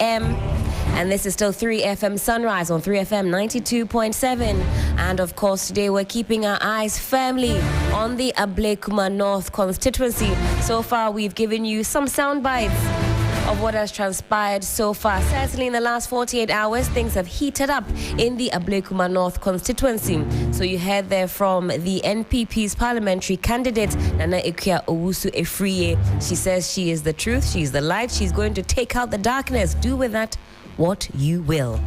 a.m. And this is still 3FM Sunrise on 3FM 92.7. And of course, today we're keeping our eyes firmly on the Ablekuma North constituency. So far, we've given you some sound bites of what has transpired so far. Certainly in the last 48 hours, things have heated up in the Ablekuma North constituency. So you heard there from the NPP's parliamentary candidate, Nana Ekuya Owusu Efriye. She says she is the truth, she's the light, she's going to take out the darkness. Do with that what you will.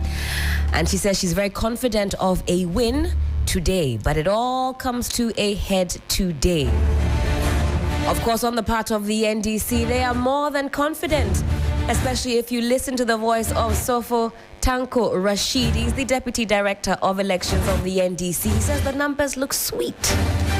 And she says she's very confident of a win today, but it all comes to a head today. Of course, on the part of the NDC, they are more than confident, especially if you listen to the voice of Sofo Tanko Rashid. He's the Deputy Director of Elections of the NDC. He says the numbers look sweet.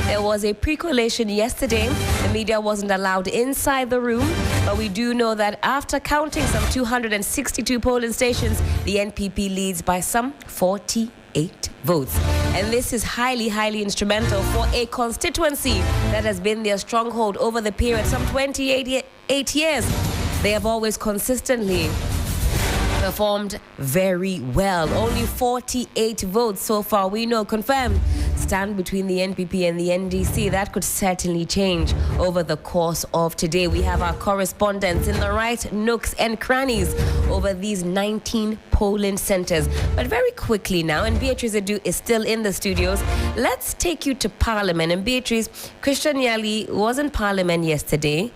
There was a pre-collation yesterday. The media wasn't allowed inside the room, but we do know that after counting some 262 polling stations, the NPP leads by some 48 votes. And this is highly, highly instrumental for a constituency that has been their stronghold over the period, some 28 years. They have always consistently performed very well. Only 48 votes so far, we know, confirmed, stand between the NPP and the NDC. That could certainly change over the course of today. We have our correspondents in the right nooks and crannies over these 19 polling centers. But very quickly now, and Beatrice Edu is still in the studios, let's take you to Parliament. And Beatrice, Christian Yali was in Parliament yesterday,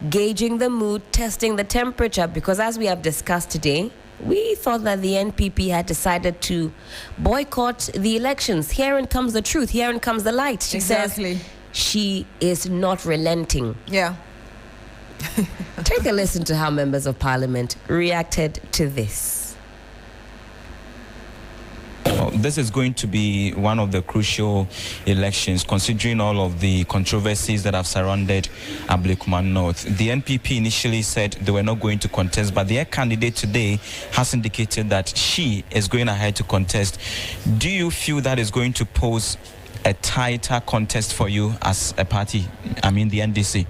gauging the mood, testing the temperature, because as we have discussed today, we thought that the NPP had decided to boycott the elections. Herein comes the truth. Herein comes the light. She says she is not relenting. Yeah. Take a listen to how members of Parliament reacted to this. This is going to be one of the crucial elections, considering all of the controversies that have surrounded Ablekuma North. The NPP initially said they were not going to contest, but their candidate today has indicated that she is going ahead to contest. Do you feel that is going to pose a tighter contest for you as a party, I mean the NDC?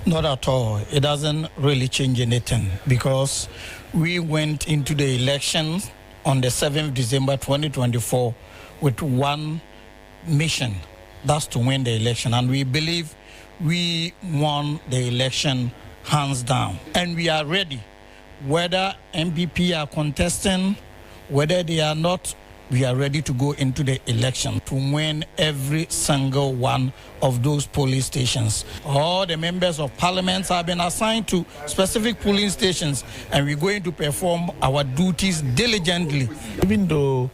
Not at all. It doesn't really change anything, because we went into the elections on the 7th December 2024 with one mission, that's to win the election. And we believe we won the election hands down. And we are ready. Whether MPP are contesting, whether they are not, we are ready to go into the election to win every single one of those polling stations. All the members of parliament have been assigned to specific polling stations, and we're going to perform our duties diligently. Even though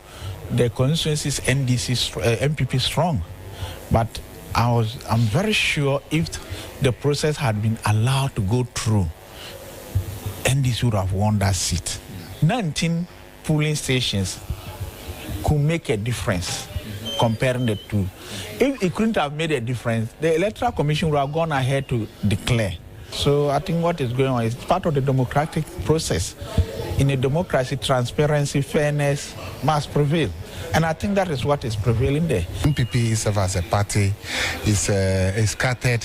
the constituency's MPP is strong, but I'm very sure if the process had been allowed to go through, NDC would have won that seat. 19 polling stations could make a difference comparing the two. If it couldn't have made a difference, the Electoral Commission would have gone ahead to declare. So I think what is going on is part of the democratic process. In a democracy, transparency, fairness must prevail. And I think that is what is prevailing there. MPP itself as a party is scattered.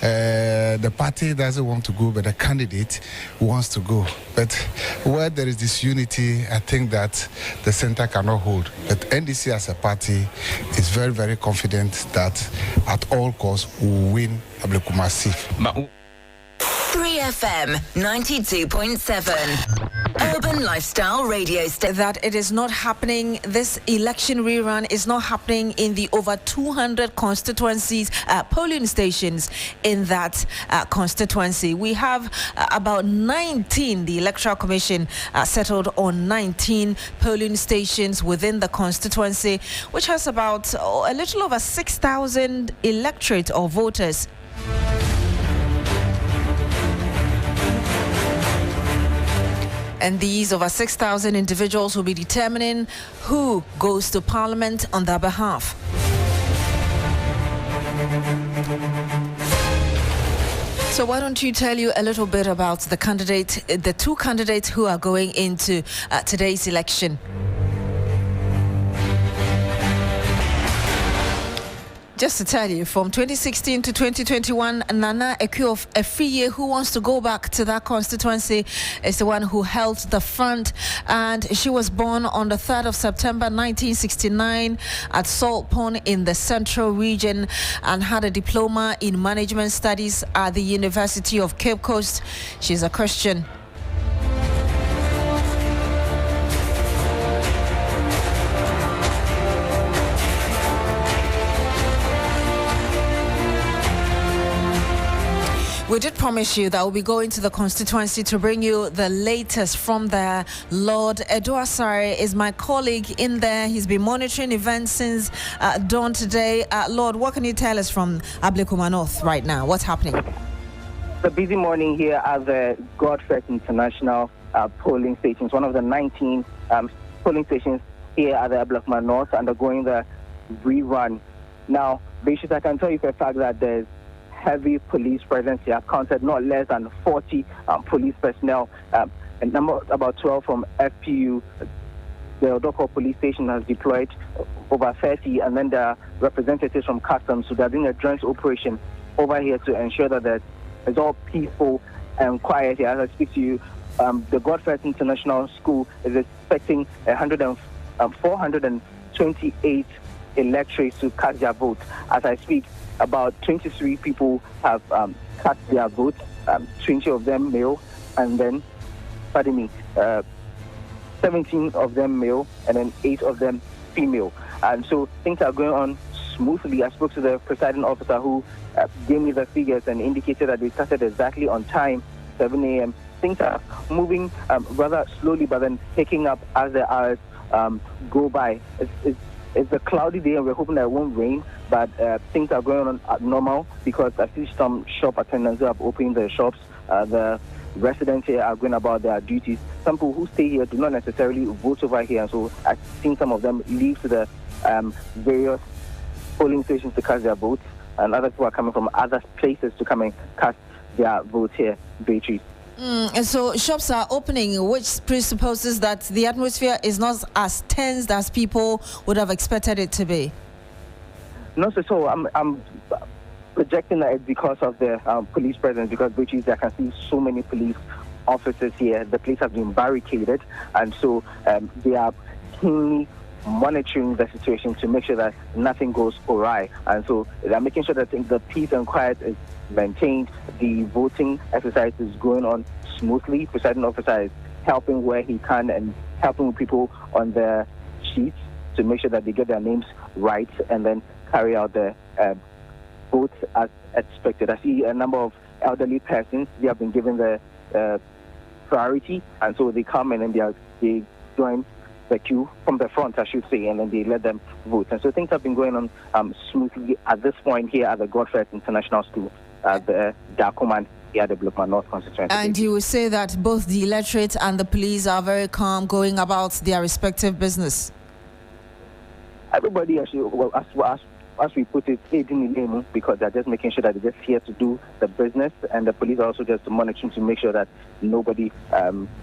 The party doesn't want to go, but the candidate wants to go. But where there is this unity, I think that the center cannot hold. But NDC as a party is very, very confident that at all costs we will win Ablekuma seat. 3FM 92.7 Urban Lifestyle Radio Station. That it is not happening, this election rerun is not happening in the over 200 constituencies, polling stations in that constituency. We have about 19, the Electoral Commission settled on 19 polling stations within the constituency, which has about a little over 6,000 electorate or voters. And these over 6,000 individuals will be determining who goes to Parliament on their behalf. So why don't you tell you a little bit about the two candidates who are going into today's election? Just to tell you, from 2016 to 2021, Nana Ekuo of Efriye, who wants to go back to that constituency, is the one who held the front. And she was born on the 3rd of September 1969 at Salt Pond in the Central Region and had a diploma in management studies at the University of Cape Coast. She's a Christian. We did promise you that we'll be going to the constituency to bring you the latest from there. Lord Edouard is my colleague in there. He's been monitoring events since dawn today. Lord, what can you tell us from Ablekuma North right now? What's happening? It's a busy morning here at the Godfrey International polling stations, one of the 19 polling stations here at the Ablekuma North undergoing the rerun. Now, Beatrice, I can tell you for a fact that there's heavy police presence here. I've counted not less than 40 police personnel, a number about 12 from FPU. The Odorkor police station has deployed over 30, and then there are representatives from customs. So they're doing a joint operation over here to ensure that it's all peaceful and quiet here. As I speak to you, the Godfrey International School is expecting 428 electorates to cast their vote. As I speak, about 23 people have cast their vote, 20 of them male, and then, 17 of them male, and then 8 of them female. And so things are going on smoothly. I spoke to the presiding officer who gave me the figures and indicated that they started exactly on time, 7 a.m. Things are moving rather slowly, but then picking up as the hours go by. It's a cloudy day, and we're hoping that it won't rain, but things are going on normal because I see some shop attendants who have opened their shops. The residents here are going about their duties. Some people who stay here do not necessarily vote over here, and so I've seen some of them leave to the various polling stations to cast their votes, and other people are coming from other places to come and cast their votes here, Beatrice. And so shops are opening, which presupposes that the atmosphere is not as tense as people would have expected it to be. No, so I'm projecting that it's because of the police presence, because Beatrice, I can see so many police officers here. The place has been barricaded, and so they are keenly monitoring the situation to make sure that nothing goes awry. And so they're making sure that the peace and quiet is maintained. The voting exercise is going on smoothly. Presiding officer is helping where he can and helping people on the sheets to make sure that they get their names right and then carry out the vote as expected. I see a number of elderly persons. They have been given the priority, and so they come and then they join the queue from the front, I should say, and then they let them vote. And so things have been going on smoothly at this point here at the Godfrey International School, the Dakuman here at the Ablekuma North Constituency. And you will say that both the electorate and the police are very calm going about their respective business? Everybody actually, well, as we put it, aiding the game, because they're just making sure that they're just here to do the business, and the police are also just monitoring to make sure that nobody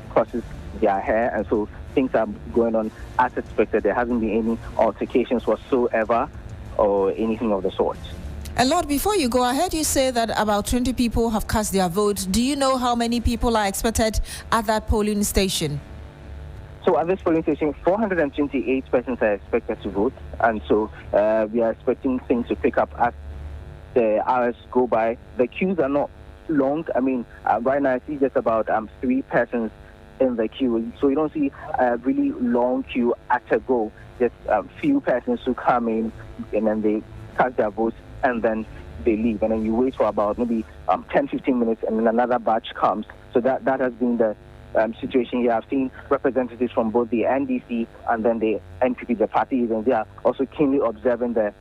crosses their hair, and so things are going on as expected. There hasn't been any altercations whatsoever or anything of the sort. And Lord, before you go, I heard you say that about 20 people have cast their vote. Do you know how many people are expected at that polling station? So at this polling station, 428 persons are expected to vote, and so we are expecting things to pick up as the hours go by. The queues are not long. I mean, right now I see just about 3 persons in the queue, so you don't see a really long queue at a go. Just a few persons who come in and then they cast their votes and then they leave, and then you wait for about maybe 10-15 minutes and then another batch comes. So that has been the situation here. I've seen representatives from both the NDC and then the NPP, the parties, and they are also keenly observing the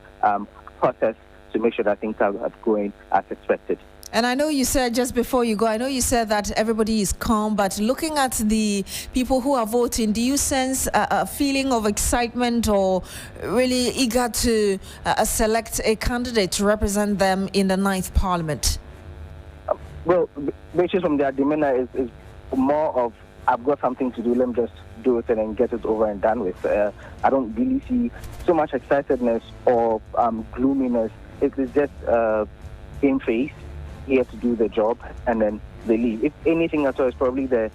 process to make sure that things are going as expected. And I know you said just before you go, I know you said that everybody is calm, but looking at the people who are voting, do you sense a feeling of excitement or really eager to select a candidate to represent them in the 9th Parliament? Well, based from their demeanor is more of, I've got something to do, let me just do it and then get it over and done with. I don't really see so much excitedness or gloominess it is just game face here to do the job, and then they leave. If anything at all, it's probably the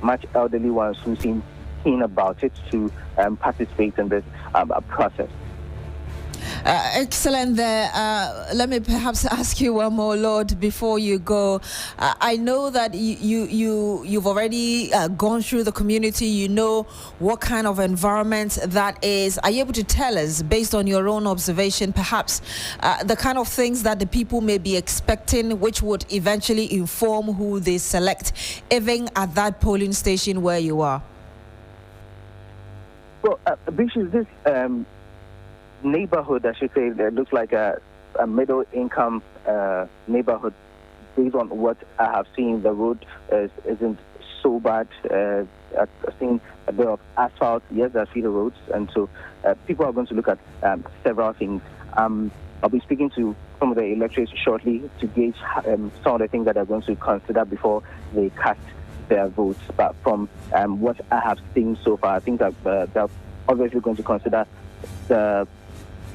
much elderly ones who seem keen about it to participate in this process. Excellent there. Let me perhaps ask you one more, Lord, before you go. I know that you've already gone through the community. You know what kind of environment that is. Are you able to tell us, based on your own observation, perhaps the kind of things that the people may be expecting, which would eventually inform who they select, even at that polling station where you are? Well, this neighborhood, I should say, that looks like a middle-income neighborhood. Based on what I have seen, the road isn't so bad. I've seen a bit of asphalt. Yes, I see the roads, and so people are going to look at several things. I'll be speaking to some of the electors shortly to gauge some of the things that they're going to consider before they cast their votes. But from what I have seen so far, I think that they're obviously going to consider the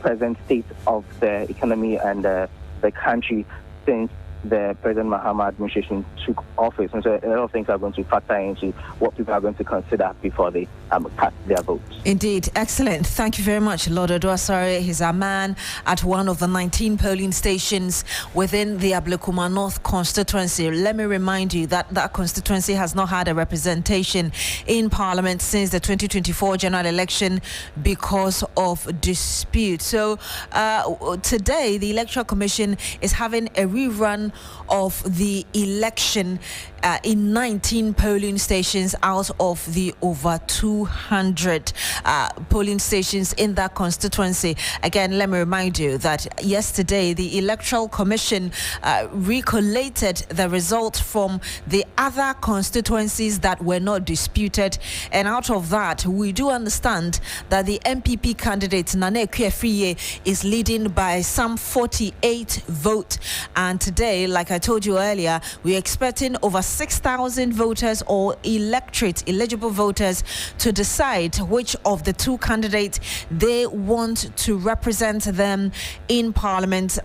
present state of the economy and the country since the President Mahama administration took office. And so a lot of things are going to factor into what people are going to consider before they cast their votes. Indeed. Excellent. Thank you very much, Lord Odorkor. He's a man at one of the 19 polling stations within the Ablekuma North constituency. Let me remind you that that constituency has not had a representation in Parliament since the 2024 general election because of dispute. So today, the Electoral Commission is having a rerun of the election in 19 polling stations out of the over 200 polling stations in that constituency. Again, let me remind you that yesterday the Electoral Commission recollated the results from the other constituencies that were not disputed, and out of that we do understand that the MPP candidate Nana Ekuafriye is leading by some 48 votes, and today, like I told you earlier, we're expecting over 6,000 voters or eligible voters to decide which of the two candidates they want to represent them in Parliament.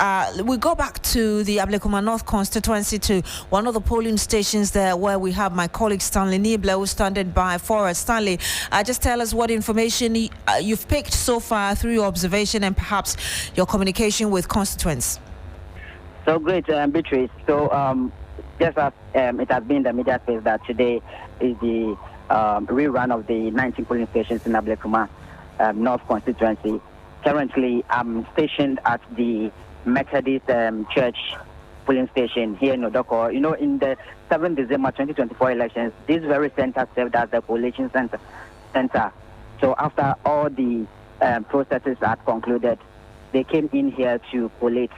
We go back to the Ablekuma North constituency, to one of the polling stations there where we have my colleague Stanley Niebler, who's standing by for us. Stanley, just tell us what information you've picked so far through your observation and perhaps your communication with constituents. So great, Beatrice. So just as it has been in the media space that today is the rerun of the 19 polling stations in Ablekuma North constituency. Currently, I'm stationed at the Methodist Church polling station here in Odorkor. You know, in the 7th December 2024 elections, this very center served as the collation center. So after all the processes had concluded, they came in here to collate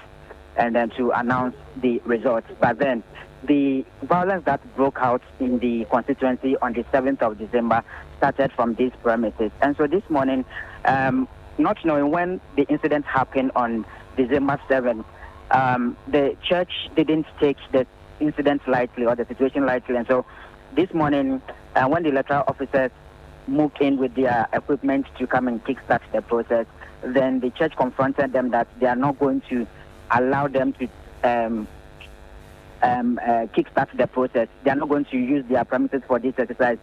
and then to announce the results. But then the violence that broke out in the constituency on the 7th of December started from these premises. And so this morning, not knowing when the incident happened on December 7th, the church didn't take the incident lightly or the situation lightly. And so this morning, when the electoral officers moved in with their equipment to come and kickstart the process, then the church confronted them that they are not going to allow them to kickstart the process. They are not going to use their premises for this exercise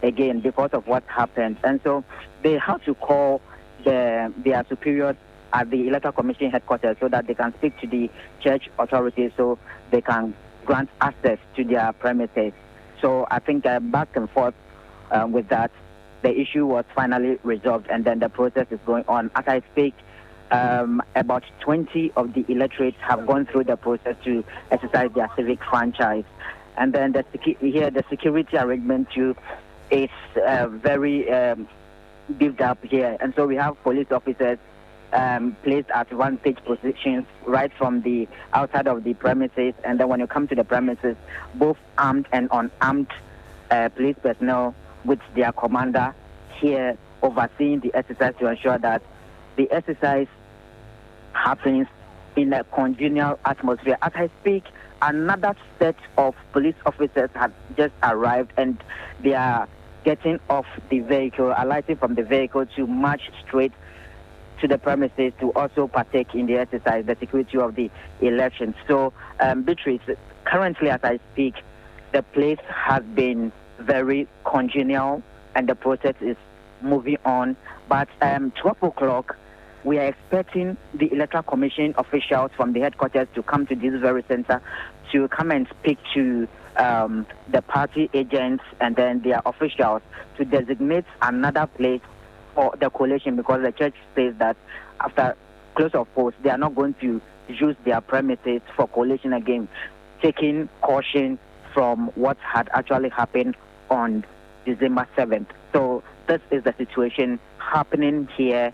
again because of what happened. And so they have to call their superiors at the Electoral Commission headquarters so that they can speak to the church authorities so they can grant access to their premises. So I think back and forth with that, the issue was finally resolved, and then the process is going on. As I speak, about 20 of the electorates have gone through the process to exercise their civic franchise. And then the security arrangement too is very beefed up here. And so we have police officers placed at advantage positions right from the outside of the premises. And then when you come to the premises, both armed and unarmed police personnel with their commander here overseeing the exercise to ensure that the exercise happens in a congenial atmosphere. As I speak, another set of police officers have just arrived, and they are getting off the vehicle, alighting from the vehicle to march straight to the premises to also partake in the exercise, the security of the election. So, Beatrice, currently as I speak, the place has been very congenial and the process is moving on. But 12 o'clock, we are expecting the Electoral Commission officials from the headquarters to come to this very center to come and speak to the party agents and then their officials to designate another place for the coalition, because the church says that after close of polls, they are not going to use their premises for coalition again, taking caution from what had actually happened on December 7th. So this is the situation happening here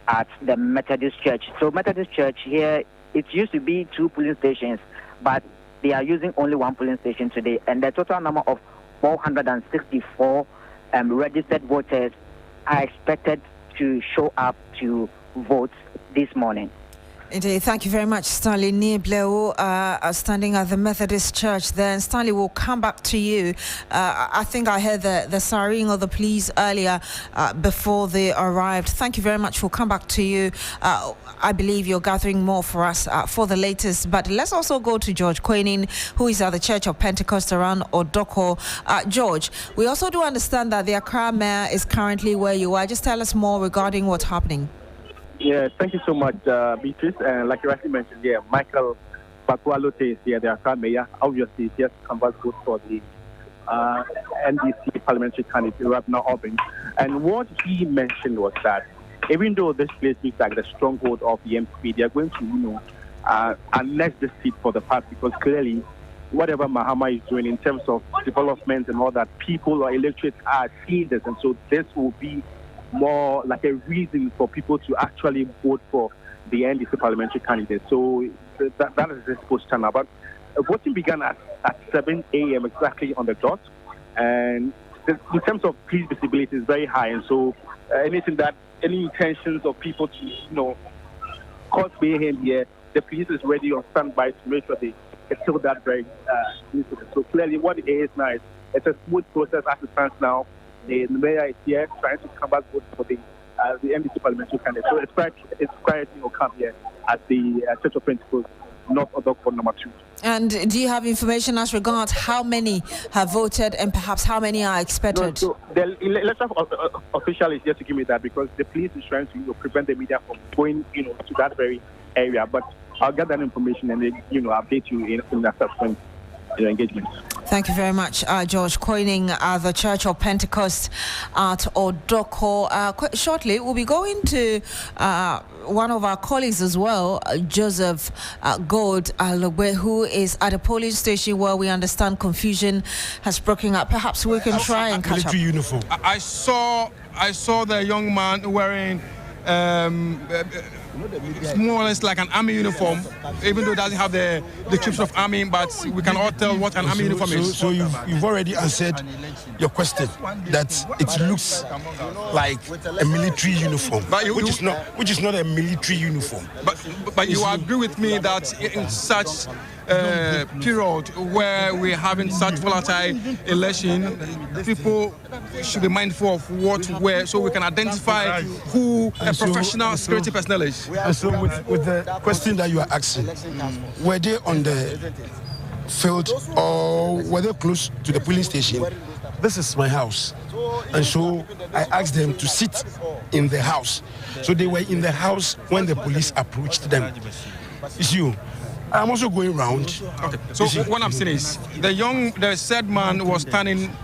at the Methodist Church. So Methodist Church here, it used to be 2 polling stations, but they are using only 1 polling station today. And the total number of 464 registered voters are expected to show up to vote this morning. Indeed, thank you very much, Stanley Nibleu, standing at the Methodist Church there. And Stanley, will come back to you. I think I heard the siren of the police earlier before they arrived. Thank you very much. We'll come back to you. I believe you're gathering more for us for the latest. But let's also go to George Quenin, who is at the Church of Pentecost around Odorkor. George, we also do understand that the Accra mayor is currently where you are. Just tell us more regarding what's happening. Yeah, thank you so much, Beatrice. And like you rightly mentioned, Michael Bakualote is here, the Accra mayor. Obviously, he's here to canvass vote for the NDC parliamentary candidate, Rabna Obin. And what he mentioned was that even though this place looks like the stronghold of the MPP, they are going to, annex the seat for the party, because clearly, whatever Mahama is doing in terms of development and all that, people or electorates are seeing this. And so this will be more like a reason for people to actually vote for the NDC parliamentary candidate. So that is this post channel. But voting began at 7 a.m. exactly on the dot. And in terms of police visibility is very high. And so any intentions of people to, cause mayhem here, the police is ready on standby to make sure they kill that very incident. So clearly what it is now is it's a smooth process as it stands now. The mayor is here trying to come back vote for the NDC parliamentary candidate. So it's quite calm here at the Church of Pentecost, North Odorkor number 2. And do you have information as regards how many have voted and perhaps how many are expected? No, so the electoral official is here to give me that, because the police is trying to prevent the media from going to that very area. But I'll get that information and then update you in that subsequent engagement. Thank you very much, George Coining, the Church of Pentecost at Odorkor. Shortly, we'll be going to one of our colleagues as well, Joseph Gold, who is at a polling station where we understand confusion has broken up. Perhaps we can try and catch up. Uniform. I saw the young man wearing it's more or less like an army uniform, even though it doesn't have the description of army, but we can all tell what an army uniform is. So you've already answered your question, that it looks like a military uniform, which is not a military uniform. But you agree with me that in such period where we're having such volatile election, people should be mindful of what to wear so we can identify who a professional security personnel is. And so with the question that you are asking, were they on the field or were they close to the polling station? This is my house. And so I asked them to sit in the house. So they were in the house when the police approached them. You see, I'm also going round. Okay. So what I'm saying is, the said man was standing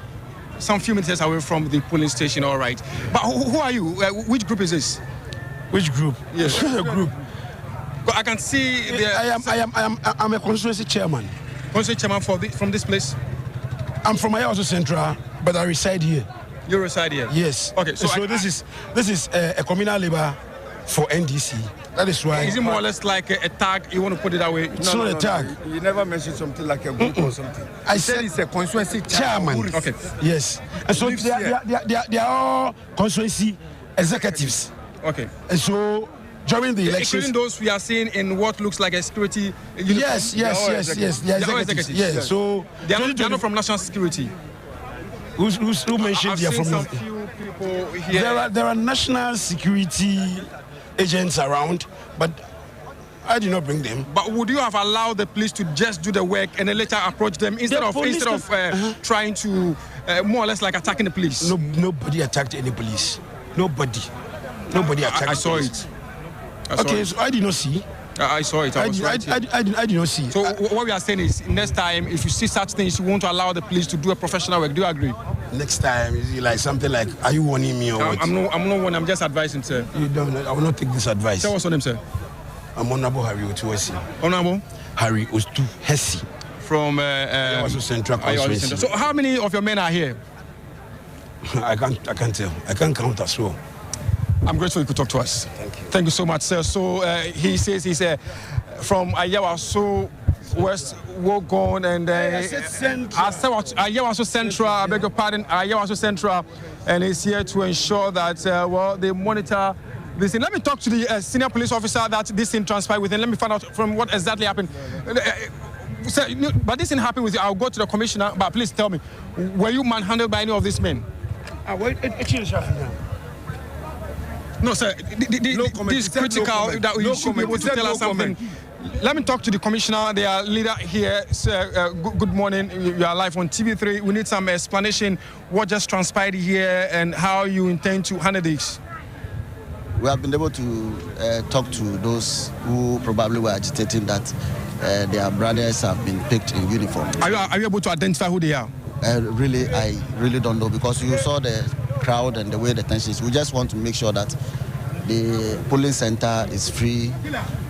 some few meters away from the polling station, all right. But who are you? Which group is this? Which group? Yes. A group. I can see I'm a constituency chairman. Constituency chairman from this place? I'm from Ayawaso Central, but I reside here. You reside here? Yes. Okay. So this is a communal labor for NDC. That is why. Is it more or less like a tag? You want to put it that way? It's not a tag. You never mentioned something like a group or something. I said it's a constituency chairman. Okay. Yes. And so they are all constituency executives. Okay. And so during the elections, including those we are seeing in what looks like a security uniform. Yes. They are executives. Yes. So they are not from national security. Who mentioned they are from? Some few people people here? There are national security agents around, but I did not bring them. But would you have allowed the police to just do the work and then later approach them instead of trying to more or less like attacking the police? No, nobody attacked any police. Nobody attacked. I saw it. So I did not see. I saw it. I did not see. So what we are saying is, next time, if you see such things, you want to allow the police to do a professional work. Do you agree? Next time, is it like something like, are you warning me or what? I'm not warning. I'm just advising, sir. You don't. I will not take this advice. Tell us on him, sir. I'm Honorable Harry Otuhesi. Honorable Harry Otuhesi. From Ayawaso Central Constituency. So how many of your men are here? I can't tell. I can't count as well. I'm grateful you could talk to us. Thank you. Thank you so much, sir. So he says he's from Ayawaso West Wogon and Ayawaso Central, I beg your pardon, Ayawaso Central, and he's here to ensure that they monitor this thing. Let me talk to the senior police officer that this thing transpired with, and let me find out from what exactly happened. Sir, but this thing happened with you. I'll go to the commissioner, but please tell me, were you manhandled by any of these men? No, sir. This is critical that you should be able to tell us something. Let me talk to the commissioner, their leader here. Sir, good morning. You are live on TV3. We need some explanation what just transpired here and how you intend to handle this. We have been able to talk to those who probably were agitating that their brothers have been picked in uniform. Are you able to identify who they are? I really don't know, because you saw the crowd and the way the tension is. We just want to make sure that the polling center is free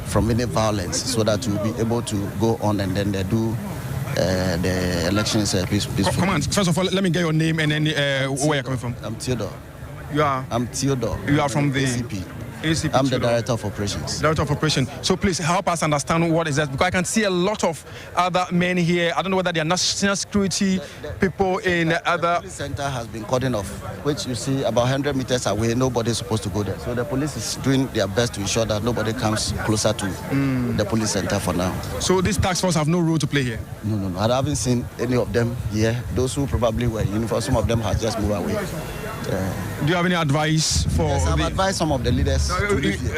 from any violence, so that we'll be able to go on and then they do the elections peacefully. Come on, first of all, let me get your name and then where you're coming from. I'm Theodore. You are? I'm Theodore. You are from the ACP. ACP. I'm the Director of Operations. Director of Operations. So please help us understand what is that, because I can see a lot of other men here. I don't know whether they are national security people in other. The center has been cordoned off, which you see about 100 meters away. Nobody is supposed to go there. So the police is doing their best to ensure that nobody comes closer to the police center for now. So this task force have no role to play here? No. I haven't seen any of them here. Those who probably were in uniform, some of them have just moved away. Do you have any advice for? Yes, I've advised some of the leaders.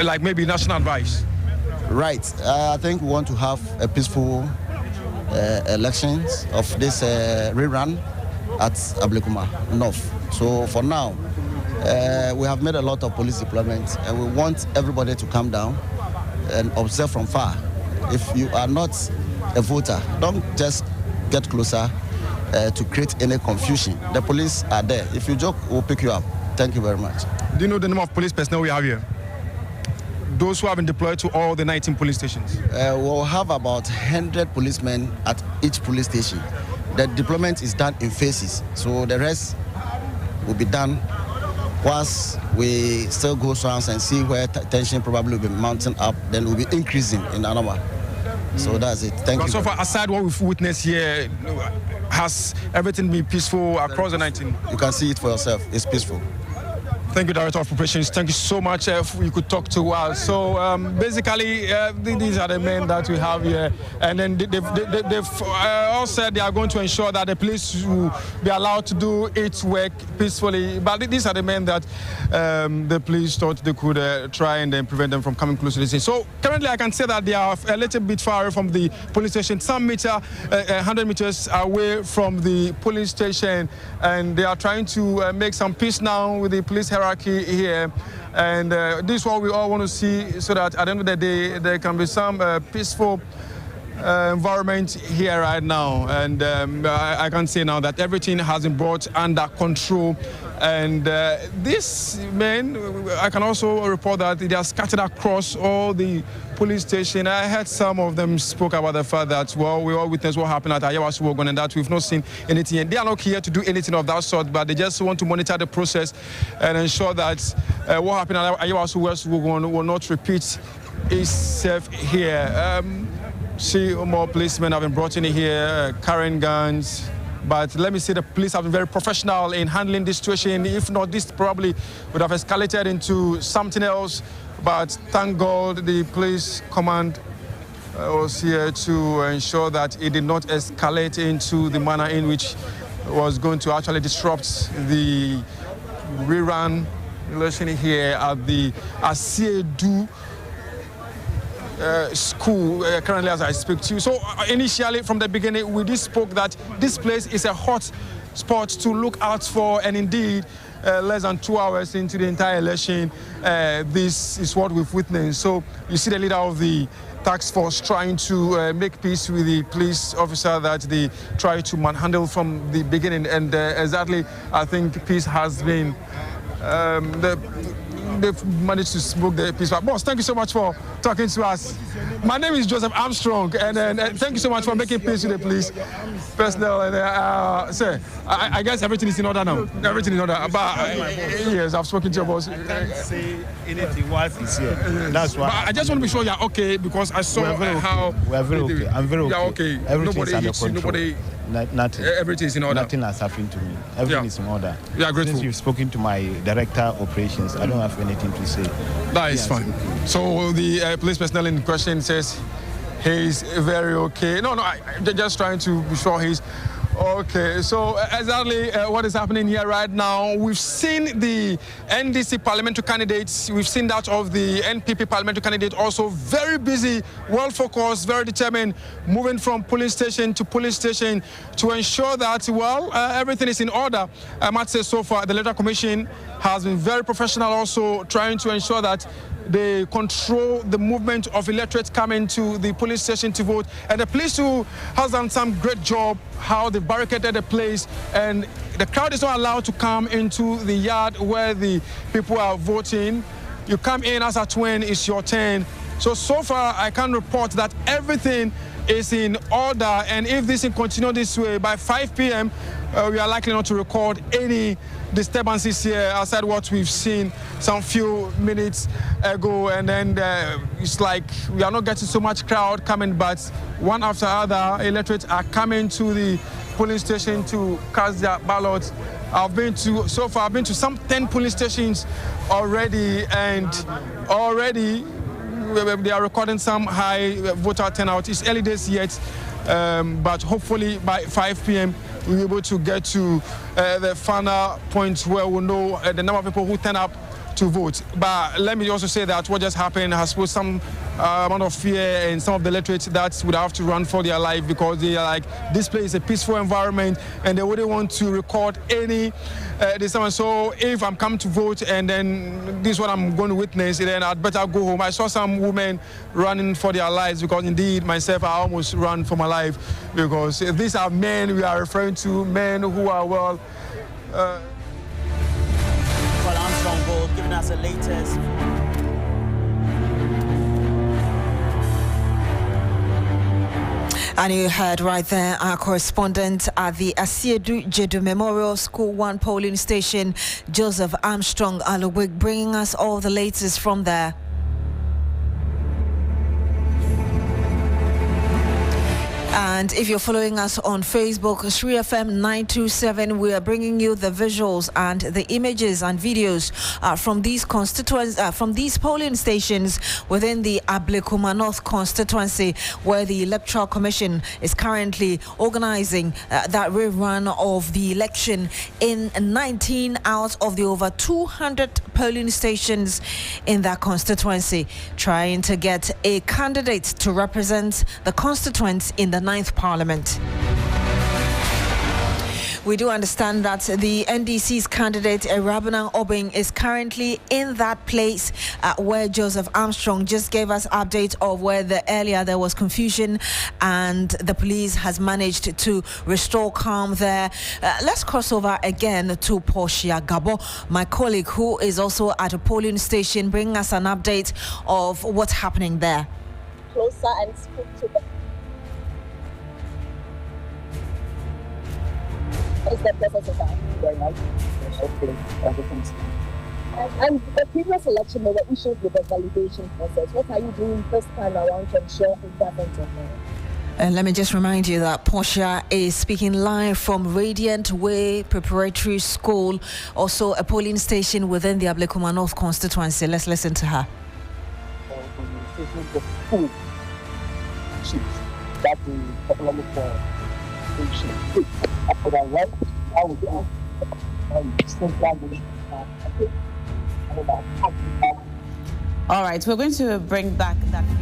Like maybe national advice? Right. I think we want to have a peaceful elections of this rerun at Ablekuma North. So for now, we have made a lot of police deployment, and we want everybody to come down and observe from far. If you are not a voter, don't just get closer to create any confusion. The police are there. If you joke, we'll pick you up. Thank you very much. Do you know the number of police personnel we have here? Those who have been deployed to all the 19 police stations? We'll have about 100 policemen at each police station. The deployment is done in phases, so the rest will be done once we still go rounds and see where tension probably will be mounting up, then we'll be increasing in Anama. So that's it. Thank you. So far, aside what we've witnessed here, has everything been peaceful across the 19? You can see it for yourself. It's peaceful. Thank you, Director of Operations. Thank you so much. You could talk to us. So basically, these are the men that we have here. And then they've all said they are going to ensure that the police will be allowed to do its work peacefully. But these are the men that the police thought they could try and then prevent them from coming close to the scene. So currently, I can say that they are a little bit far away from the police station, some 100 meters away from the police station. And they are trying to make some peace now with the police hierarchy here, and this is what we all want to see, so that at the end of the day there can be some peaceful environment here right now. And I can say now that everything has been brought under control, and these men, I can also report that they are scattered across all the police station. I heard some of them spoke about the fact that, well, we all witnessed what happened at Ayawaso Wogon, and that we've not seen anything. And they are not here to do anything of that sort, but they just want to monitor the process and ensure that what happened at Ayawaso West Wogon will not repeat itself here. See, more policemen have been brought in here, carrying guns. But let me say the police have been very professional in handling this situation. If not, this probably would have escalated into something else. But thank God the police command was here to ensure that it did not escalate into the manner in which it was going to actually disrupt the rerun election here at the Asiedu school currently as I speak to you. So initially from the beginning we did spoke that this place is a hot spot to look out for, and indeed less than 2 hours into the entire election, this is what we've witnessed. So you see the leader of the task force trying to make peace with the police officer that they tried to manhandle from the beginning, and exactly I think peace has been they've managed to smoke the peace. Boss, thank you so much for talking to us. My name is Joseph Armstrong, and thank you so much for making peace with the police personnel. And sir, I guess everything is in order now. Everything is in order. But yes, I've spoken to your boss. I can't say anything whilst he's here. That's why. But I just want to be sure you're okay, because I saw how we're very okay. I'm very okay. You're okay. Everything's under control. Nobody. Nothing. Everything is in order. Nothing has happened to me. Everything is in order. Yeah, grateful. Since you've spoken to my director of operations, I don't have anything to say. That is fine. Okay. So the police personnel in question says he's very okay. No, I'm just trying to be sure he's okay. So exactly what is happening here right now, we've seen the NDC parliamentary candidates, we've seen that of the NPP parliamentary candidate also very busy, well focused, very determined, moving from police station to police station to ensure that, well, everything is in order. I might say so far the Electoral Commission has been very professional, also trying to ensure that they control the movement of electorates coming to the police station to vote. And the police too has done some great job, how they barricaded the place, and the crowd is not allowed to come into the yard where the people are voting. You come in as at when it's your turn. So far I can report that everything is in order, and if this can continue this way, by 5 p.m. We are likely not to record any disturbances here outside what we've seen some few minutes ago, and then it's like we are not getting so much crowd coming, but one after other electorates are coming to the polling station to cast their ballots. So far I've been to some 10 polling stations already, and already they are recording some high voter turnout. It's early days yet, but hopefully by 5 p.m. we'll be able to get to the final point where we'll know the number of people who turn up to vote. But let me also say that what just happened has put some amount of fear in some of the electorates that would have to run for their life, because they are like, this place is a peaceful environment and they wouldn't want to record any disturbance. So if I'm coming to vote and then this is what I'm going to witness, then I'd better go home. I saw some women running for their lives, because indeed myself, I almost ran for my life, because these are men we are referring to, men who are well Armstrong Gold giving us the latest. And you heard right there our correspondent at the Asiedu Jedu Memorial School 1 polling station, Joseph Armstrong Alowik, bringing us all the latest from there. And if you're following us on Facebook, Sri FM 927, we are bringing you the visuals and the images and videos from these constituents, from these polling stations within the Ablekuma North constituency, where the Electoral Commission is currently organizing that rerun of the election in 19 out of the over 200 polling stations in that constituency, trying to get a candidate to represent the constituents in the 9th Parliament. We do understand that the NDC's candidate, Rabana Obing, is currently in that place where Joseph Armstrong just gave us updates of where earlier there was confusion and the police has managed to restore calm there. Let's cross over again to Portia Gabo, my colleague who is also at a polling station, bringing us an update of what's happening there. Closer and speak to them. Is the process of right now? Hopefully, everything's fine. And the previous election, there were issues with the validation process. What are you doing this time around to ensure it doesn't occur? And let me just remind you that Portia is speaking live from Radiant Way Preparatory School, also a polling station within the Ablekuma North constituency. Let's listen to her. That the popular for after that, what? How would you? All right, we're going to bring back that feed.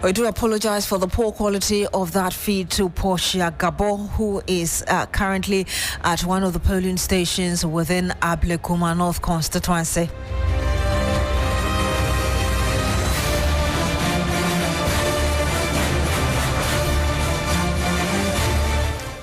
We do apologize for the poor quality of that feed to Portia Gabo, who is currently at one of the polling stations within Ablekuma North constituency.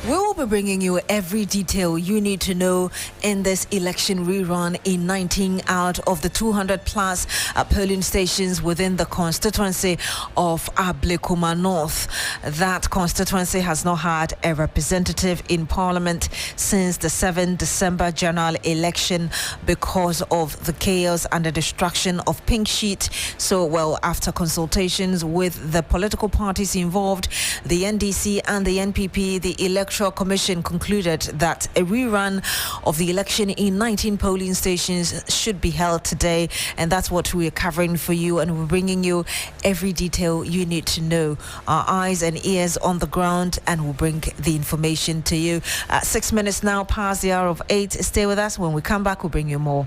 We'll be bringing you every detail you need to know in this election rerun in 19 out of the 200 plus polling stations within the constituency of Ablekuma North. That constituency has not had a representative in parliament since the 7 December general election because of the chaos and the destruction of Pink Sheet. So, well, after consultations with the political parties involved, the NDC and the NPP, the Electoral Commission concluded that a rerun of the election in 19 polling stations should be held today, and that's what we are covering for you, and we're bringing you every detail you need to know. Our eyes and ears on the ground, and we'll bring the information to you. 6 minutes now past the hour of 8. Stay with us. When we come back, we'll bring you more.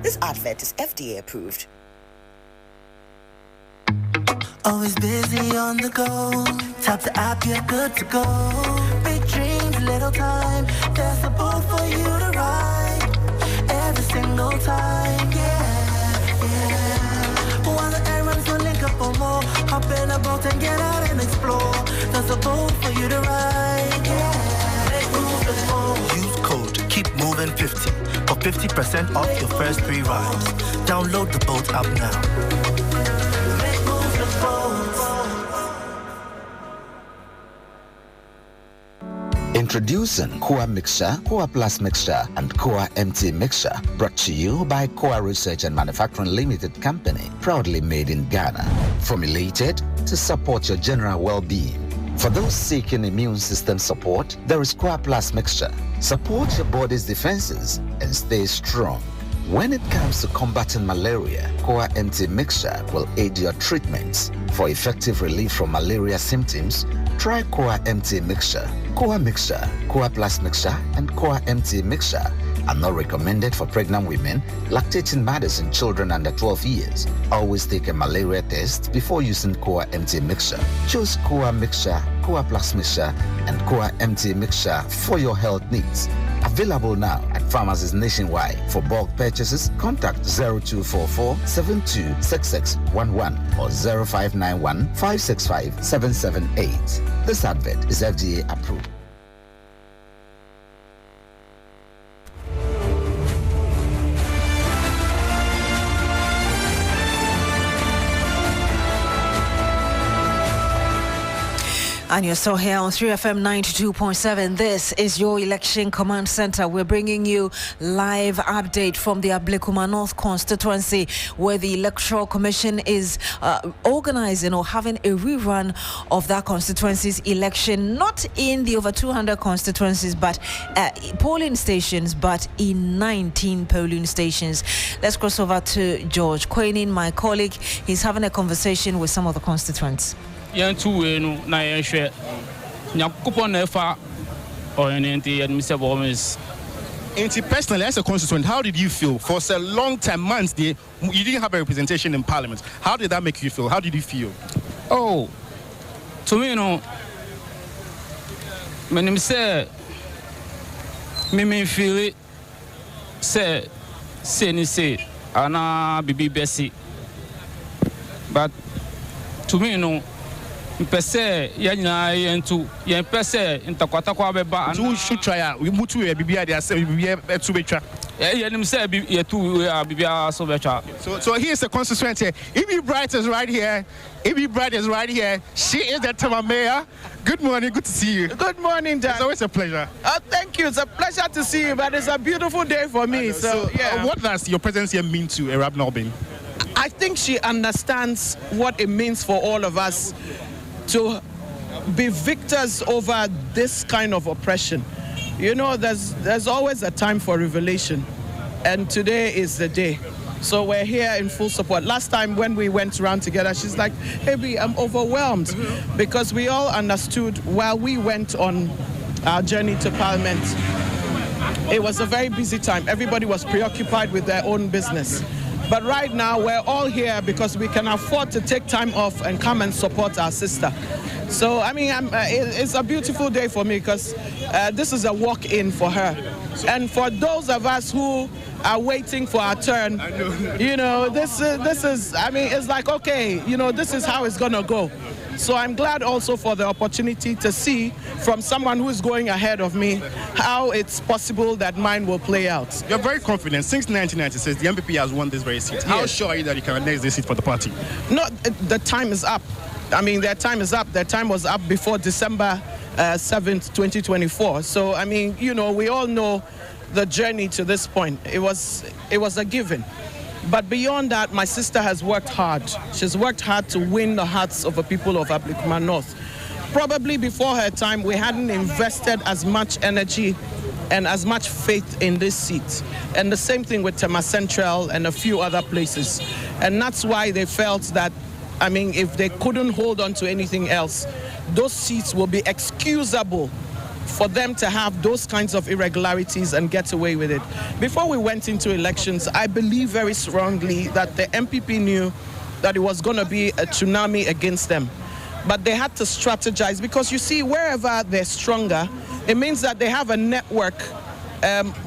This advert is FDA approved. Always busy on the go. Tap the app, you're good to go. Big dreams, little time. There's a boat for you to ride. Every single time, yeah. While the errands will link up for more. Hop in a boat and get out and explore. There's a boat for you to ride, yeah. Make moves with more. Use code KEEPMOVING50 for 50% off your first 3 rides. Download the boat app now. Introducing Koa Mixture, Koa Plus Mixture, and Koa MT Mixture, brought to you by Koa Research and Manufacturing Limited Company, proudly made in Ghana. Formulated to support your general well-being. For those seeking immune system support, there is Koa Plus Mixture. Support your body's defenses and stay strong. When it comes to combating malaria, Koa MT Mixture will aid your treatments. For effective relief from malaria symptoms, try Koa MT Mixture. Koa Mixture, Koa Plus Mixture, and Koa MT Mixture are not recommended for pregnant women, lactating mothers, and children under 12 years. Always take a malaria test before using Koa MT Mixture. Choose Koa Mixture, Koa Plus Mixture, and Koa MT Mixture for your health needs. Available now at pharmacies nationwide. For bulk purchases, contact 0244 726611 or 0591 565 778. This advert is FDA approved. And you're still here on 3FM 92.7. This is your Election Command Center. We're bringing you live update from the Ablekuma North constituency, where the Electoral Commission is organizing or having a rerun of that constituency's election, not in the over 200 constituencies, but polling stations, but in 19 polling stations. Let's cross over to George Quainin, my colleague. He's having a conversation with some of the constituents. Personally, as a constituent, how did you feel? For a long time, months, you didn't have a representation in Parliament. How did that make you feel? How did you feel? Oh, to me, my name say, me feel it. Say, Anna Bibi Bessie. But to me, Pese yanya yentu yen pese ntakwata kwa beba so should try we mutu e bibia dey say bibia etu betwa yenim say yetu bibia so betwa. So here's the constituent here. Ibi Bright is right here. She is the Tama Mayor. Good morning, good to see you. Good morning, Dan. It's always a pleasure. Thank you. It's a pleasure to see you, but it's a beautiful day for me. So yeah. What does your presence here mean to Arab Norbin? I think she understands what it means for all of us to be victors over this kind of oppression. you know, there's always a time for revelation, and today is the day. So we're here in full support. Last time when we went around together, she's like, "Hey, I'm overwhelmed," because we all understood while we went on our journey to Parliament, it was a very busy time. Everybody was preoccupied with their own business. But right now, we're all here because we can afford to take time off and come and support our sister. So, I mean, it's a beautiful day for me because this is a walk-in for her. And for those of us who are waiting for our turn, you know, this is, I mean, it's like, okay, you know, this is how it's going to go. So I'm glad also for the opportunity to see from someone who is going ahead of me how it's possible that mine will play out. You're very confident. Since 1996, the MPP has won this very seat. How Yes. sure are you that you can annex this seat for the party? No, the time is up. I mean, their time is up. Their time was up before December 7th, 2024. So, I mean, you know, we all know the journey to this point. It was a given. But beyond that, my sister has worked hard. She's worked hard to win the hearts of the people of Ablekuma North. Probably before her time, we hadn't invested as much energy and as much faith in this seat. And the same thing with Tema Central and a few other places. And that's why they felt that, I mean, if they couldn't hold on to anything else, those seats will be excusable for them to have those kinds of irregularities and get away with it. Before we went into elections, I believe very strongly that the MPP knew that it was going to be a tsunami against them. But they had to strategize because, you see, wherever they're stronger, it means that they have a network,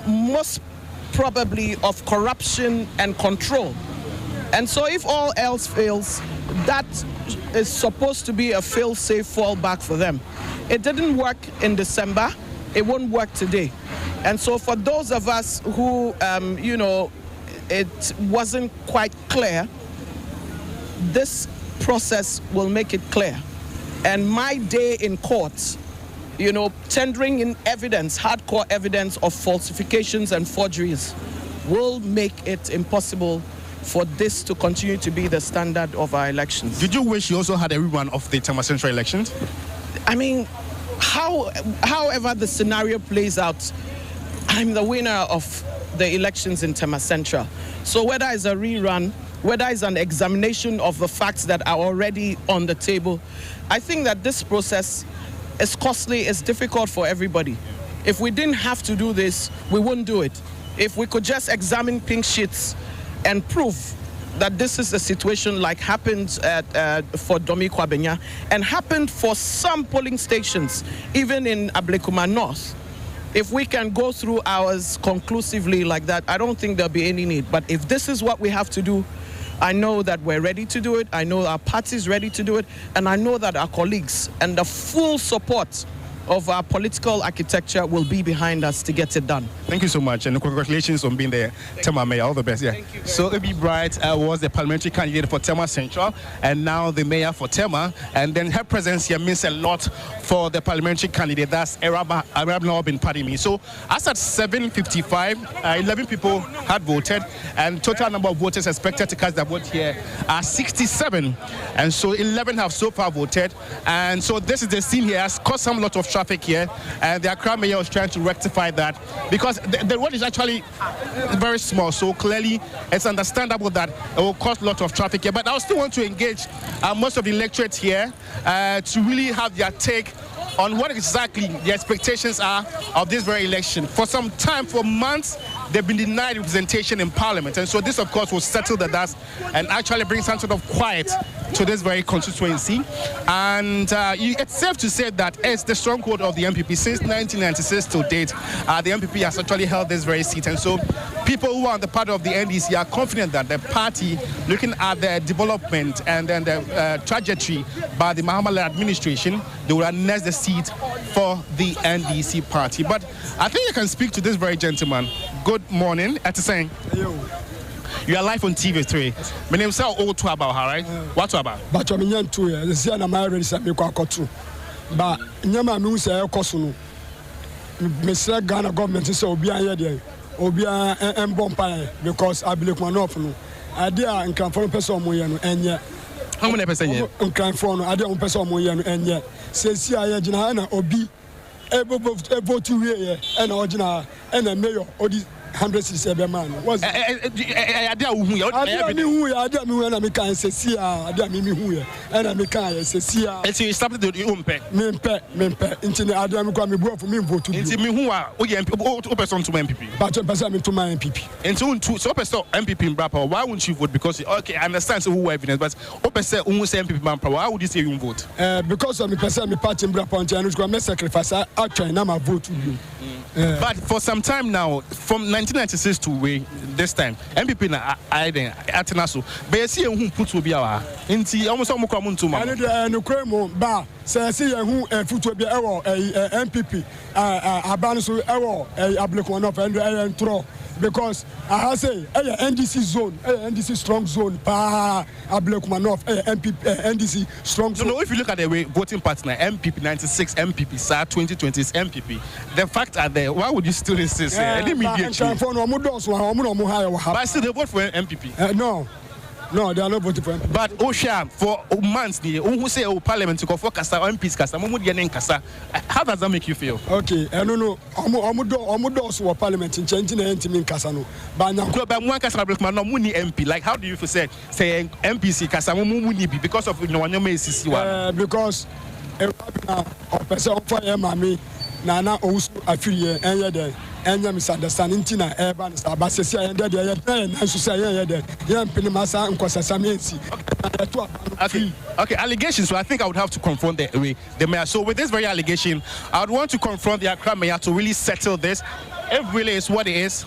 most probably of corruption and control. And so if all else fails, that is supposed to be a fail-safe fallback for them. It didn't work in December. It won't work today. And so for those of us who, you know, it wasn't quite clear, this process will make it clear. And my day in court, you know, tendering in evidence, hardcore evidence of falsifications and forgeries will make it impossible for this to continue to be the standard of our elections. Did you wish you also had a rerun of the Tema Central elections? I mean, however the scenario plays out, I'm the winner of the elections in Tema Central. So whether it's a rerun, whether it's an examination of the facts that are already on the table, I think that this process is costly, it's difficult for everybody. If we didn't have to do this, we wouldn't do it. If we could just examine pink sheets and prove that this is a situation like happened for Domi Kwabenya and happened for some polling stations, even in Ablekuma North. If we can go through ours conclusively like that, I don't think there'll be any need. But if this is what we have to do, I know that we're ready to do it. I know our party is ready to do it. And I know that our colleagues and the full support of our political architecture will be behind us to get it done. Thank you so much, and congratulations on being the Tema Mayor. All the best. Yeah. Thank you. So Obi Bright was the parliamentary candidate for Tema Central, and now the mayor for Tema. And then her presence here means a lot for the parliamentary candidate. That's Arab Bin Padimi. So as at 7:55, 11 people had voted, and total number of voters expected to cast their vote here are 67. And so 11 have so far voted. And so this is the scene here. Has caused some lot of traffic here, and the Accra mayor was trying to rectify that because the road is actually very small, so clearly it's understandable that it will cause a lot of traffic here. But I still want to engage most of the electorate here to really have their take on what exactly the expectations are of this very election. For some time, for months, they've been denied representation in Parliament, and so this, of course, will settle the dust and actually bring some sort of quiet to this very constituency. And it's safe to say that it's the stronghold of the MPP. Since 1996 to date, the MPP has actually held this very seat, and so people who are on the part of the NDC are confident that the party, looking at the development and then the trajectory by the Mahama administration, they will annex the seat for the NDC party. But I think you can speak to this very gentleman. Good morning, Atisang. You are live on TV3. My name is Old Twaba, right? What Twaba? But I'm young too. The same am I ready to make a cut. But Nyama means a costume. Mr. Ghana government is Obia here. Obia and Bompire because I believe one of them. I dare and come from person moyano and yet. How many percent? Come from I don't person moyano and yet. Says here, Jana Obi. vote here and original and a mayor or this 100 man was I don't know I can say see I don't mean who and I can say see and you started the mempe into I don't go me for me vote into me who are person to MPP but person to my MPP and so person MPP in Brapa why won't you vote because okay I understand so who evidence but person who say MPP man why would you say you vote because of me person me party in Brapa and I go sacrifice I try now my vote but for some time now from 1996 to this time MPP na I then Atenaso but you see who put to be our inti almost all come to ma no cremo ba say see who put be MPP aban so Ablekuma of and throw because I say NDC zone NDC strong zone pa Ablekuma of MPP NDC strong zone. No, if you look at the way voting partner MPP 96 MPP SAR 2020 is MPP the fact are there why would you still insist any media change for no but still they vote for MPP no, they are not voting for MPP. But Osha for months, who say Parliament to go for Kasa MPs Kasa, Kasa. How does that make you feel? Okay, I don't know. Omudos Parliament in changing the entity in Kasano. But now, one Kasa no money MP. Like, how do you feel say MPC Kasa money because of no one you may see because a person for Mami Nana also affiliate and misunderstanding Tina Urban Sabasia and okay, allegations. So I think I would have to confront the mayor. So with this very allegation, I would want to confront the Accra mayor to really settle this. If really is what it is,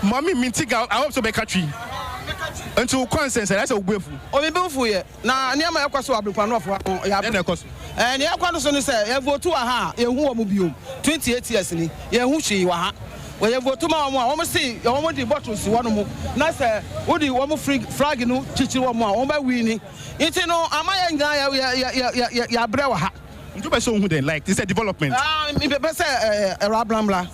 Mommy Mintiga, I hope to make a tree. Until consensus, that's a beautiful. Oh, we beautiful here. Now, near my question, I'll be one of and the Aquason say, you vote to a ha, you won't move 28 years in it, who she was. Well, you vote to my almost see, you want the bottles, one more. Nice, what do you want free flag, you know, teaching one more, by winning. It's no, am I a guy, ya brewa. You by so who they like this a development. Rabla.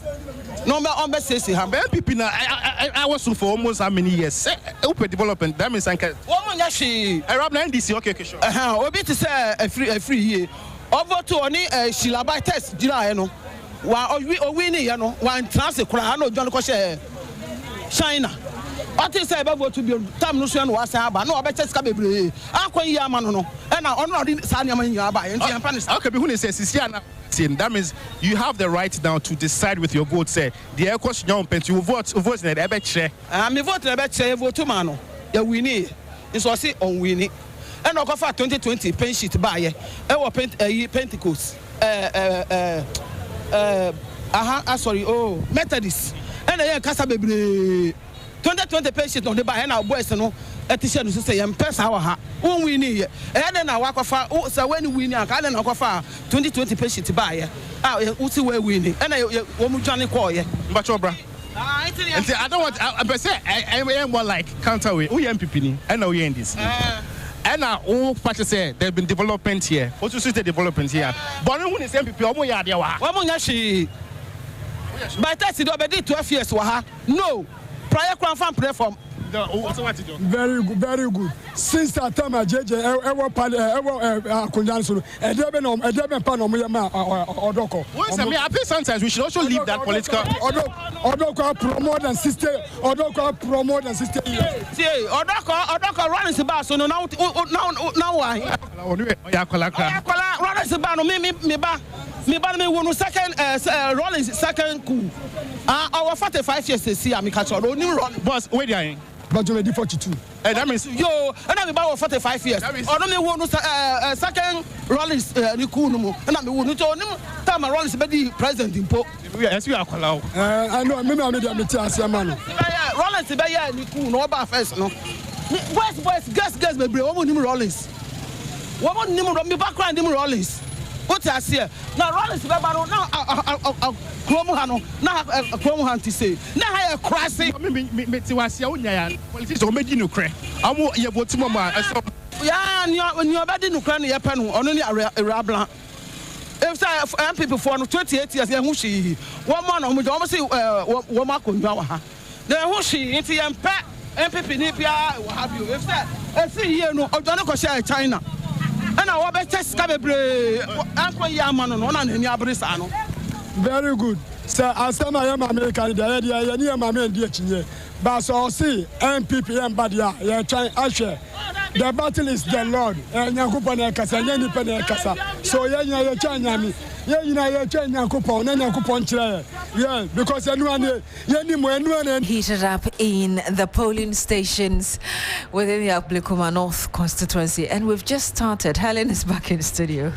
No, I'm best say, people now. I was for almost how many years? Open development. That means I can. Woman, she. I rub 90. Okay, sure. Obi to say a free year. Over to only Sheila by test. You know, while we need, you know, one transit. I know John Koshe China. What is about to be time no sure was about no better scabby. I'm quite Yamano. And I honor Sanya Yaba and okay, who says Sisiana. That means you have the right now to decide with your vote. Say the air question young pen you vote in the debate share. I'm voting about say vote to mano. Yeah, we need. It's what say on winning. And I'll go for 2020 pen sheet buy a Pentecost. Sorry, Methodist. And I Casa Baby 2020 pen sheet on the buy and our boys no. Etienne to say I'm pesa ha won we need and then I walk off so when we need I then go for 2020 patient to buy we see where we need and I won Johnny call ye but your bra and I don't want I say I am more like counterweight we MPP and now we end this and now all parties say there's been development here what you see the development here but when is MPP omo ya dia wa omo she by 30 do be 12 years wa ha no prior confirm platform. Very good, very good. Since that time, JJ, Odorkor. I think sometimes we should also leave that political. Odorkor promote and system. Odorkor promote and system. See, Odorkor runs the bar. So now why? Runs the bar. Me won second Rollins second coup. Our 45 years to see. I'm catch on. Boss, where are you? But you made 42. That means yo, and I'm about 45 years. Or no me won second Rollins Nikunumu. And I'm won to him. Time Rollins be president in Po. Yes, we are called. I know. Maybe I'm a media man. Rollins be here Nikunu no ba first no. Boys, guess me bring woman him Rollins. Woman him me background him Rollins. What I see now Rollins be now Kromuhano now Kromuhan to say now I crazy me to was ya unya politics o medi no kre amo ye vote mama ya nyo bedi no kre ne yepe no ono ni Rabla if say MPP for no 28 years ya hu shi one man o mo say wo ma konwa wa ha na hu shi nti ye mpa MPP ni bia wa ha bio if say see here no ojo ne ko share China and I will be test cababre. Uncle Yamano, no, and any abrisa. Very good. So as time I am American, the idea I am American. But so see MPP and Badia, you're trying Asher. The battle is the Lord. And Yakupana Kasa, Yanipana Kasa. So you're trying me. You're trying Yakupon and Yakupon. Yeah, because anyone heated up in the polling stations within the Ablekuma North constituency. And we've just started. Helen is back in the studio.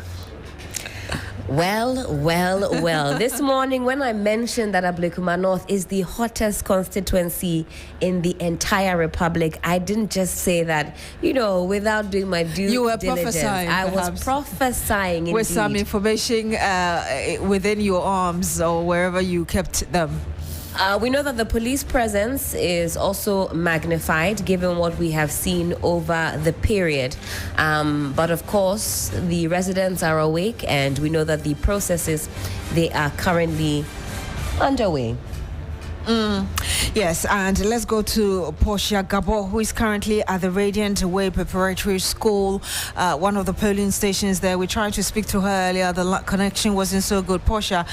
Well. This morning, when I mentioned that Ablekuma North is the hottest constituency in the entire republic, I didn't just say that, without doing my due you were diligence. Prophesying, I was prophesying with indeed. some information within your arms or wherever you kept them. We know that the police presence is also magnified given what we have seen over the period. But of course, the residents are awake and we know that the processes, they are currently underway. Yes, and let's go to Portia Gabo, who is currently at the Radiant Way Preparatory School, one of the polling stations there. We tried to speak to her earlier. The connection wasn't so good. Portia,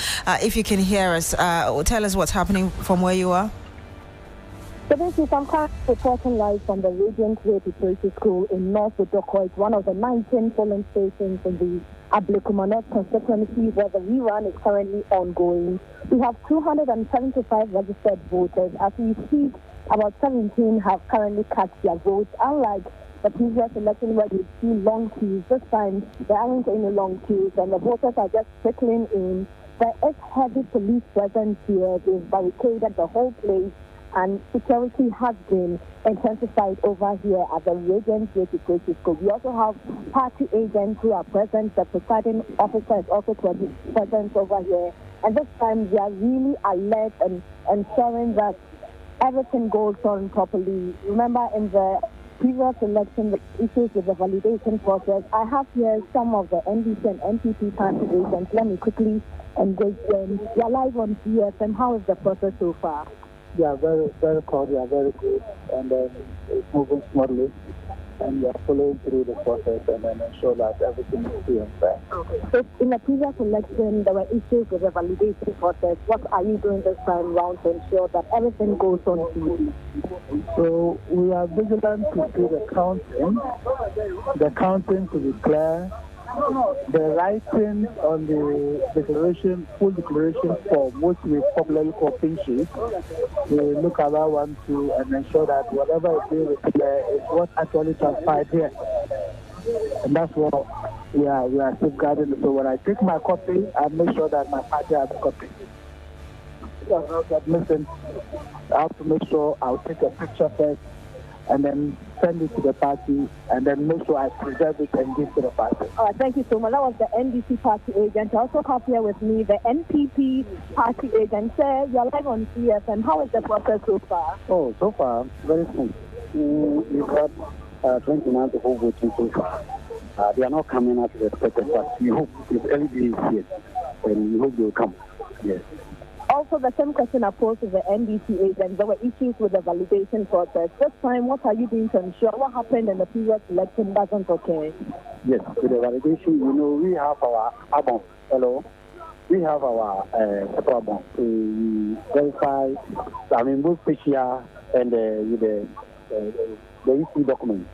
if you can hear us, tell us what's happening from where you are. So this is I'm reporting live from the Radiant Way Preparatory School in North Odorkor. It's one of the 19 polling stations in the Ablekuma North constituency where the rerun is currently ongoing. We have 275 registered voters. As we speak, about 17 have currently cast their votes. Unlike the previous election where you see long queues, this time there aren't any long queues and the voters are just trickling in. There is heavy police presence here. They've barricaded the whole place and security has been intensified over here at the Radiant Way Preparatory School. We also have party agents who are present. The presiding officer is also present over here. And this time they are really alert and ensuring that everything goes on properly. Remember in the previous election, the issues with the validation process. I have here some of the NDC and NPP party agents. Let me quickly engage them. We are live on CFM. How is the process so far? Yeah, very, very cordial, very good, and it's moving smoothly, and we are following through the process and then ensure that everything is free and fair. Okay. So in the previous election, there were issues with the validation process. What are you doing this time around to ensure that everything goes on smoothly? So we are vigilant to do the counting to be clear. The writing on the full declaration form, which we popularly call pin sheet, we look at that one too and ensure that whatever is being declared is what actually transpired here. And that's what we are safeguarding. So when I take my copy, I make sure that my party has a copy. Listen, I have to make sure I'll take a picture first and then send it to the party, and then make sure I preserve it and give to the party. All right, thank you so much. That was the NDC party agent. I also have here with me the NPP party agent. Sir, you're live on CFM. How is the process so far? Oh, so far, very smooth. We've got 29 people voting so far. They are not coming as expected, but we hope it's early days here, and we hope they will come. Yes. Also, the same question I posed to the NDC agent. There were issues with the validation process. This time, what are you doing to ensure what happened in the previous election doesn't occur? Yes, with the validation, we have our album. Hello? We have our album to verify, both facial and with the EC documents.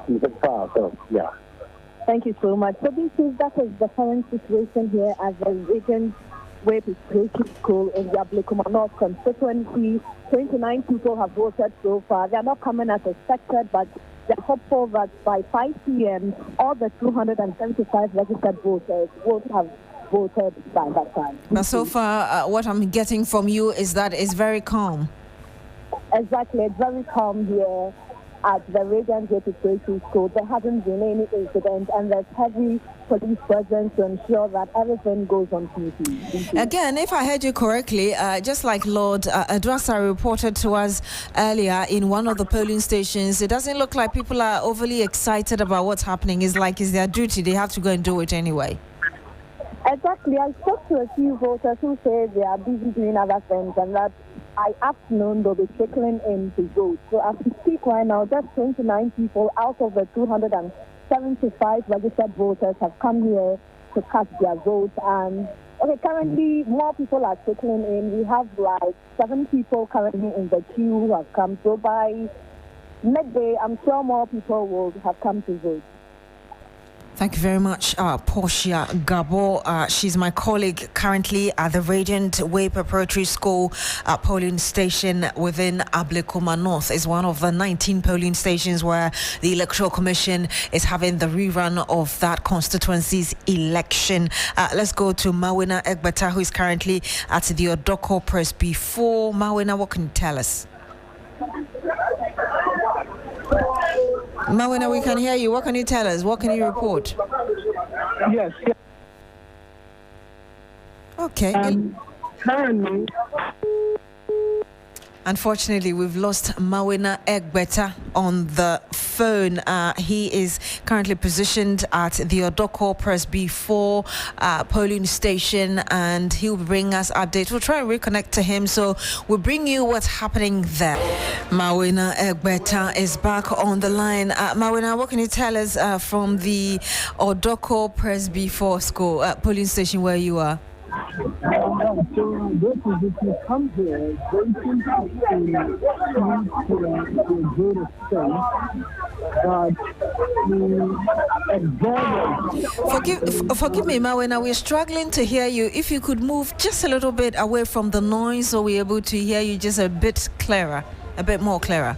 We verify ourselves, yeah. Thank you so much. So that is the current situation here at the Radiant Way Preparatory School in the Ablekuma North constituency. 29 people have voted so far. They are not coming as expected, but they're hopeful that by 5 p.m., all the 275 registered voters will have voted by that time. But so far, what I'm getting from you is that it's very calm. Exactly, it's very calm here at the Radiant Way Preparatory School. There hasn't been any incident, and there's heavy police presence to ensure that everything goes on smoothly. Again, if I heard you correctly, just like Lord Adrasa reported to us earlier in one of the polling stations, it doesn't look like people are overly excited about what's happening. It's like it's their duty. They have to go and do it anyway. Exactly. I spoke to a few voters who say they are busy doing other things and that by afternoon they'll be trickling in to vote. So as we speak right now, just 29 people out of the 275 registered voters have come here to cast their vote, and Okay, currently more people are trickling in. We have like 7 people currently in the queue who have come. So by midday, I'm sure more people will have come to vote. Thank you very much, Portia Gabo. She's my colleague currently at the Radiant Way Preparatory School polling station within Ablekuma North. It's one of the 19 polling stations where the Electoral Commission is having the rerun of that constituency's election. Let's go to Mawina Egbeta, who is currently at the Odorkor Press before. Mawina, what can you tell us? Mawina, we can hear you. What can you tell us? What can you report? Yes. Okay. Currently, unfortunately, we've lost Mawina Egbeta on the phone. He is currently positioned at the Odorkor Press before polling station, and he'll bring us updates. We'll try and reconnect to him, so we'll bring you what's happening there. Mawina Egbeta is back on the line. Mawina, what can you tell us from the Odorkor Press before school polling station where you are? So this is if you come here, voting has been to a great extent, but the observers... Forgive me, Mawina, we're struggling to hear you. If you could move just a little bit away from the noise so we're able to hear you just a bit clearer, a bit more clearer.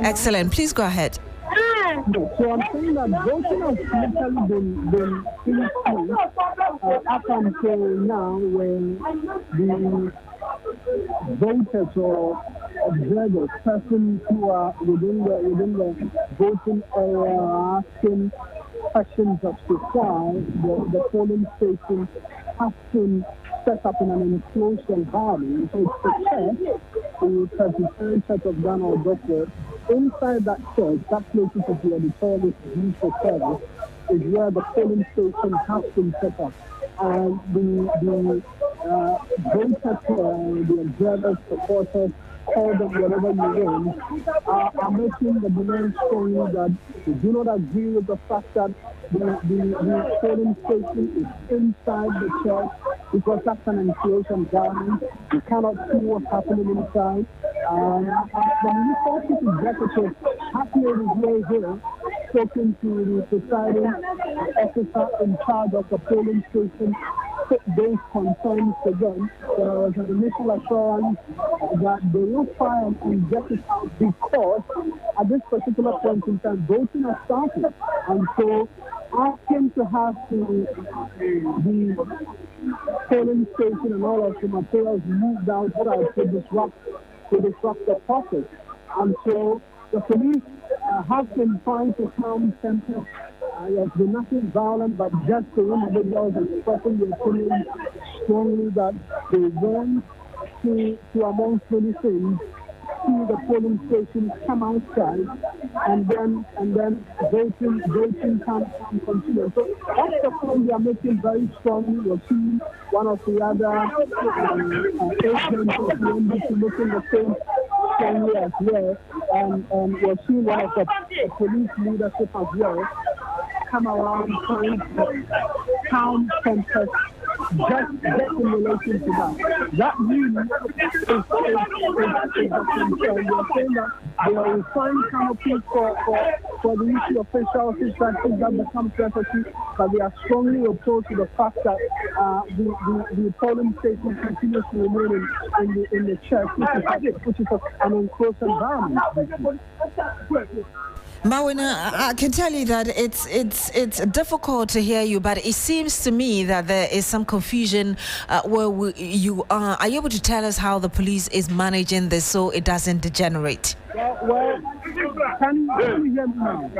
Excellent. Please go ahead. So I'm saying that voting has literally been peaceful up until now, when the voters or observers, persons who are within the voting area are asking questions as to why the polling station has been set up in an enclosed environment. So it's the church, the Presbyterian Church of Ghana or Odorkor. Inside that church, that place is the auditorium used for service, is where the polling station has been set up. And the voters, the observers, supporters, call them whatever you want, are making the demand strongly that they do not agree with the fact that the polling station is inside the church, because that's an enclosed environment. You cannot see what's happening inside. The municipal executive has made his way here, talking to the presiding officer in charge of the polling station, those concerns to them. There was an initial assurance that they will try and get it out, because at this particular point in time, voting has started. And so asking to have the polling station and all of the materials moved outside to disrupt the process. And so the police have been trying to calm tempers. There's been nothing violent, but just the individuals expressing their opinion strongly that they want to amongst many things, see the polling station come outside, and then voting can continue. So that's the point we are making very strongly. We're seeing one of the other agents of the NDC making the same strongly as well, and we're seeing one of the police leadership as well come around trying to calm tempers, just in relation to that. That really is the concern. We're saying that they are refined canopies for the issue of facial distractions that becomes necessary, but they are strongly opposed to the fact that the polling station continues to remain in the church, which is an enclosed environment. Mawina, I can tell you that it's difficult to hear you, but it seems to me that there is some confusion where you are. Are you able to tell us how the police is managing this so it doesn't degenerate? Well, can you hear me now?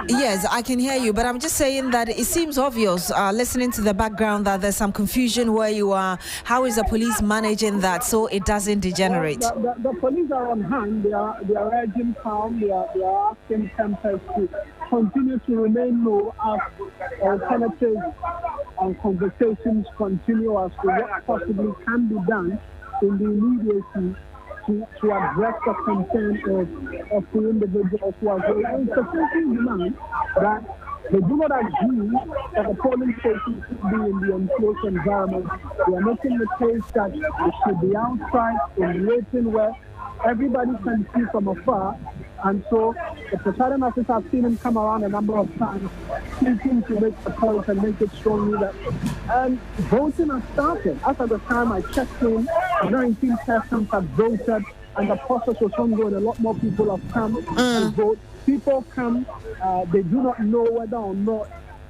Yes, I can hear you, but I'm just saying that it seems obvious, listening to the background, that there's some confusion where you are. How is the police managing that so it doesn't degenerate? The police are on hand. They are urging calm. They are asking tempers to continue to remain low as alternatives and conversations continue as to what possibly can be done in the immediacy to address the concern of the individuals who are going. It's a simple demand that they do not agree that the polling station should be in the enclosed environment. They are making the case that it should be outside in waiting where everybody can see from afar. And so the presiding officer has seen him come around a number of times, seeking to make the point and make it strongly that voting has started. As at the time I checked in, 19 persons have voted, and the process was ongoing. A lot more people have come and vote. People come, they do not know whether or not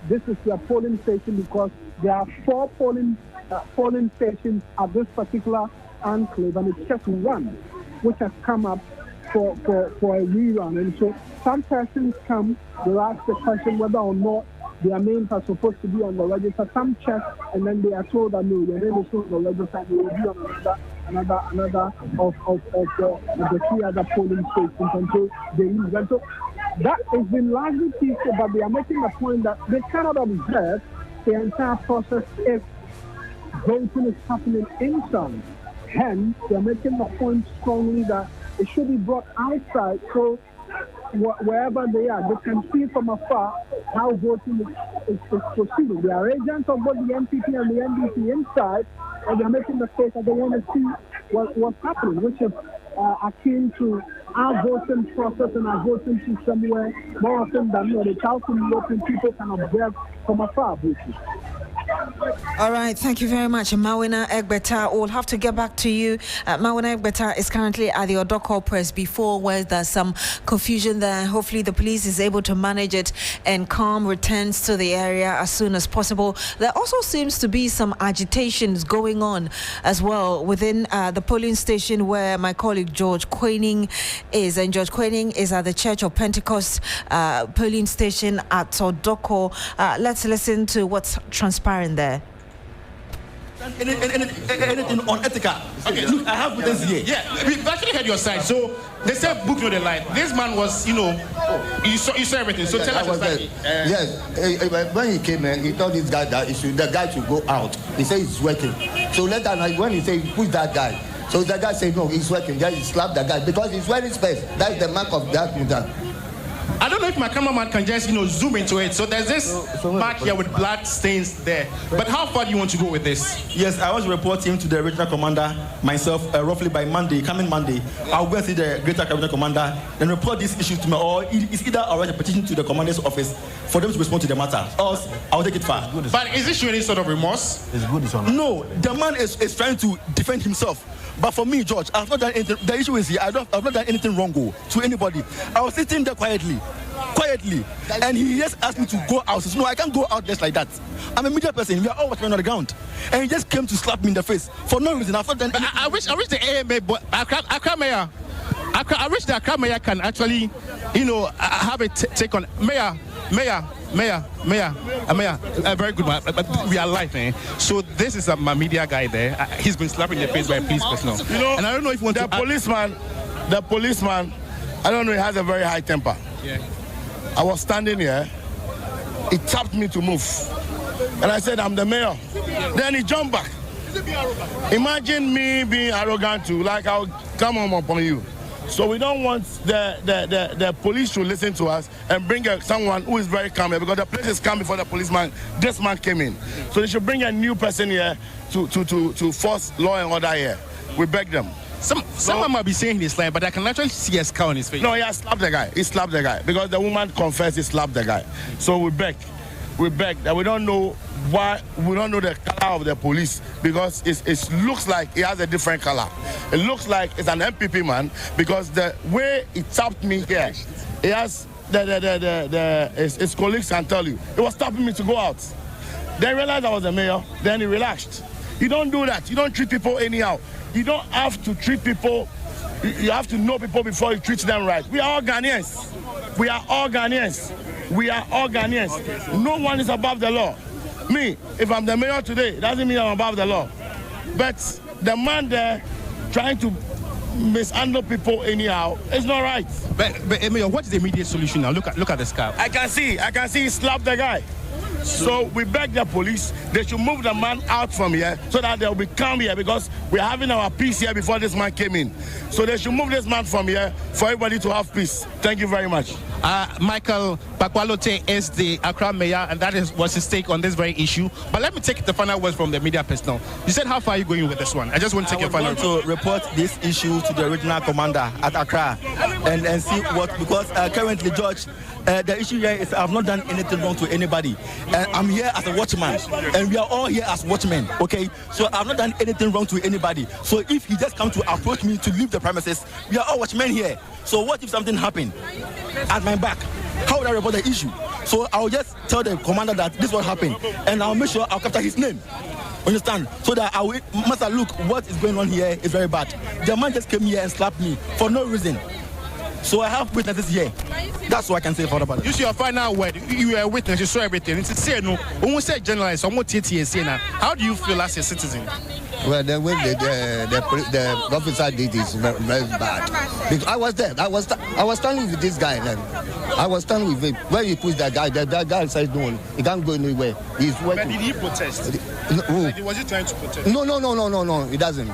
this is their polling station, because there are 4 polling stations at this particular enclave, and it's just one which has come up for a rerun. And so some persons come, they ask the question whether or not their names are supposed to be on the register. Some check, and then they are told that no, your name is not on the register, and they will be on another of the 3 other polling stations, and so they use. And so that has been largely peaceful, but they are making the point that they cannot observe the entire process if voting is happening inside. Hence, they are making the point strongly that it should be brought outside, so wherever they are, they can see from afar how voting is proceeding. They are agents of both the NPP and the NDC inside, and they are making the case that they want to see what's happening, which is akin to our voting process and our voting system, where more often than not, the open people can observe from afar. All right, thank you very much, Mawina Egbeta. We'll have to get back to you. Mawina Egbeta is currently at the Odorkor press before, where there's some confusion there. Hopefully the police is able to manage it and calm returns to the area as soon as possible. There also seems to be some agitations going on as well within the polling station where my colleague George Quaining is. And George Quaining is at the Church of Pentecost polling station at Odorkor. Let's listen to what's transpiring there. Anything unethical. Okay, look, I have evidence here. Yeah, we've actually heard your side. So they said book no the line. This man was, you saw everything. So tell us exactly. Yes, when he came in, he told this guy that the guy should go out. He said he's working. So later, when he said, who's that guy? So the guy said, no, he's working. Then he slapped the guy because he's wearing space. That's the mark of that mutant. I don't know if my cameraman can just, zoom into it. So there's this mark here with blood stains there. But how far do you want to go with this? Yes, I was reporting to the regional commander myself roughly by coming Monday. I'll go and see the greater regional commander, then report this issue to me, or it's either I'll write a petition to the commander's office for them to respond to the matter, or I'll take it far. But is this showing any sort of remorse? It's good. No, the man is trying to defend himself. But for me, George, I've not done anything. The issue is here, I've not done anything wrong to anybody. I was sitting there quietly, and he just asked me to go out. So, no, I can't go out just like that. I'm a media person. We are all watching on the ground, and he just came to slap me in the face for no reason. I've not done anything. I wish the AMA, Accra Mayor, I wish the Accra Mayor can actually, have a take on Mayor. Very good man. But we are live, man. So this is my media guy there. He's been slapped in the face by a police personnel. And I don't know if you want the policeman, I don't know, he has a very high temper. Yeah. I was standing here. He tapped me to move. And I said, I'm the mayor. Then he jumped back. Imagine me being arrogant too, like I'll come home upon you. So we don't want the police to listen to us and bring someone who is very calm here, because the place is calm before the policeman. This man came in. So they should bring a new person here to force law and order here. We beg them. Someone might be saying this line, but I can actually see a scar on his face. No, he has slapped the guy. He slapped the guy because the woman confessed he slapped the guy. So we beg that we don't know why, we don't know the color of the police, because it looks like he has a different color. It looks like it's an MPP man, because the way he tapped me here, he has his colleagues can tell you, he was tapping me to go out. Then realized I was the mayor, then he relaxed. You don't do that. You don't treat people anyhow. You don't have to treat people, you have to know people before you treat them right. We are all Ghanaians. We are all Ghanaians. We are all Ghanaians. No one is above the law. Me, if I'm the mayor today, it doesn't mean I'm above the law. But the man there trying to mishandle people anyhow, it's not right. But Mayor, what is the immediate solution now? Look at the scar. I can see he slapped the guy. So we beg the police, they should move the man out from here so that they'll be calm here, because we're having our peace here before this man came in. So they should move this man from here for everybody to have peace. Thank you very much. Michael Bakwalote is the Accra mayor, and that was his take on this very issue. But let me take the final words from the media personnel. You said, how far are you going with this one? I just want to take your final words. I want to report this issue to the regional commander at Accra and see what, because currently, George, the issue here is I've not done anything wrong to anybody. I'm here as a watchman, and we are all here as watchmen, okay? So I've not done anything wrong to anybody. So if he just come to approach me to leave the premises, we are all watchmen here. So what if something happened at my back? How would I report the issue? So I'll just tell the commander that this is what happened, and I'll make sure I'll capture his name. Understand? So that I must look, what is going on here is very bad. The man just came here and slapped me for no reason. So I have witnesses here. That's what I can say for about it. You see your final word. You are a witness. You saw everything. It's say no. When we say journalist, how do you feel as a citizen? Well, the way the officer did is very, very bad. Because I was there. I was standing with this guy. Then I was standing with him. When he pushed that guy said no, he can't go anywhere. He's working. But did he protest? No. Was he trying to protest? No. It doesn't.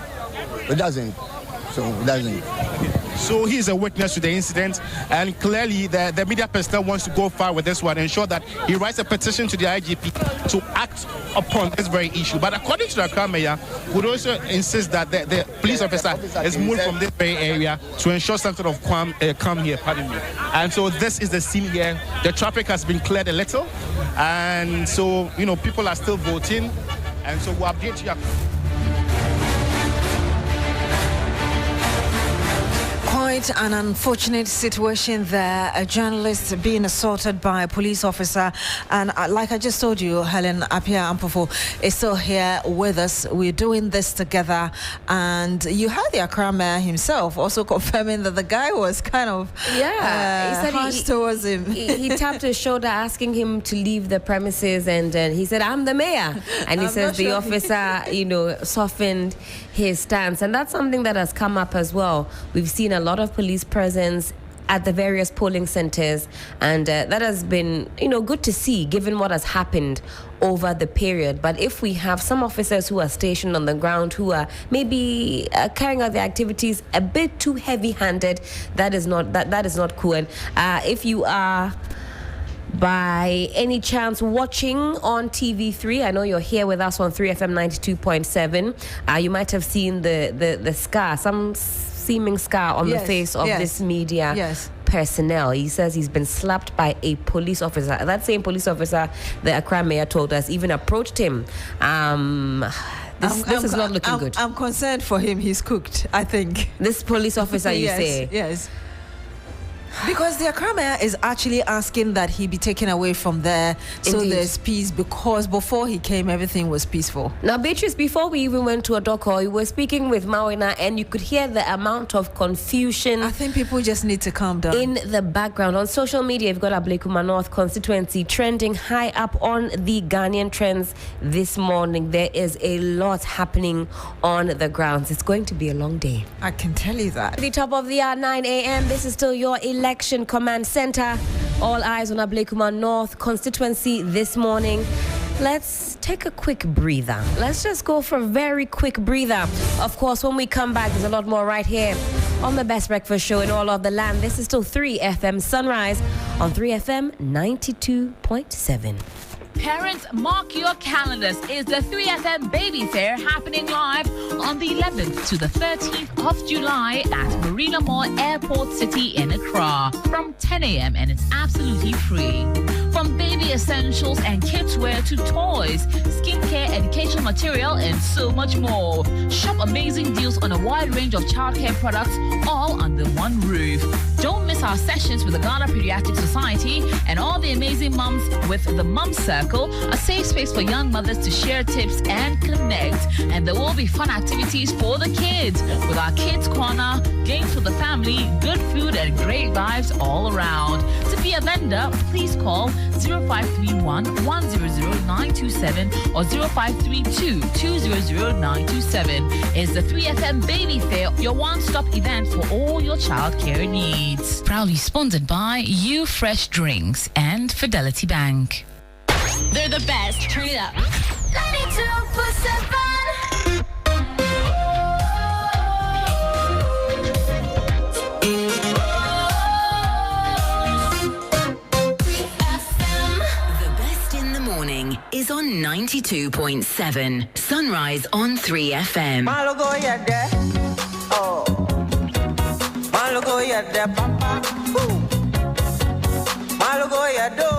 It doesn't. So it doesn't. So he is a witness to the incident, and clearly the media personnel wants to go far with this one, ensure that he writes a petition to the IGP to act upon this very issue. But according to the Accra mayor, would also insist that the police officer is moved from this very area to ensure some sort of calm here, pardon me. And so this is the scene here. The traffic has been cleared a little, and so, people are still voting, and so we'll update you. Quite an unfortunate situation there. A journalist being assaulted by a police officer. And like I just told you, Helen Apia Ampofo is still here with us. We're doing this together. And you heard the Accra mayor himself also confirming that the guy was kind of he said harsh towards him. He tapped his shoulder asking him to leave the premises, and he said, "I'm the mayor." And he says the officer, softened his stance. And that's something that has come up as well. We've seen a lot of police presence at the various polling centers, and that has been, good to see given what has happened over the period. But if we have some officers who are stationed on the ground who are maybe carrying out their activities a bit too heavy-handed, that is not cool. And if you are by any chance watching on TV3, I know you're here with us on 3FM 92.7. You might have seen the scar, some seeming scar on the face of this media personnel. He says he's been slapped by a police officer. That same police officer, the Accra mayor told us, even approached him. This is not looking good. I'm concerned for him. He's cooked, I think. This police officer, you say? Yes. Because the Accra mayor is actually asking that he be taken away from there. So there's peace, because before he came, everything was peaceful. Now, Beatrice, before we even went to Odorkor, you were speaking with Mawina, and you could hear the amount of confusion. I think people just need to calm down. In the background. On social media, you've got Ablekuma North constituency trending high up on the Ghanaian trends this morning. There is a lot happening on the grounds. It's going to be a long day. I can tell you that. At the top of the hour, 9 a.m., this is still your Election Command Center. All eyes on Ablekuma North constituency this morning. Let's take a quick breather. Let's just go for a very quick breather. Of course, when we come back, there's a lot more right here on the best breakfast show in all of the land. This is still 3FM Sunrise on 3FM 92.7. Parents, mark your calendars. It's the 3FM Baby Fair happening live on the 11th to the 13th of July at Marina Mall Airport City in Accra from 10 a.m. and it's absolutely free. From baby essentials and kids wear to toys, skincare, educational material, and so much more. Shop amazing deals on a wide range of childcare products, all under one roof. Don't miss our sessions with the Ghana Pediatric Society and all the amazing mums with the Mum Circle, a safe space for young mothers to share tips and connect. And there will be fun activities for the kids with our Kids Corner, games for the family, good food, and great vibes all around. To be a vendor, please call 0531 100 927 or 0532 200 927. It's the 3FM Baby Fair, your one-stop event for all your childcare needs. Proudly sponsored by You Fresh Drinks and Fidelity Bank. They're the best. Turn it up. 92.7. Is on 92.7. Sunrise on 3FM. Malogo ya de. Oh. Malogo ya de papa. Malogo ya do.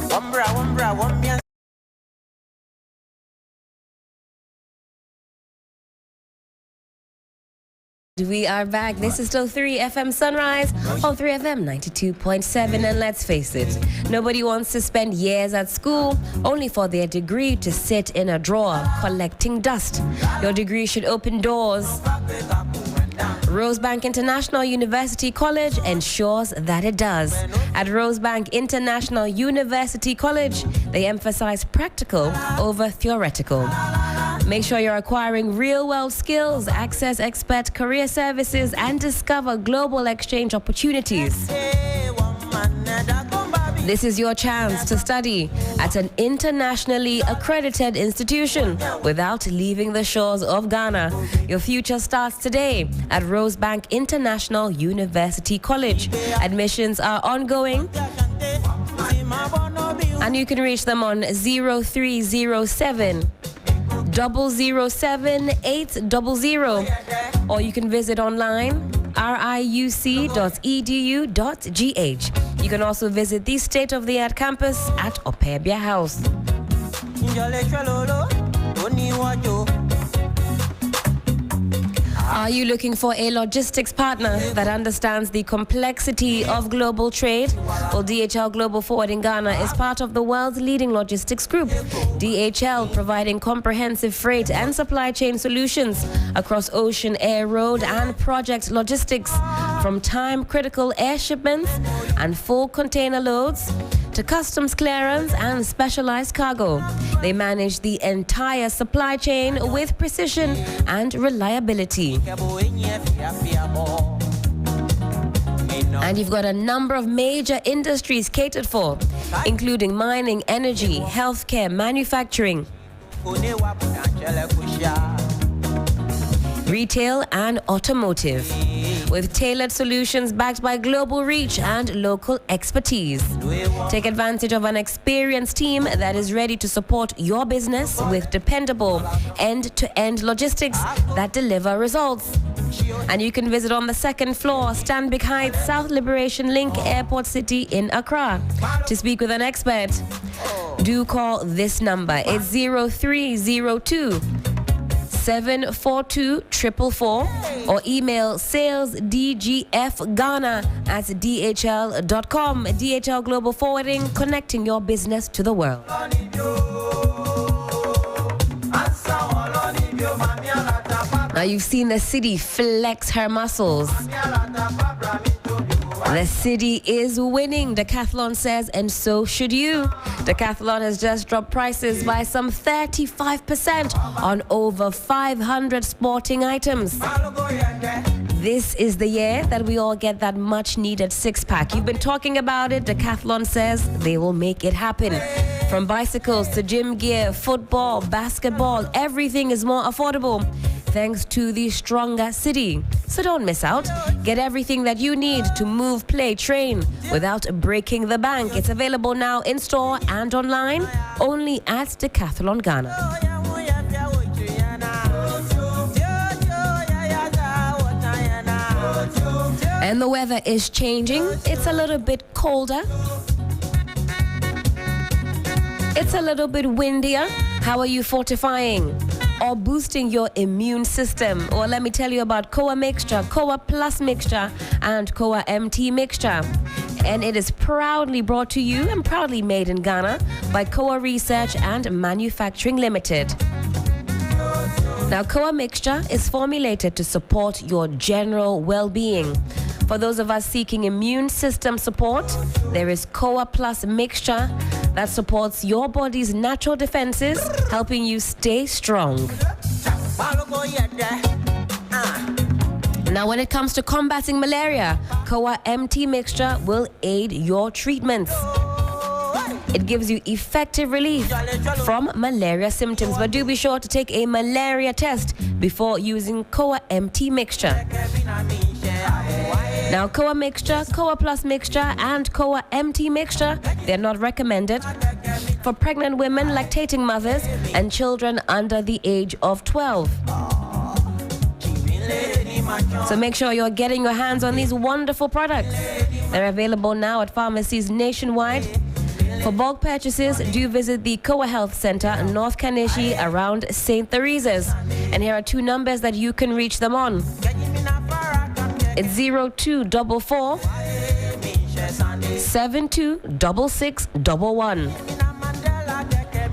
Wambra. We are back. This is still 3FM Sunrise on 3FM 92.7. And let's face it, nobody wants to spend years at school only for their degree to sit in a drawer collecting dust. Your degree should open doors. Rosebank International University College ensures that it does. At Rosebank International University College, they emphasize practical over theoretical. Make sure you're acquiring real-world skills, access expert career services, and discover global exchange opportunities. This is your chance to study at an internationally accredited institution without leaving the shores of Ghana. Your future starts today at Rosebank International University College. Admissions are ongoing, and you can reach them on 0307 007 800, or you can visit online riuc.edu.gh. You can also visit the state-of-the-art campus at Opebia House. Are you looking for a logistics partner that understands the complexity of global trade? Well, DHL Global Forwarding Ghana is part of the world's leading logistics group. DHL providing comprehensive freight and supply chain solutions across ocean, air, road, and project logistics, from time-critical air shipments and full container loads to customs clearance and specialized cargo. They manage the entire supply chain with precision and reliability. And you've got a number of major industries catered for, including mining, energy, healthcare, manufacturing, retail, and automotive, with tailored solutions backed by global reach and local expertise. Take advantage of an experienced team that is ready to support your business with dependable end-to-end logistics that deliver results. And you can visit on the second floor, Stanbic Heights, South Liberation Link, Airport City in Accra. To speak with an expert, do call this number. It's 0302 742 444, or email salesdgfghana@dhl.com. DHL Global Forwarding, connecting your business to the world. Now you've seen the city flex her muscles. The city is winning, Decathlon says, and so should you. Decathlon has just dropped prices by some 35% on over 500 sporting items. This is the year that we all get that much-needed six-pack. You've been talking about it. Decathlon says they will make it happen. From bicycles to gym gear, football, basketball, everything is more affordable thanks to the stronger city. So don't miss out. Get everything that you need to move, play, train without breaking the bank. It's available now in store and online, only at Decathlon Ghana. And the weather is changing. It's a little bit colder. It's a little bit windier. How are you fortifying or boosting your immune system? Well, let me tell you about Koa Mixture, Koa Plus Mixture, and Koa MT Mixture. And it is proudly brought to you and proudly made in Ghana by Koa Research and Manufacturing Limited. Now, Koa Mixture is formulated to support your general well-being. For those of us seeking immune system support, there is Koa Plus Mixture that supports your body's natural defenses, helping you stay strong. Now, when it comes to combating malaria, Koa MT Mixture will aid your treatments. It gives you effective relief from malaria symptoms, but do be sure to take a malaria test before using Koa MT mixture. Now, Koa mixture, Koa Plus mixture, and Koa MT mixture, they're not recommended for pregnant women, lactating mothers, and children under the age of 12. So make sure you're getting your hands on these wonderful products. They're available now at pharmacies nationwide. For bulk purchases, do visit the Koa Health Center, North Kaneshi, around St. Theresa's. And here are two numbers that you can reach them on. It's 0244 726611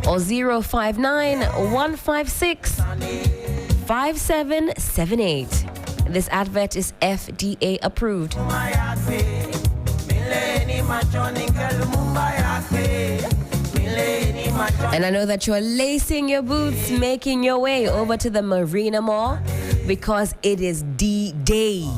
or 059 156 5778. This advert is FDA approved. And I know that you're lacing your boots, making your way over to the Marina Mall because it is D-Day.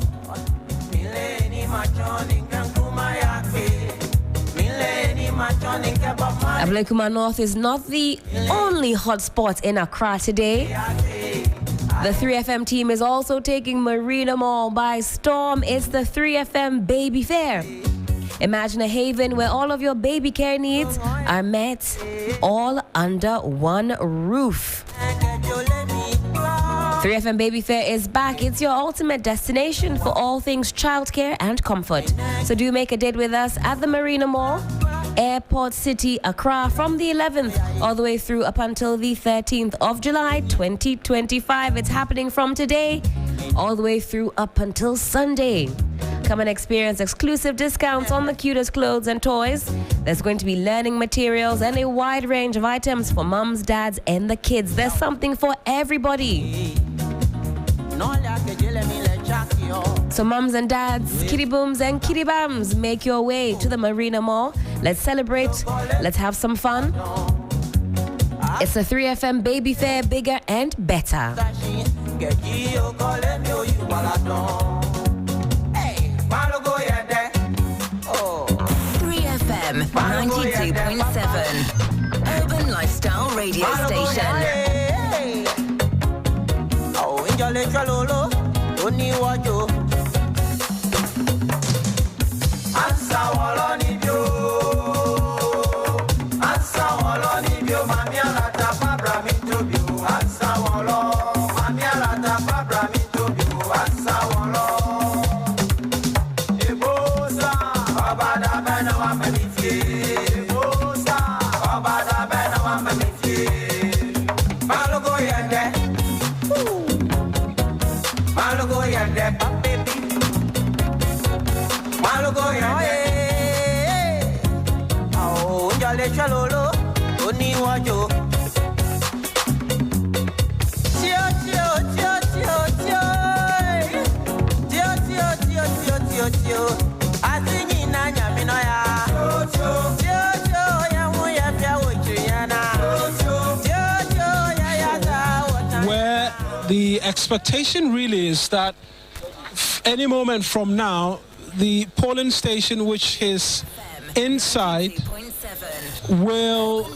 Ablekuma North is not the only hotspot in Accra today. The 3FM team is also taking Marina Mall by storm. It's the 3FM Baby Fair. Imagine a haven where all of your baby care needs are met, all under one roof. 3FM Baby Fair is back. It's your ultimate destination for all things childcare and comfort. So do make a date with us at the Marina Mall, Airport City, Accra, from the 11th all the way through up until the 13th of July 2025. It's happening from today all the way through up until Sunday. Come and experience exclusive discounts on the cutest clothes and toys. There's going to be learning materials and a wide range of items for mums, dads, and the kids. There's something for everybody. So mums and dads, kitty booms and kitty bams, make your way to the Marina Mall. Let's celebrate. Let's have some fun. It's the 3FM Baby Fair, bigger and better. 3FM 92.7, Urban Lifestyle Radio Station. Where the expectation really is that any moment from now, the polling station, which is inside, will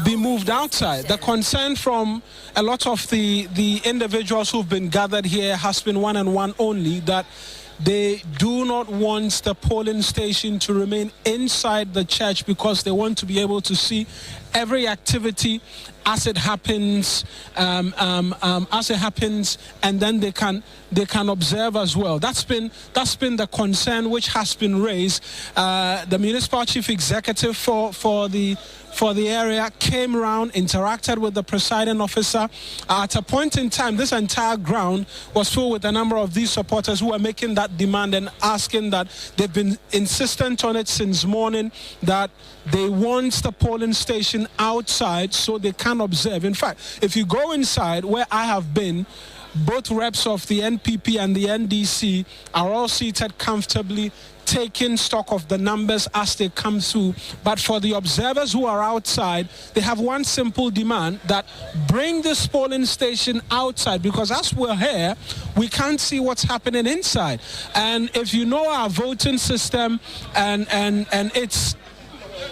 be moved outside. The concern from a lot of the individuals who've been gathered here has been one and one only, that they do not want the polling station to remain inside the church because they want to be able to see every activity as it happens, and then they can observe as well. That's been the concern which has been raised. The municipal chief executive for the area came around, interacted with the presiding officer. At a point in time, this entire ground was filled with a number of these supporters who are making that demand and asking that. They've been insistent on it since morning, that they want the polling station outside so they can observe. In fact, if you go inside where I have been, both reps of the NPP and the NDC are all seated comfortably, taking stock of the numbers as they come through. But for the observers who are outside, they have one simple demand, that bring this polling station outside, because as we're here, we can't see what's happening inside. And if you know our voting system and its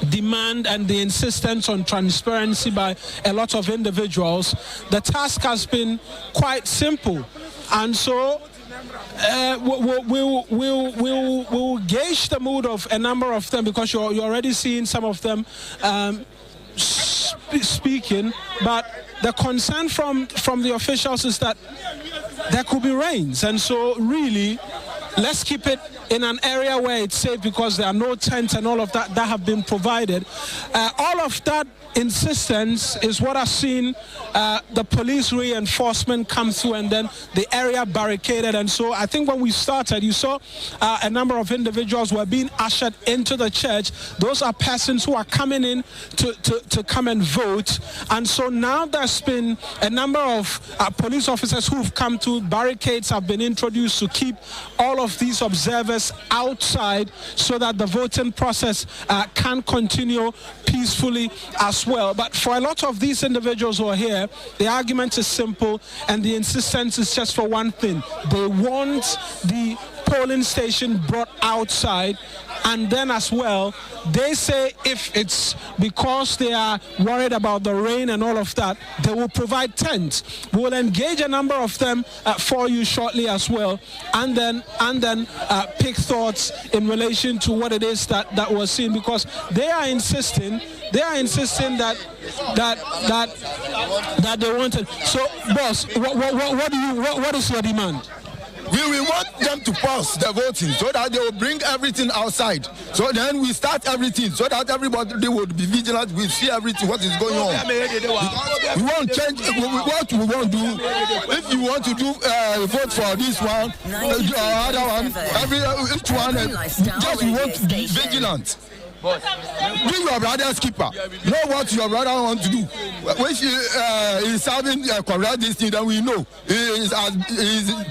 demand and the insistence on transparency by a lot of individuals, the task has been quite simple. And so we'll gauge the mood of a number of them, because you're already seeing some of them speaking. But the concern from the officials is that there could be rains, and so really let's keep it in an area where it's safe, because there are no tents and all of that have been provided. All of that insistence is what has seen the police reinforcement come through, and then the area barricaded. And so I think when we started, you saw a number of individuals were being ushered into the church. Those are persons who are coming in to come and vote. And so now there's been a number of police officers who've come to, barricades have been introduced to keep all of these observers outside, so that the voting process can continue peacefully as well. But for a lot of these individuals who are here, the argument is simple, and the insistence is just for one thing. They want the polling station brought outside, and then as well, they say if it's because they are worried about the rain and all of that, they will provide tents. We'll engage a number of them for you shortly as well, and then pick thoughts in relation to what it is that was seen, because they are insisting that they wanted. So, boss, what is your demand? We want them to pause the voting so that they will bring everything outside. So then we start everything so that everybody would be vigilant. We see everything, what is going on. We won't change what we won't do. If you want to do vote for this one, other one, each one, just we want to be vigilant. Be your brother's keeper. Know what your brother wants to do. When he is having correct this thing, then we know he is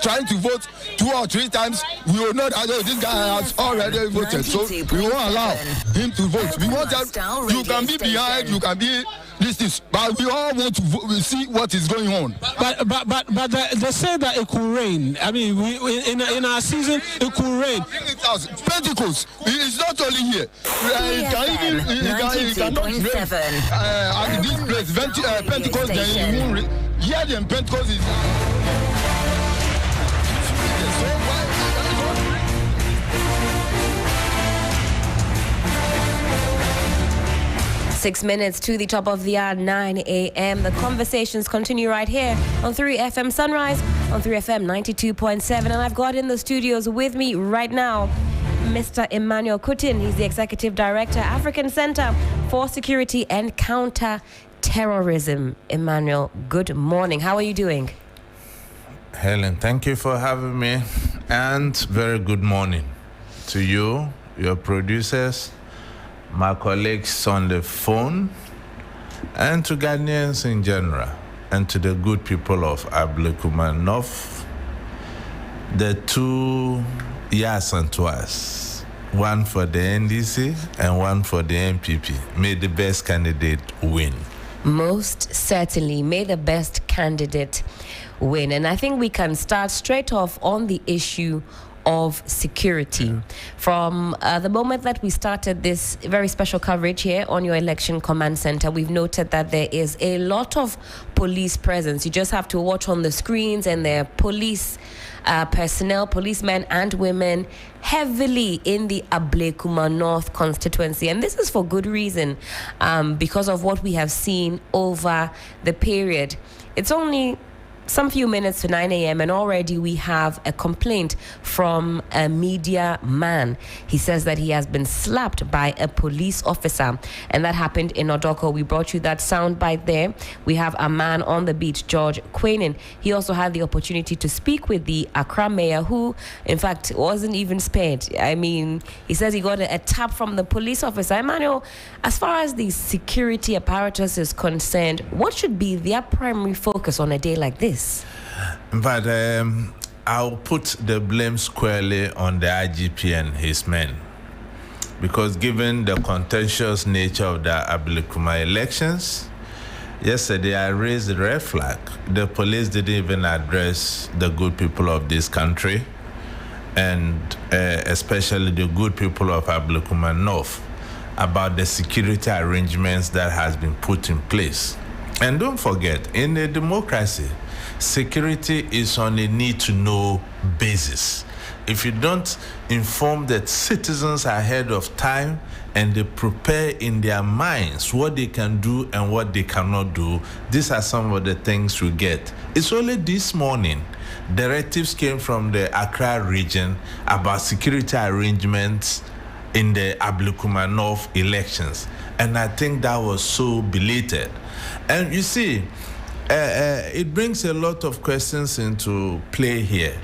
trying to vote 2 or 3 times. We will know that this guy has already voted, so we won't allow him to vote. We want that you can be behind, you can be this, but we all want to see what is going on. But they say that it could rain. I mean, in our season, it could rain. Pentecost, it's not only here. It cannot rain. At this place, Pentecost, here the Pentecost is. 6 minutes to the top of the hour, 9 a.m. The conversations continue right here on 3FM Sunrise, on 3FM 92.7. And I've got in the studios with me right now Mr. Emmanuel Kutin. He's the Executive Director, African Center for Security and Counter-Terrorism. Emmanuel, good morning. How are you doing? Helen, thank you for having me, and very good morning to you, your producers, my colleagues on the phone, and to Ghanaians in general, and to the good people of Ablekuma North, the 2 yes and twice, one for the NDC and one for the MPP. May the best candidate win. Most certainly, may the best candidate win. And I think we can start straight off on the issue of security. From the moment that we started this very special coverage here on your election command center, we've noted that there is a lot of police presence. You just have to watch on the screens, and there are police personnel, policemen and women, heavily in the Ablekuma North constituency. And this is for good reason, because of what we have seen over the period. It's only some few minutes to 9 a.m. and already we have a complaint from a media man. He says that he has been slapped by a police officer, and that happened in Odorkor. We brought you that sound bite there. We have a man on the beat, George Quainin. He also had the opportunity to speak with the Accra mayor, who in fact wasn't even spared. I mean, he says he got a tap from the police officer. Emmanuel, as far as the security apparatus is concerned, what should be their primary focus on a day like this? But I'll put the blame squarely on the IGP and his men, because given the contentious nature of the Ablekuma elections, yesterday I raised the red flag. The police didn't even address the good people of this country, and especially the good people of Ablekuma North. about the security arrangements that has been put in place. And don't forget, in a democracy, security is on a need-to-know basis. If you don't inform the citizens ahead of time and they prepare in their minds what they can do and what they cannot do, these are some of the things we get. It's only this morning directives came from the Accra region about security arrangements in the Ablekuma North elections. And I think that was so belated. And you see, it brings a lot of questions into play here.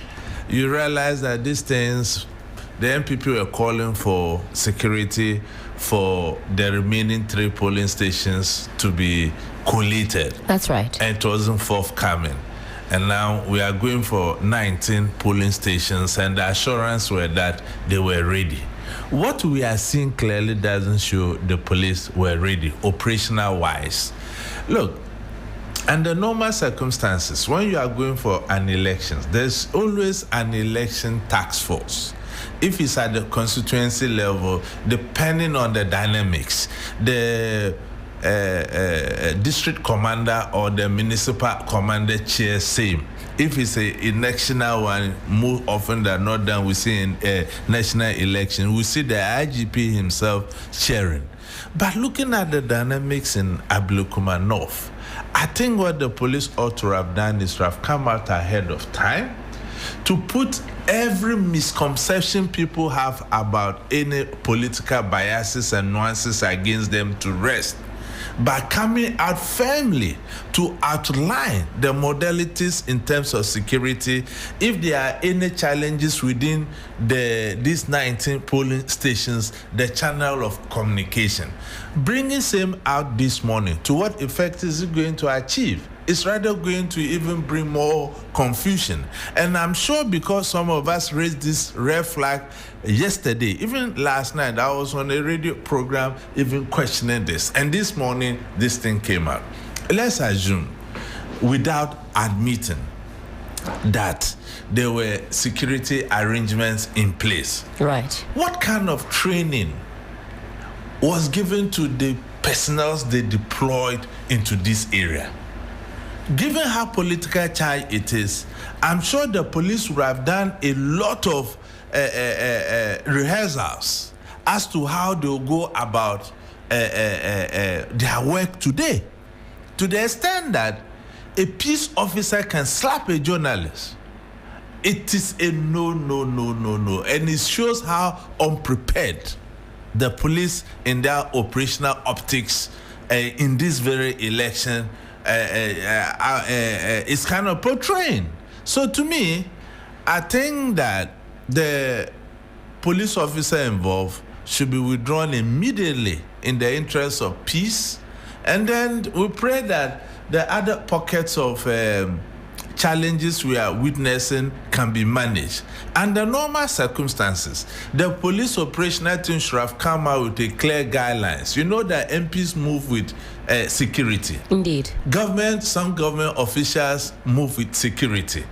You realize that these things, the MPP were calling for security for the remaining 3 polling stations to be collated. That's right. And it wasn't forthcoming. And now we are going for 19 polling stations, and the assurance were that they were ready. What we are seeing clearly doesn't show the police were ready, operational-wise. Look, under normal circumstances, when you are going for an election, there's always an election task force. If it's at the constituency level, depending on the dynamics, the district commander or the municipal commander chair same. If it's a electional one, more often than not than we see in a national election, we see the IGP himself chairing. But looking at the dynamics in Ablekuma North, I think what the police ought to have done is to have come out ahead of time to put every misconception people have about any political biases and nuances against them to rest by coming out firmly to outline the modalities in terms of security. If there are any challenges within these 19 polling stations, the channel of communication. Bringing same out this morning, to what effect is it going to achieve? It's rather going to even bring more confusion. And I'm sure because some of us raised this red flag yesterday, even last night, I was on a radio program even questioning this. And this morning, this thing came out. Let's assume, without admitting, that there were security arrangements in place. Right. What kind of training was given to the personnel they deployed into this area? Given how political charged it is, I'm sure the police would have done a lot of rehearsals as to how they'll go about their work today. To the extent that a peace officer can slap a journalist. It is a no. And it shows how unprepared the police in their operational optics in this very election is kind of portraying. So to me, I think that the police officer involved should be withdrawn immediately in the interest of peace. And then we pray that the other pockets of challenges we are witnessing can be managed. Under normal circumstances, the police operational team should have come out with a clear guidelines. You know that MPs move with security. Indeed. Some government officials move with security.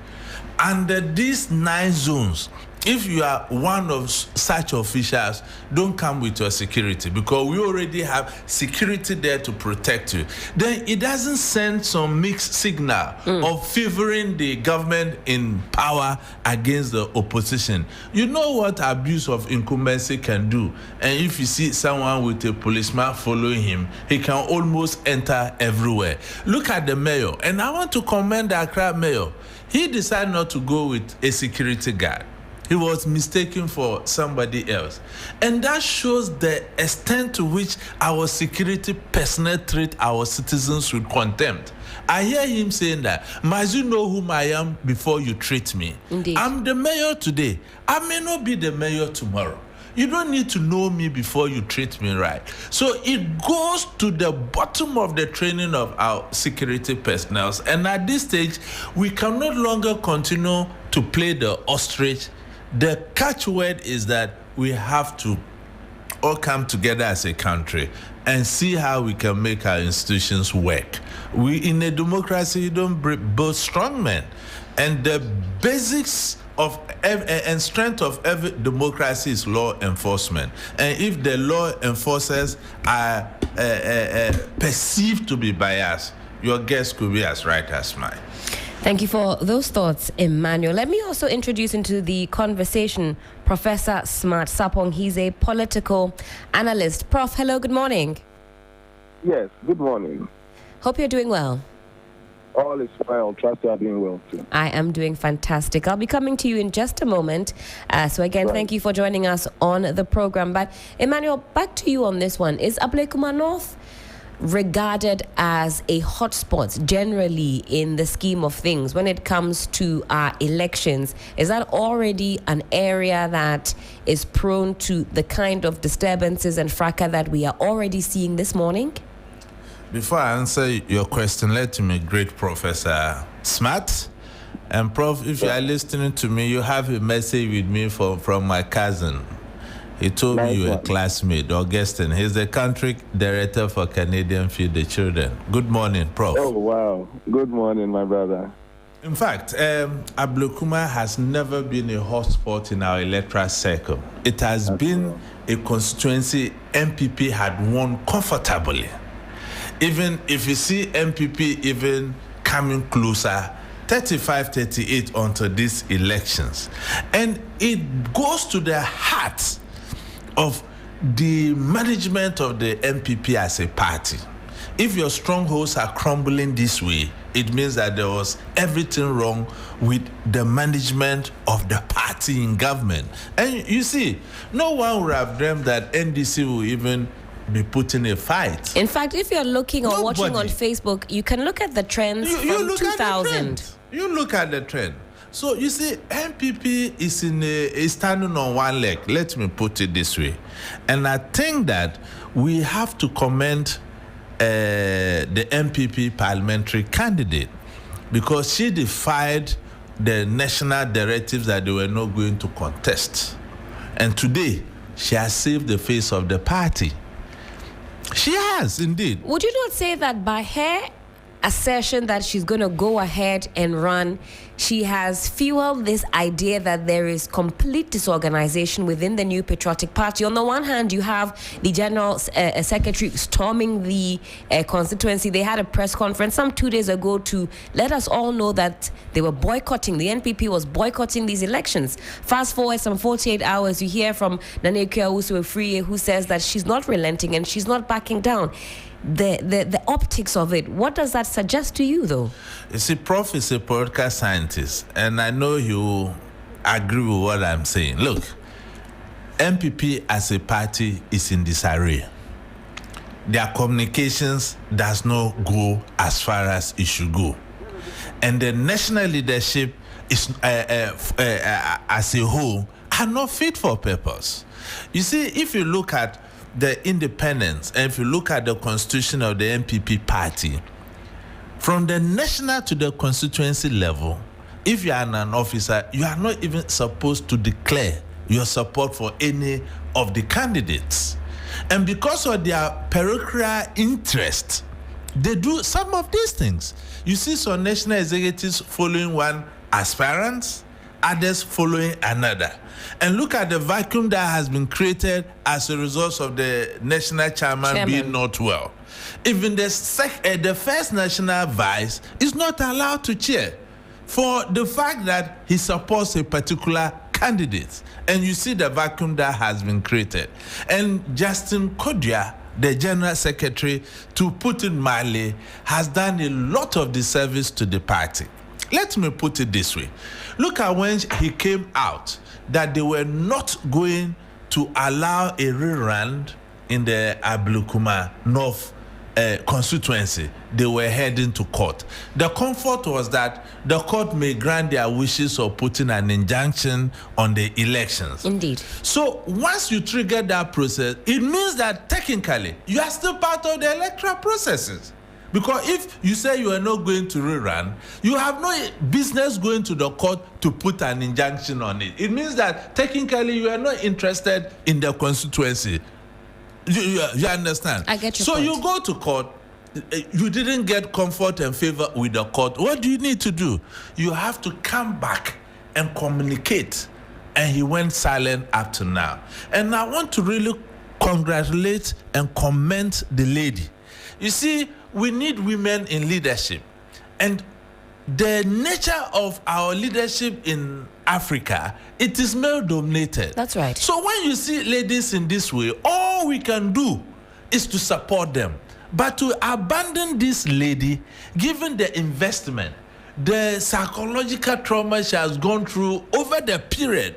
Under these 9 zones, if you are one of such officials, don't come with your security, because we already have security there to protect you. Then it doesn't send some mixed signal of favoring the government in power against the opposition. You know what abuse of incumbency can do. And if you see someone with a policeman following him, he can almost enter everywhere. Look at the mayor. And I want to commend the Accra mayor. He decided not to go with a security guard. He was mistaken for somebody else. And that shows the extent to which our security personnel treat our citizens with contempt. I hear him saying that, must you know whom I am before you treat me? Indeed. I'm the mayor today. I may not be the mayor tomorrow. You don't need to know me before you treat me right. So it goes to the bottom of the training of our security personnel. And at this stage, we can no longer continue to play the ostrich. The catchword is that we have to all come together as a country and see how we can make our institutions work. We, in a democracy, you don't build strong men. And the basics of and strength of every democracy is law enforcement. And if the law enforcers are perceived to be biased, your guess could be as right as mine. Thank you for those thoughts, Emmanuel. Let me also introduce into the conversation Professor Smart Sapong. He's a political analyst. Prof, hello, good morning. Yes, good morning. Hope you're doing well. All is well. Trust you are doing well too. I am doing fantastic. I'll be coming to you in just a moment. So again, thank you for joining us on the program. But Emmanuel, back to you on this one. Is Ablekuma North regarded as a hotspot generally in the scheme of things when it comes to our elections? Is that already an area that is prone to the kind of disturbances and fracas that we are already seeing this morning? Before I answer your question, let me greet Professor Smart. And Prof, if you are listening to me, you have a message with me from my cousin. He told me you were a classmate, Augustine. He's the country director for Canadian Feed the Children. Good morning, Prof. Oh, wow. Good morning, my brother. In fact, Ablekuma has never been a hotspot in our electoral circle. It has been a constituency MPP had won comfortably. Even if you see MPP even coming closer, 35-38 onto these elections. And it goes to the heart of the management of the MPP as a party. If your strongholds are crumbling this way, it means that there was everything wrong with the management of the party in government. And you see, no one would have dreamt that NDC will even be putting a fight. In fact, if you're looking or watching on Facebook, you can look at the trends from 2000. You look at the trend. So you see, MPP is standing on one leg. Let me put it this way. And I think that we have to commend the MPP parliamentary candidate because she defied the national directives that they were not going to contest. And today, she has saved the face of the party. She has, indeed. Would you not say that by her assertion that she's going to go ahead and run, she has fueled this idea that there is complete disorganization within the New Patriotic Party? On the one hand, you have the General Secretary storming the constituency. They had a press conference some 2 days ago to let us all know that they were boycotting. The NPP was boycotting these elections. Fast forward some 48 hours, you hear from Nanekua Usu-Efriye, who says that she's not relenting and she's not backing down. The optics of it, what does that suggest to you, though? You see, Prof is a political scientist, and I know you agree with what I'm saying. Look, MPP as a party is in disarray. Their communications does not go as far as it should go. And the national leadership is, as a whole, are not fit for purpose. You see, if you look at the independence, and if you look at the constitution of the MPP party, from the national to the constituency level, if you are an officer, you are not even supposed to declare your support for any of the candidates. And because of their parochial interest, they do some of these things. You see some national executives following one aspirant, others following another. And look at the vacuum that has been created as a result of the national chairman being not well. Even the first national vice is not allowed to chair for the fact that he supports a particular candidate. And you see the vacuum that has been created. And Justin Kodia, the general secretary, to put it mildly, has done a lot of disservice to the party. Let me put it this way. Look at when he came out that they were not going to allow a rerun in the Ablekuma North constituency. They were heading to court. The comfort was that the court may grant their wishes of putting an injunction on the elections. Indeed. So once you trigger that process, it means that technically you are still part of the electoral processes. Because if you say you are not going to rerun, you have no business going to the court to put an injunction on it. It means that technically you are not interested in the constituency. You understand? I get your point. So point. you go to court, you didn't get comfort and favor with the court. What do you need to do? You have to come back and communicate. And he went silent up to now. And I want to really congratulate and commend the lady. You see, we need women in leadership. And the nature of our leadership in Africa, it is male-dominated. That's right. So when you see ladies in this way, all we can do is to support them. But to abandon this lady, given the investment, the psychological trauma she has gone through over the period,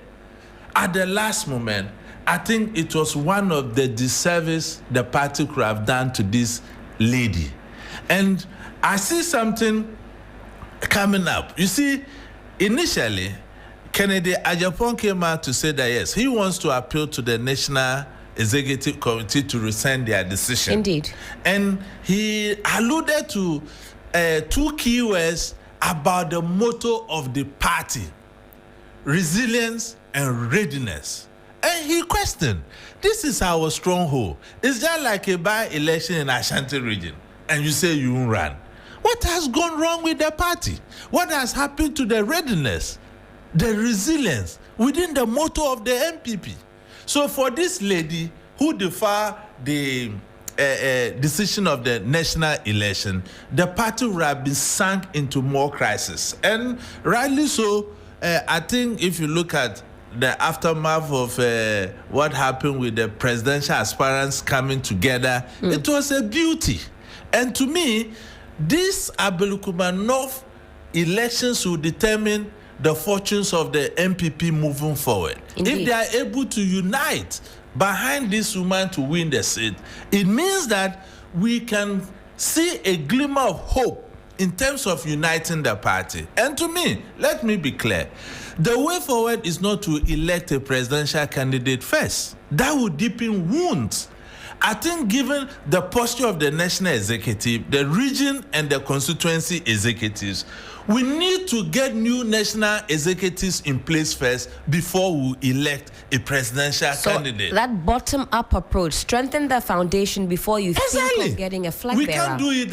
at the last moment, I think it was one of the disservice the party could have done to this lady. And I see something coming up. You see, initially, Kennedy Agyapong came out to say that, yes, he wants to appeal to the National Executive Committee to rescind their decision. Indeed. And he alluded to 2 key words about the motto of the party: resilience and readiness. And he questioned, this is our stronghold. It's just like a by-election in Ashanti region, and you say you won't run. What has gone wrong with the party? What has happened to the readiness, the resilience within the motto of the MPP? So for this lady who defied the decision of the national election, the party would have been sunk into more crisis. And rightly so, I think if you look at the aftermath of what happened with the presidential aspirants coming together, it was a beauty. And to me, these Ablekuma North elections will determine the fortunes of the MPP moving forward. Indeed. If they are able to unite behind this woman to win the seat, it means that we can see a glimmer of hope in terms of uniting the party. And to me, let me be clear, the way forward is not to elect a presidential candidate first. That would deepen wounds. I think given the posture of the national executive, the region and the constituency executives, we need to get new national executives in place first before we elect a presidential candidate. That bottom-up approach, strengthen the foundation before you think of getting a flag bearer. We can't do it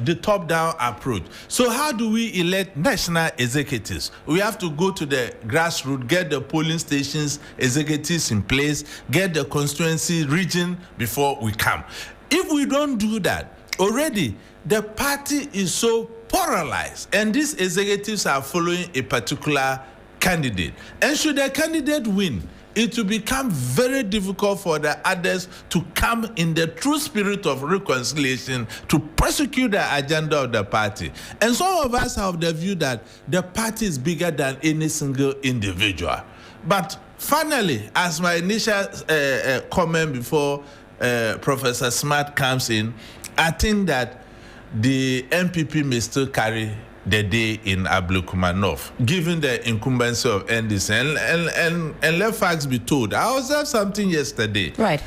the top-down approach. So how do we elect national executives? We have to go to the grassroots, get the polling stations executives in place, get the constituency region before we come. If we don't do that, already the party is so polarized, and these executives are following a particular candidate. And should the candidate win, it will become very difficult for the others to come in the true spirit of reconciliation to prosecute the agenda of the party. And some of us have the view that the party is bigger than any single individual. But finally, as my initial comment before Professor Smart comes in, I think that the MPP may still carry the day in Ablekuma North, given the incumbency of NDC. And let facts be told. I observed something yesterday. Right.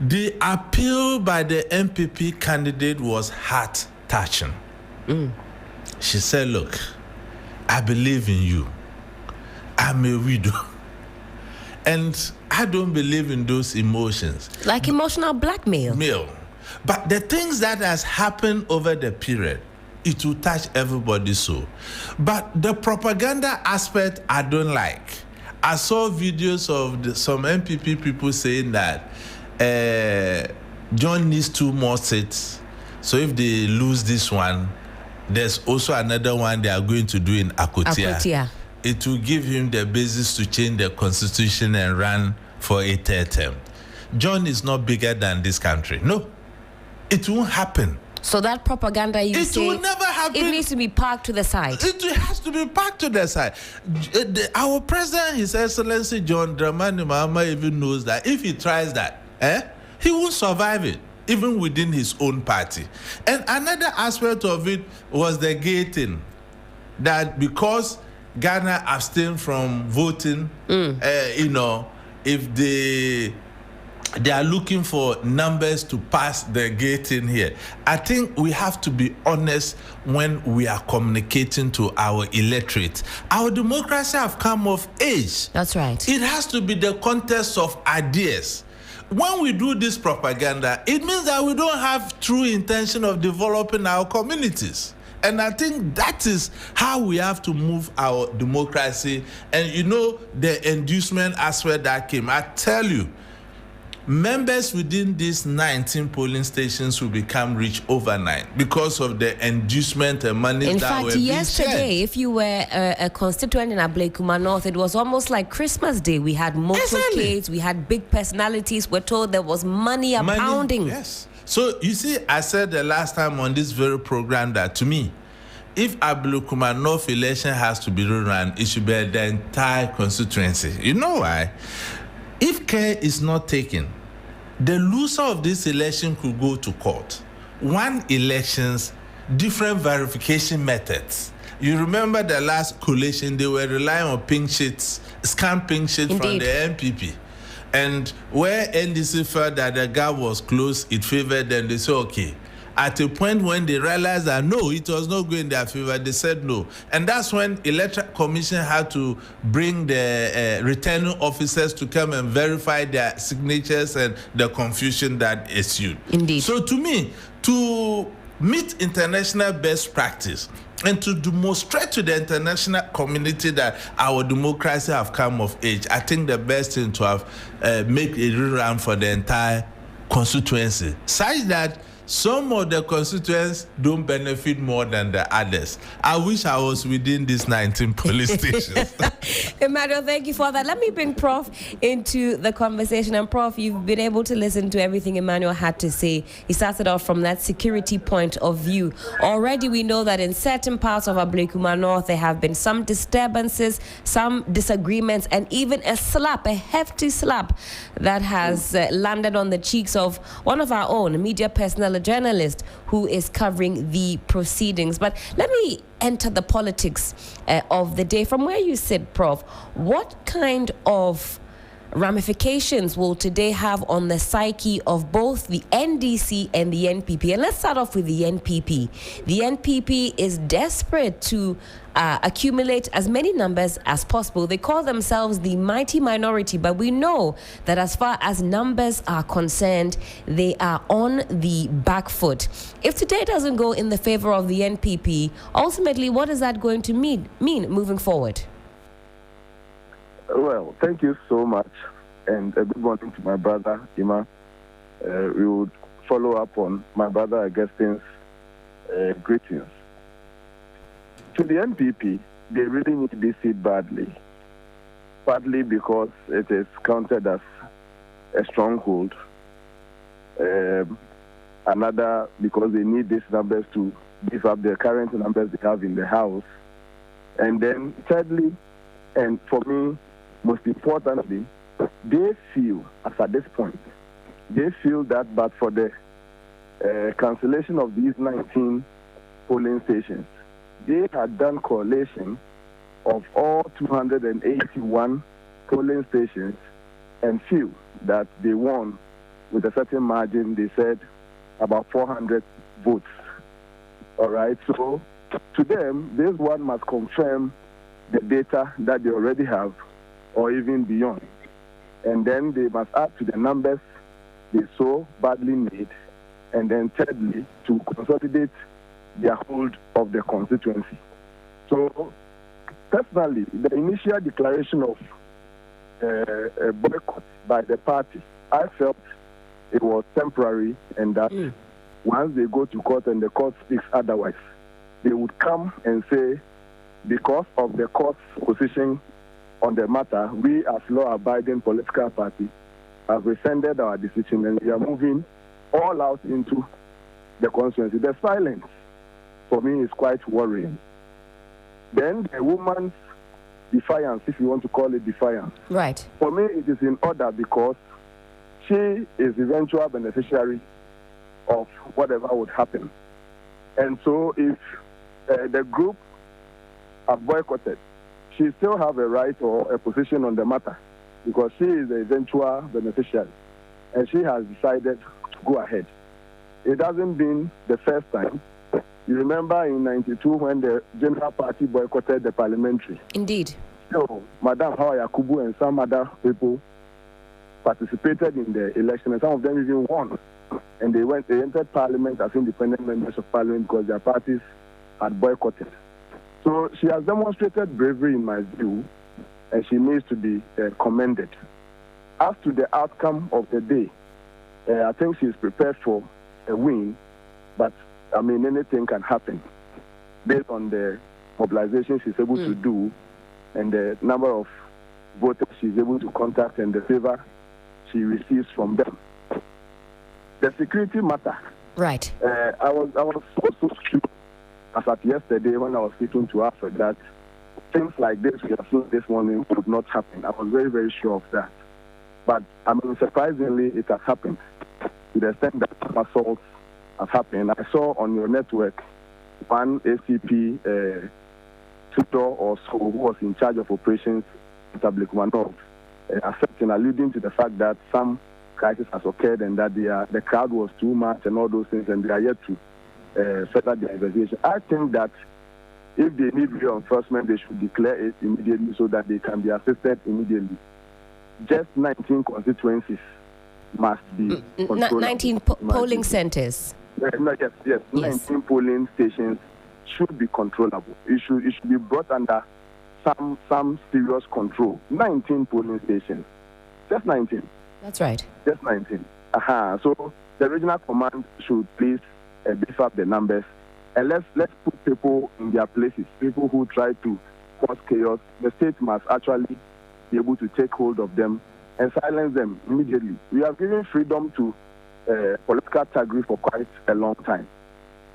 The appeal by the MPP candidate was heart-touching. She said, look, I believe in you. I'm a widow. And I don't believe in those emotions. Like emotional blackmail. But the things that has happened over the period, it will touch everybody's soul. But the propaganda aspect, I don't like. I saw videos of some MPP people saying that John needs 2 more seats. So if they lose this one, there's also another one they are going to do in Akotia. It will give him the basis to change the constitution and run for a 3rd term. John is not bigger than this country. No. It won't happen. So that propaganda you say, it will never happen. It needs to be parked to the side. It has to be parked to the side. Our president, His Excellency John Dramani Mahama, even knows that if he tries that, he won't survive it, even within his own party. And another aspect of it was the gating, that because Ghana abstained from voting, if they are looking for numbers to pass the gate in here. I think we have to be honest when we are communicating to our electorate. Our democracy have come of age. That's right. It has to be the contest of ideas. When we do this propaganda, it means that we don't have true intention of developing our communities. And I think that is how we have to move our democracy. And you know, the inducement aspect that came, I tell you, members within these 19 polling stations will become rich overnight because of the inducement and money in that fact, were being yesterday, shared. if you were a constituent in Ablekuma North, it was almost like Christmas Day. We had motorcades, we had big personalities. We're told there was money abounding. Yes. So you see, I said the last time on this very program that to me, if Ablekuma North election has to be rerun, it should be the entire constituency. You know why? If care is not taken, the loser of this election could go to court. One elections, different verification methods. You remember the last collation, they were relying on pink sheets, scanned pink sheets from the NPP. And where NDC felt that the gap was close, it favored them. They said, okay. At a point when they realized that no, it was not going in their favor, they said no. And that's when Electoral Commission had to bring the returning officers to come and verify their signatures and the confusion that ensued. Indeed. So to me, to meet international best practice and to demonstrate to the international community that our democracy have come of age, I think the best thing to have make a rerun for the entire constituency, such that some of the constituents don't benefit more than the others. I wish I was within these 19 police stations. Emmanuel, thank you for that. Let me bring Prof into the conversation. And Prof, you've been able to listen to everything Emmanuel had to say. He started off from that security point of view. Already we know that in certain parts of Ablekuma North, there have been some disturbances, some disagreements, and even a slap, a hefty slap that has landed on the cheeks of one of our own media personnel, a journalist who is covering the proceedings. But let me enter the politics of the day. From where you sit, Prof, what kind of ramifications will today have on the psyche of both the NDC and the NPP? And let's start off with the NPP. The NPP is desperate to accumulate as many numbers as possible. They call themselves the mighty minority, but we know that as far as numbers are concerned, they are on the back foot. If today doesn't go in the favor of the NPP, ultimately, what is that going to mean moving forward? Well, thank you so much, and a good morning to my brother, Ima. We would follow up on my brother Augustine's greetings. To the NPP, they really need this seat badly. Partly because it is counted as a stronghold. Another, because they need these numbers to give up the current numbers they have in the House. And then thirdly, and for me, most importantly, they feel, as at this point, they feel that but for the cancellation of these 19 polling stations, they had done collation of all 281 polling stations and feel that they won with a certain margin. They said about 400 votes. All right, so to them, this one must confirm the data that they already have, or even beyond. And then they must add to the numbers they so badly need. And then thirdly, to consolidate their hold of the constituency. So, personally, the initial declaration of a boycott by the party, I felt it was temporary, and that once they go to court and the court speaks otherwise, they would come and say, because of the court's position on the matter, we as law-abiding political party have rescinded our decision and we are moving all out into the constituency. The silence, for me, is quite worrying. Then the woman's defiance, if you want to call it defiance. Right. For me, it is in order because she is the eventual beneficiary of whatever would happen. And so if the group are boycotted, she still have a right or a position on the matter because she is the eventual beneficiary and she has decided to go ahead. It hasn't been the first time. You remember in 92 when the General Party boycotted the parliamentary. Indeed. So Madam Hawa Yakubu and some other people participated in the election and some of them even won. And they entered parliament as independent members of parliament because their parties had boycotted. So she has demonstrated bravery in my view, and she needs to be commended. As to the outcome of the day, I think she's prepared for a win, but I mean, anything can happen based on the mobilization she's able to do and the number of voters she's able to contact and the favor she receives from them. The security matter. Right. I was so sure as at yesterday when I was speaking to her that things like this we have seen this morning would not happen. I was very, very sure of that. But I mean, surprisingly, it has happened to the extent that some assaults have happened. I saw on your network one ACP tutor or so who was in charge of operations at Ablekuma accepting, alluding to the fact that some crisis has occurred and that the crowd was too much and all those things, and they are yet to further their investigation. I think that if they need reinforcement, they should declare it immediately so that they can be assisted immediately. Just 19 constituencies must be 19 polling centers. Yes. 19 polling stations should be controllable. It should be brought under some serious control. 19 polling stations. Just 19. That's right. Just 19. So the regional command should please beef up the numbers. And let's put people in their places. People who try to cause chaos. The state must actually be able to take hold of them and silence them immediately. We have given freedom to political thuggery for quite a long time.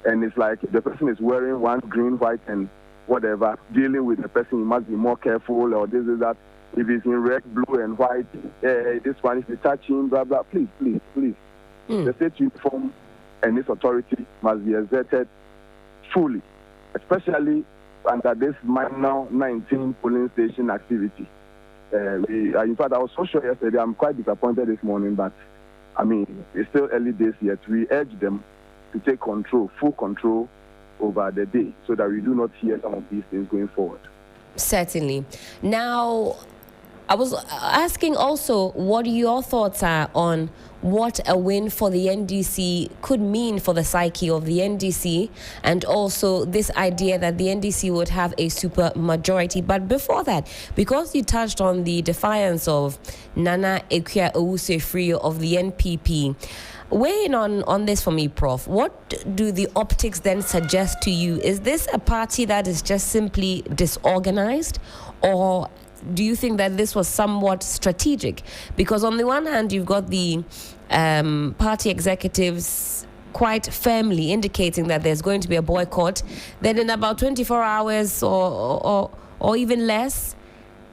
And it's like the person is wearing one green, white, and whatever, dealing with the person, you must be more careful, or this is that. If it's in red, blue, and white, this one, if you touch him, blah, blah, please. The state uniform and its authority must be exerted fully, especially under this minor 19 polling station activity. In fact, I was so sure yesterday, I'm quite disappointed this morning, but I mean, it's still early days yet. We urge them to take full control over the day so that we do not hear some of these things going forward. Certainly. Now, I was asking also what your thoughts are on what a win for the NDC could mean for the psyche of the NDC, and also this idea that the NDC would have a super majority. But before that, because you touched on the defiance of Nana Akua Owusu-Afriyie of the NPP, weigh in on this for me, Prof. What do the optics then suggest to you? Is this a party that is just simply disorganized, or do you think that this was somewhat strategic? Because on the one hand, you've got the party executives quite firmly indicating that there's going to be a boycott. Then in about 24 hours or even less,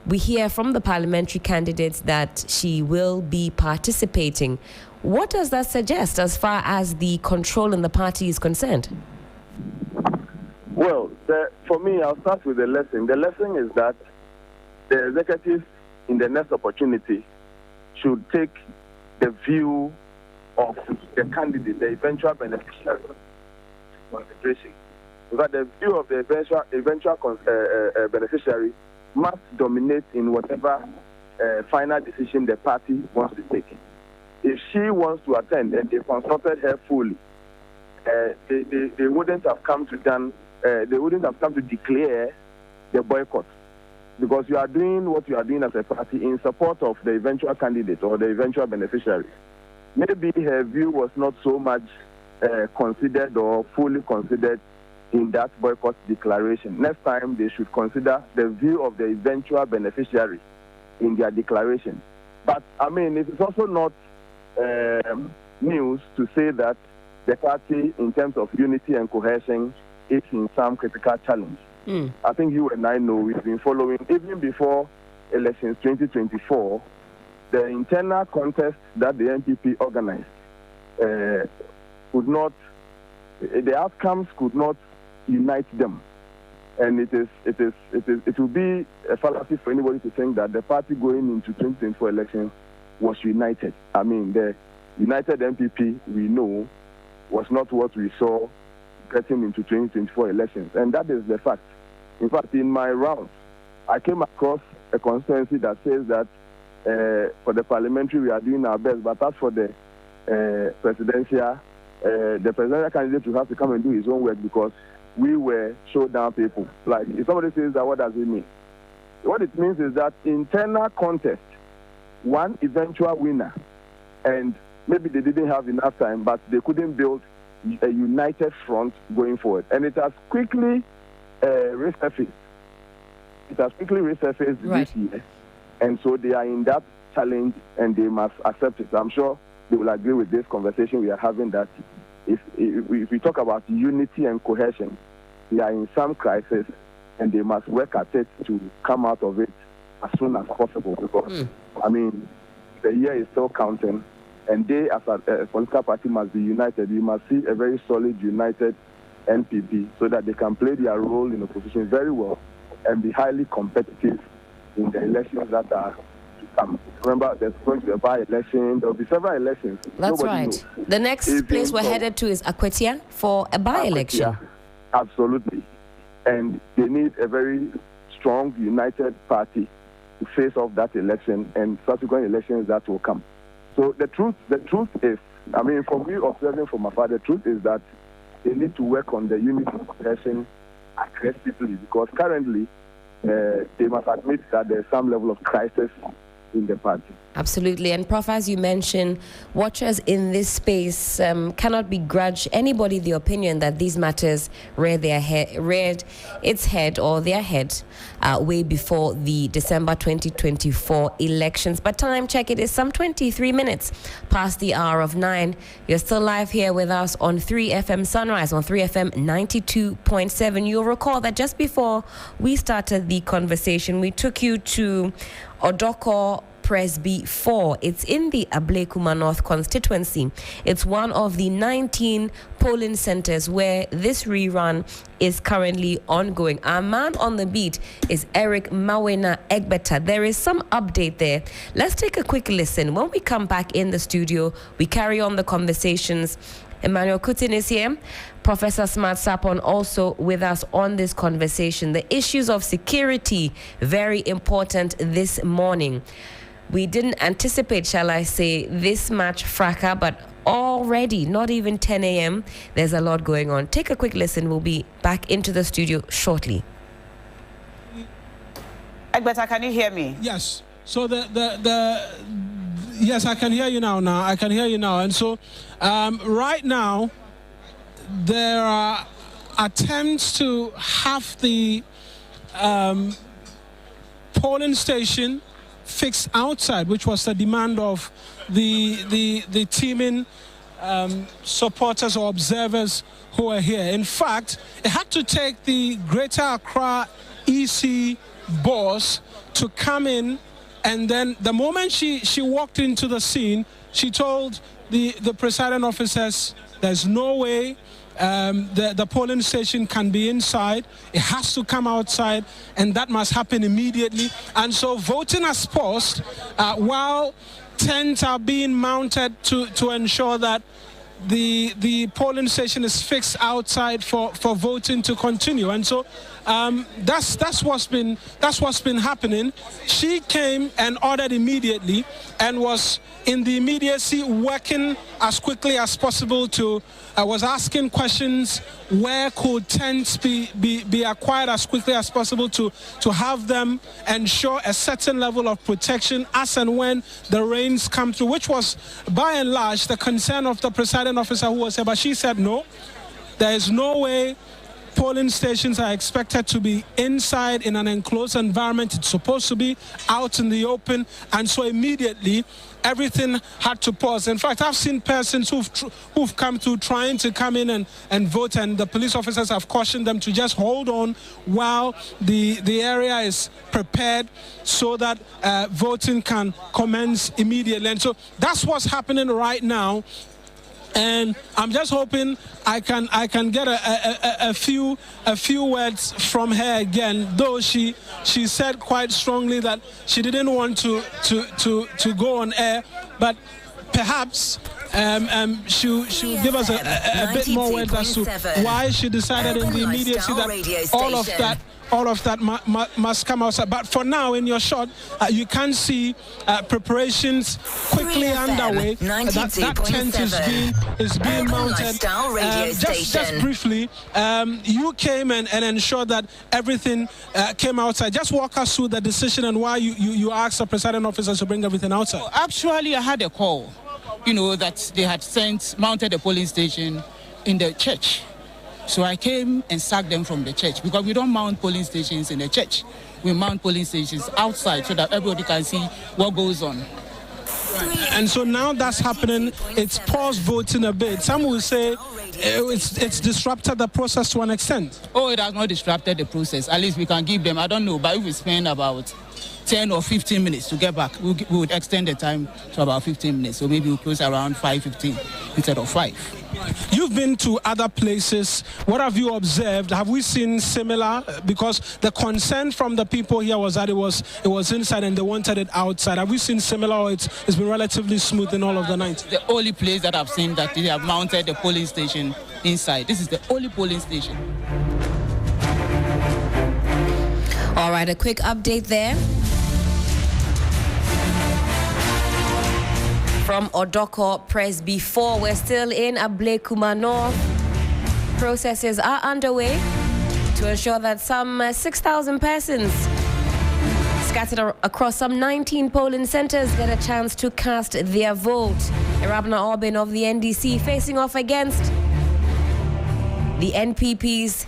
we hear from the parliamentary candidates that she will be participating. What does that suggest as far as the control in the party is concerned? Well, for me, I'll start with the lesson. The lesson is that the executives in the next opportunity should take the view of the candidate, the eventual beneficiary, consideration. Because the view of the eventual beneficiary must dominate in whatever final decision the party wants to take. If she wants to attend and they consulted her fully, they wouldn't have come to declare the boycott, because you are doing what you are doing as a party in support of the eventual candidate or the eventual beneficiary. Maybe her view was not so much considered or fully considered in that boycott declaration. Next time, they should consider the view of the eventual beneficiary in their declaration. But, I mean, it is also not news to say that the party, in terms of unity and cohesion, is in some critical challenge. I think you and I know we've been following, even before elections 2024, the internal contest that the NPP organized the outcomes could not unite them. And it will be a fallacy for anybody to think that the party going into 2024 elections was united. I mean, the united NPP, we know, was not what we saw getting into 2024 elections. And that is the fact. In fact, in my rounds, I came across a constituency that says that for the parliamentary, we are doing our best, but as for the presidential candidate will have to come and do his own work, because we were Showdown people. Like, if somebody says that, what does it mean? What it means is that internal contest, one eventual winner, and maybe they didn't have enough time, but they couldn't build a united front going forward. And it has quickly resurfaced. It has quickly resurfaced this year. And so they are in that challenge and they must accept it. I'm sure they will agree with this conversation we are having that if we talk about unity and cohesion, they are in some crisis and they must work at it to come out of it as soon as possible because, I mean, the year is still counting and they as a political party must be united. You must see a very solid, united NPP so that they can play their role in opposition very well and be highly competitive in the elections that are to come. Remember, there's going to be a by-election. There will be several elections. That's Nobody right. knows. The next place we're headed to is Akwetia for a by-election. Absolutely. And they need a very strong, united party to face off that election and subsequent elections that will come. So the truth is, I mean, for me observing from afar, the truth is that they need to work on the unity question aggressively because currently they must admit that there's some level of crisis in the party. Absolutely. And Prof, as you mentioned, watchers in this space cannot begrudge anybody the opinion that these matters reared its head way before the December 2024 elections. But time check, it is some 23 minutes past the hour of 9. You're still live here with us on 3FM Sunrise, on 3FM 92.7. You'll recall that just before we started the conversation, we took you to Odorkor Presby 4. It's in the Ablekuma North constituency. It's one of the 19 polling centers where this rerun is currently ongoing. Our man on the beat is Eric Mawena Egbeta. There is some update there. Let's take a quick listen. When we come back in the studio, we carry on the conversations. Emmanuel Kutin is here. Professor Smart Sapon also with us on this conversation. The issues of security, very important this morning. We didn't anticipate, shall I say, this much fracas, but already, not even 10 a.m., there's a lot going on. Take a quick listen. We'll be back into the studio shortly. Egbeta, can you hear me? Yes. So yes, I can hear you now. I can hear you now. And so right now, there are attempts to have the polling station fixed outside, which was the demand of the teaming supporters or observers who are here. In fact, it had to take the Greater Accra EC boss to come in, and then the moment she walked into the scene, she told the presiding officers there's no way the polling station can be inside. It has to come outside, and that must happen immediately. And so voting has paused while tents are being mounted to ensure that the polling station is fixed outside for voting to continue. And so that's what's been happening. She came and ordered immediately and was in the immediacy working as quickly as possible was asking questions, where could tents be acquired as quickly as possible to have them ensure a certain level of protection as and when the rains come through, which was by and large the concern of the presiding officer who was here. But she said no, there is no way polling stations are expected to be inside in an enclosed environment. It's supposed to be out in the open, and so immediately everything had to pause. In fact, I've seen persons who've come through trying to come in and vote, and the police officers have cautioned them to just hold on while the area is prepared so that voting can commence immediately. And so that's what's happening right now. And I'm just hoping I can get a few words from her again, though she said quite strongly that she didn't want to go on air, but perhaps she'll give us a bit more words as to why she decided in the immediacy that all of that all of that must come outside. But for now, in your shot, you can see preparations quickly underway. That tent is being mounted. Just briefly, you came and ensured that everything came outside. Just walk us through the decision and why you asked the presiding officer to bring everything outside. Actually, I had a call, that they had mounted a polling station in the church. So I came and sacked them from the church because we don't mount polling stations in the church. We mount polling stations outside so that everybody can see what goes on. And so now that's happening. It's paused voting a bit. Some will say it's disrupted the process to an extent. Oh, it has not disrupted the process. At least we can give them, I don't know, but if we spend about 10 or 15 minutes to get back, we would extend the time to about 15 minutes. So maybe we'll close around 5:15 instead of 5. You've been to other places. What have you observed? Have we seen similar? Because the concern from the people here was that it was inside and they wanted it outside. Have we seen similar, or it's been relatively smooth in all of the night? The only place that I've seen that they have mounted the polling station inside. This is the only polling station. All right, a quick update there from Odorkor Press before. We're still in Ablekuma North. Processes are underway to ensure that some 6,000 persons scattered across some 19 polling centers get a chance to cast their vote. Arabna Orbin of the NDC facing off against the NPP's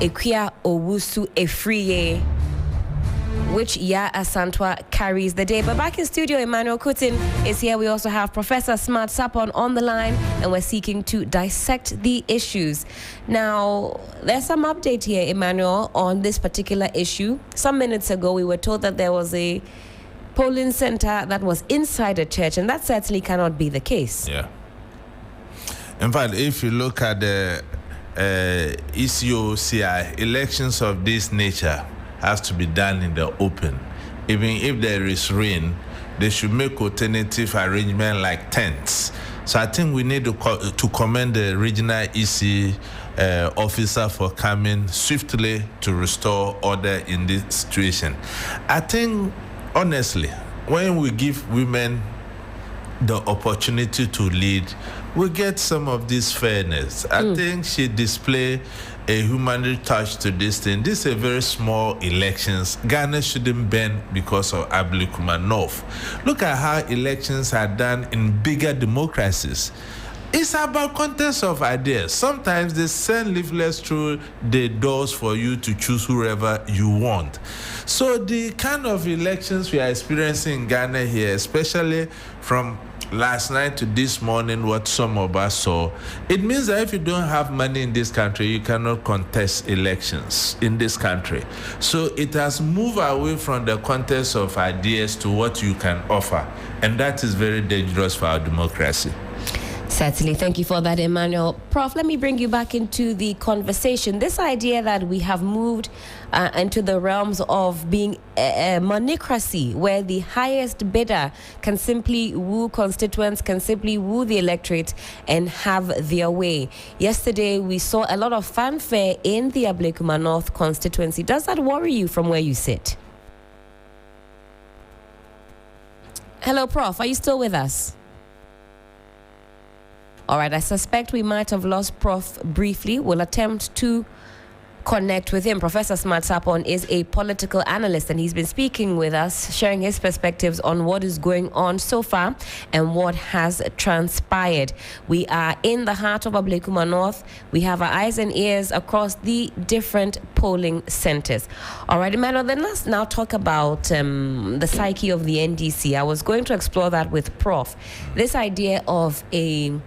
Equia Owusu Efriye, which Ya Asantwa carries the day. But back in studio, Emmanuel Kutin is here. We also have Professor Smart Sapon on the line, and we're seeking to dissect the issues. Now, there's some update here, Emmanuel, on this particular issue. Some minutes ago, we were told that there was a polling center that was inside a church, and that certainly cannot be the case. Yeah. In fact, if you look at the ECOCI, elections of this nature has to be done in the open. Even if there is rain, they should make alternative arrangement like tents. So I think we need to commend the regional EC officer for coming swiftly to restore order in this situation. I think, honestly, when we give women the opportunity to lead, we get some of this fairness. I think she displayed a humanitarian touch to this thing. This is a very small elections. Ghana shouldn't bend because of Ablekuma North. Look at how elections are done in bigger democracies. It's about contest of ideas. Sometimes they send leaflets through the doors for you to choose whoever you want. So the kind of elections we are experiencing in Ghana here, especially from last night to this morning, what some of us saw, it means that if you don't have money in this country, you cannot contest elections in this country. So it has moved away from the contest of ideas to what you can offer. And that is very dangerous for our democracy. Certainly. Thank you for that, Emmanuel. Prof, let me bring you back into the conversation. This idea that we have moved into the realms of being a monocracy, where the highest bidder can simply woo constituents, can simply woo the electorate and have their way. Yesterday, we saw a lot of fanfare in the Ablekuma North constituency. Does that worry you from where you sit? Hello, Prof. Are you still with us? All right, I suspect we might have lost Prof briefly. We'll attempt to connect with him. Professor Smart Sapon is a political analyst, and he's been speaking with us, sharing his perspectives on what is going on so far and what has transpired. We are in the heart of Ablekuma North. We have our eyes and ears across the different polling centers. All right, Emmanuel, then let's now talk about the psyche of the NDC. I was going to explore that with Prof. This idea of a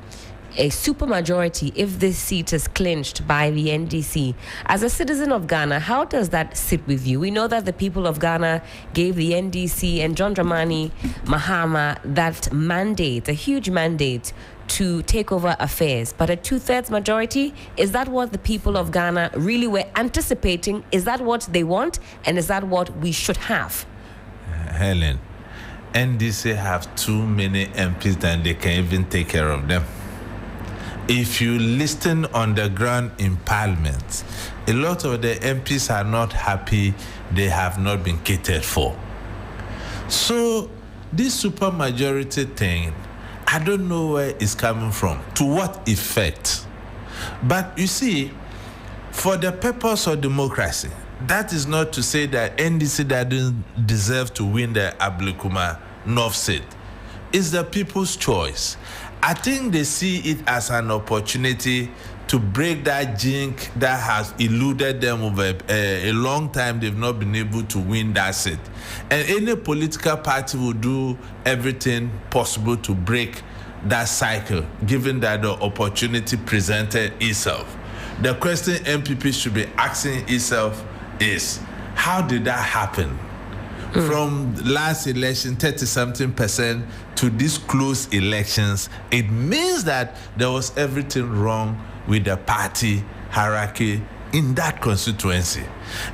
supermajority if this seat is clinched by the NDC. As a citizen of Ghana, how does that sit with you? We know that the people of Ghana gave the NDC and John Dramani Mahama that mandate, a huge mandate, to take over affairs. But a 2/3 majority, is that what the people of Ghana really were anticipating? Is that what they want? And is that what we should have? Helen, NDC have too many MPs that they can even take care of them. if you listen on the ground in Parliament, a lot of the MPs are not happy they have not been catered for. So this supermajority thing, I don't know where it's coming from, to what effect. But you see, for the purpose of democracy, that is not to say that NDC doesn't deserve to win the Ablekuma North seat. It's the people's choice. I think they see it as an opportunity to break that jinx that has eluded them over a long time. They've not been able to win that seat. And any political party will do everything possible to break that cycle, given that the opportunity presented itself. The question MPP should be asking itself is, how did that happen? From last election, 30-something% to these close elections, it means that there was everything wrong with the party hierarchy in that constituency.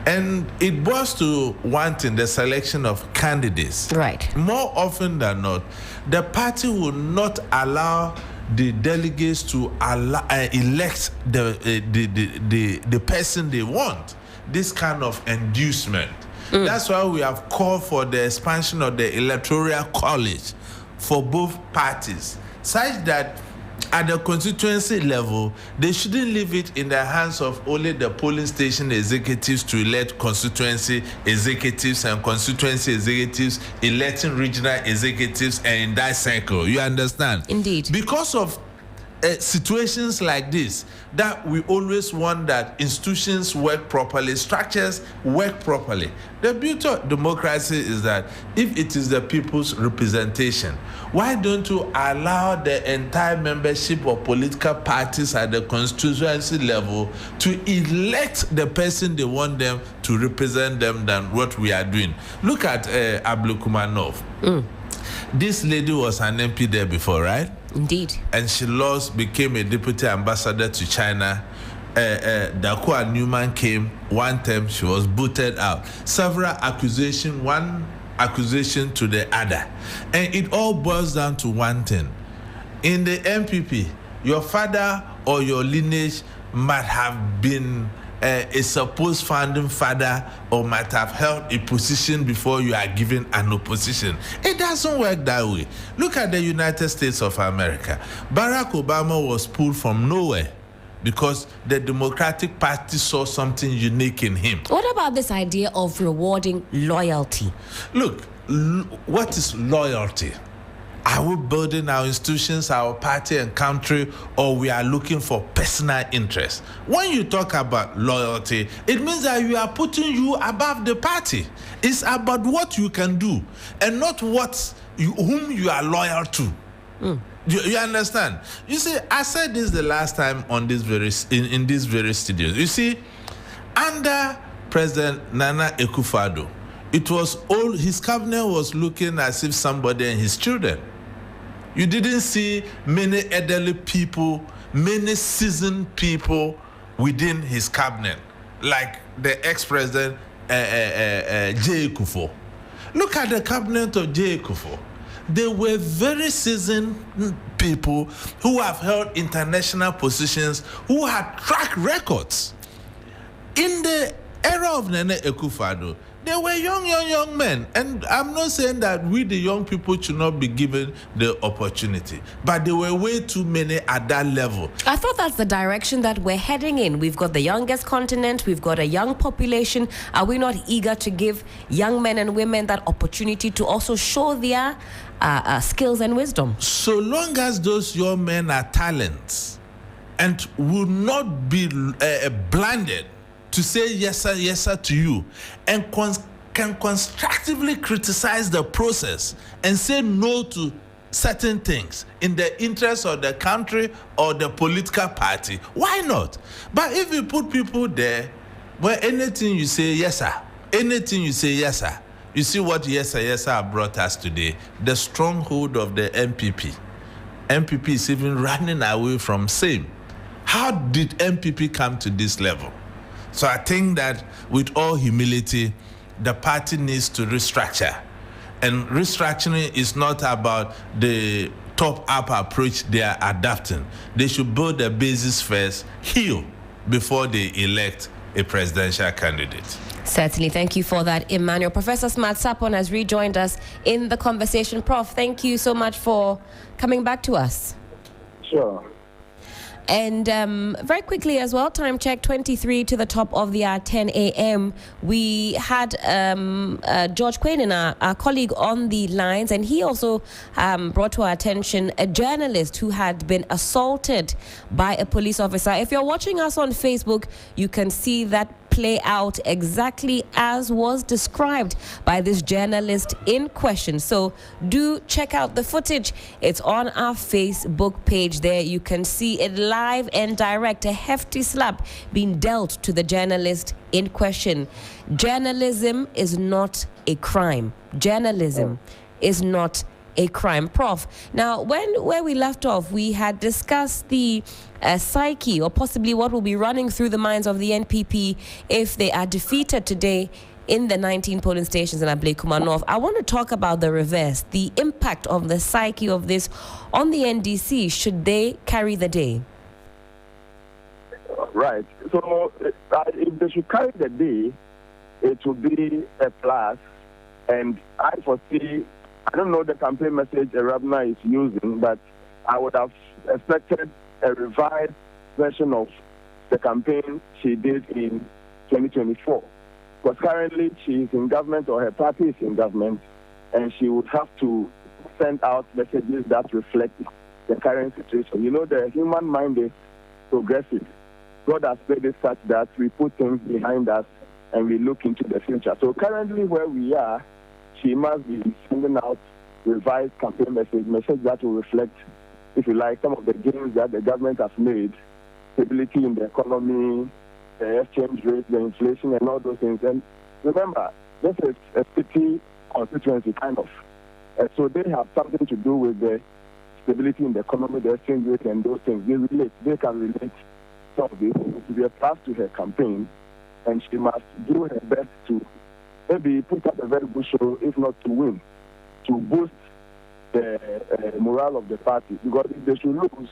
And it boils to one thing, the selection of candidates. Right. More often than not, the party will not allow the delegates to elect the person they want. This kind of inducement. That's why we have called for the expansion of the electoral college for both parties, such that at the constituency level, they shouldn't leave it in the hands of only the polling station executives to elect constituency executives and constituency executives electing regional executives, and in that cycle. You understand? Indeed. Because of situations like this, that we always want that institutions work properly, structures work properly. The beauty of democracy is that if it is the people's representation, why don't you allow the entire membership of political parties at the constituency level to elect the person they want them to represent them than what we are doing? Look at Ablekuma North. This lady was an MP there before, right? Indeed. And she became a deputy ambassador to China. Dakua Newman came one term, she was booted out. Several accusations, one accusation to the other. And it all boils down to one thing. In the MPP, your father or your lineage might have been a supposed founding father or might have held a position before you are given an opposition. It doesn't work that way. Look at the United States of America. Barack Obama was pulled from nowhere because the Democratic Party saw something unique in him. What about this idea of rewarding loyalty? Look, what is loyalty? Are we building our institutions, our party and country, or we are looking for personal interest? When you talk about loyalty, it means that you are putting you above the party. It's about what you can do and not whom you are loyal to. You understand? You see, I said this the last time on this in these very studios. You see, under President Nana Akufo-Addo, it was all his cabinet was looking as if somebody and his children. You didn't see many elderly people, many seasoned people within his cabinet, like the ex-president J. Kufuor. Look at the cabinet of J. Kufuor. They were very seasoned people who have held international positions, who had track records. In the era of Nana Akufo-Addo, they were young men. And I'm not saying that we, the young people, should not be given the opportunity. But there were way too many at that level. I thought that's the direction that we're heading in. We've got the youngest continent. We've got a young population. Are we not eager to give young men and women that opportunity to also show their skills and wisdom? So long as those young men are talents and will not be blinded to say yes sir to you, and can constructively criticize the process and say no to certain things in the interest of the country or the political party, why not? But if you put people there where anything you say yes sir, anything you say yes sir, you see what yes sir brought us today, the stronghold of the MPP. MPP is even running away from same. How did MPP come to this level? So I think that with all humility, the party needs to restructure. And restructuring is not about the top-up approach they are adapting. They should build the basis first, heal, before they elect a presidential candidate. Certainly. Thank you for that, Emmanuel. Professor Smart Sapon has rejoined us in the conversation. Prof, thank you so much for coming back to us. Sure. And very quickly as well, time check 23 to the top of the hour, 10 a.m. We had George Quainen, our colleague, on the lines, and he also brought to our attention a journalist who had been assaulted by a police officer. If you're watching us on Facebook, you can see that play out exactly as was described by this journalist in question. So do check out the footage. It's on our Facebook page there. You can see it live and direct, a hefty slap being dealt to the journalist in question. Journalism is not a crime. Journalism is not a crime. Prof, now where we left off, we had discussed the psyche, or possibly what will be running through the minds of the NPP if they are defeated today in the 19 polling stations in Ablekuma North. I want to talk about the reverse, the impact of the psyche of this on the NDC should they carry the day. Right. So if they should carry the day, it will be a plus. And I foresee, I don't know the campaign message Arabna is using, but I would have expected a revised version of the campaign she did in 2024. Because currently she is in government, or her party is in government, and she would have to send out messages that reflect the current situation. You know, the human mind is progressive. God has made it such that we put things behind us and we look into the future. So currently where we are, she must be sending out revised campaign message that will reflect, if you like, some of the gains that the government has made, stability in the economy, the exchange rate, the inflation, and all those things. And remember, this is a city constituency, kind of. And so they have something to do with the stability in the economy, the exchange rate, and those things. They relate. They can relate some of this to be a plus to her campaign, and she must do her best to maybe put up a very good show, if not to win, to boost the morale of the party. Because if they should lose,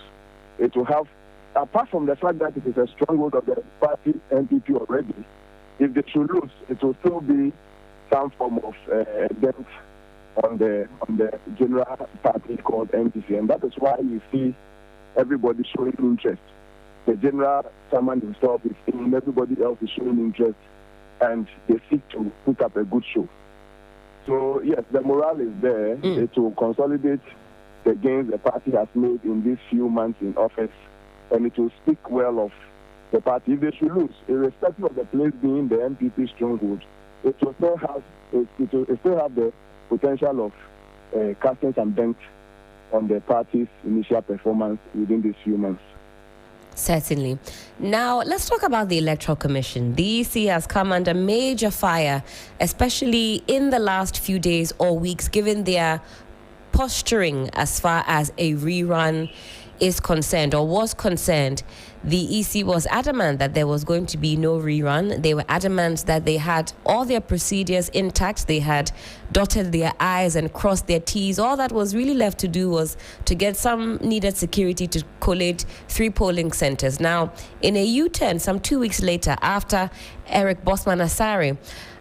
it will have, apart from the fact that it is a stronghold of the party NPP already, if they should lose, it will still be some form of dent on the general party called NPP. And that is why you see everybody showing interest. The general chairman himself is in, everybody else is showing interest, and they seek to put up a good show. So, yes, the morale is there. It will consolidate the gains the party has made in these few months in office, and it will speak well of the party. If they should lose, irrespective of the place being the MPP stronghold, it will still have the potential of casting some dent on the party's initial performance within these few months. Certainly. Now, let's talk about the Electoral Commission. The EC has come under major fire, especially in the last few days or weeks, given their posturing as far as a rerun is concerned, or was concerned. The EC was adamant that there was going to be no rerun. They were adamant that they had all their procedures intact. They had dotted their I's and crossed their T's. All that was really left to do was to get some needed security to collate 3 polling centers. Now, in a U-turn, some 2 weeks later, after Eric Bosman-Asare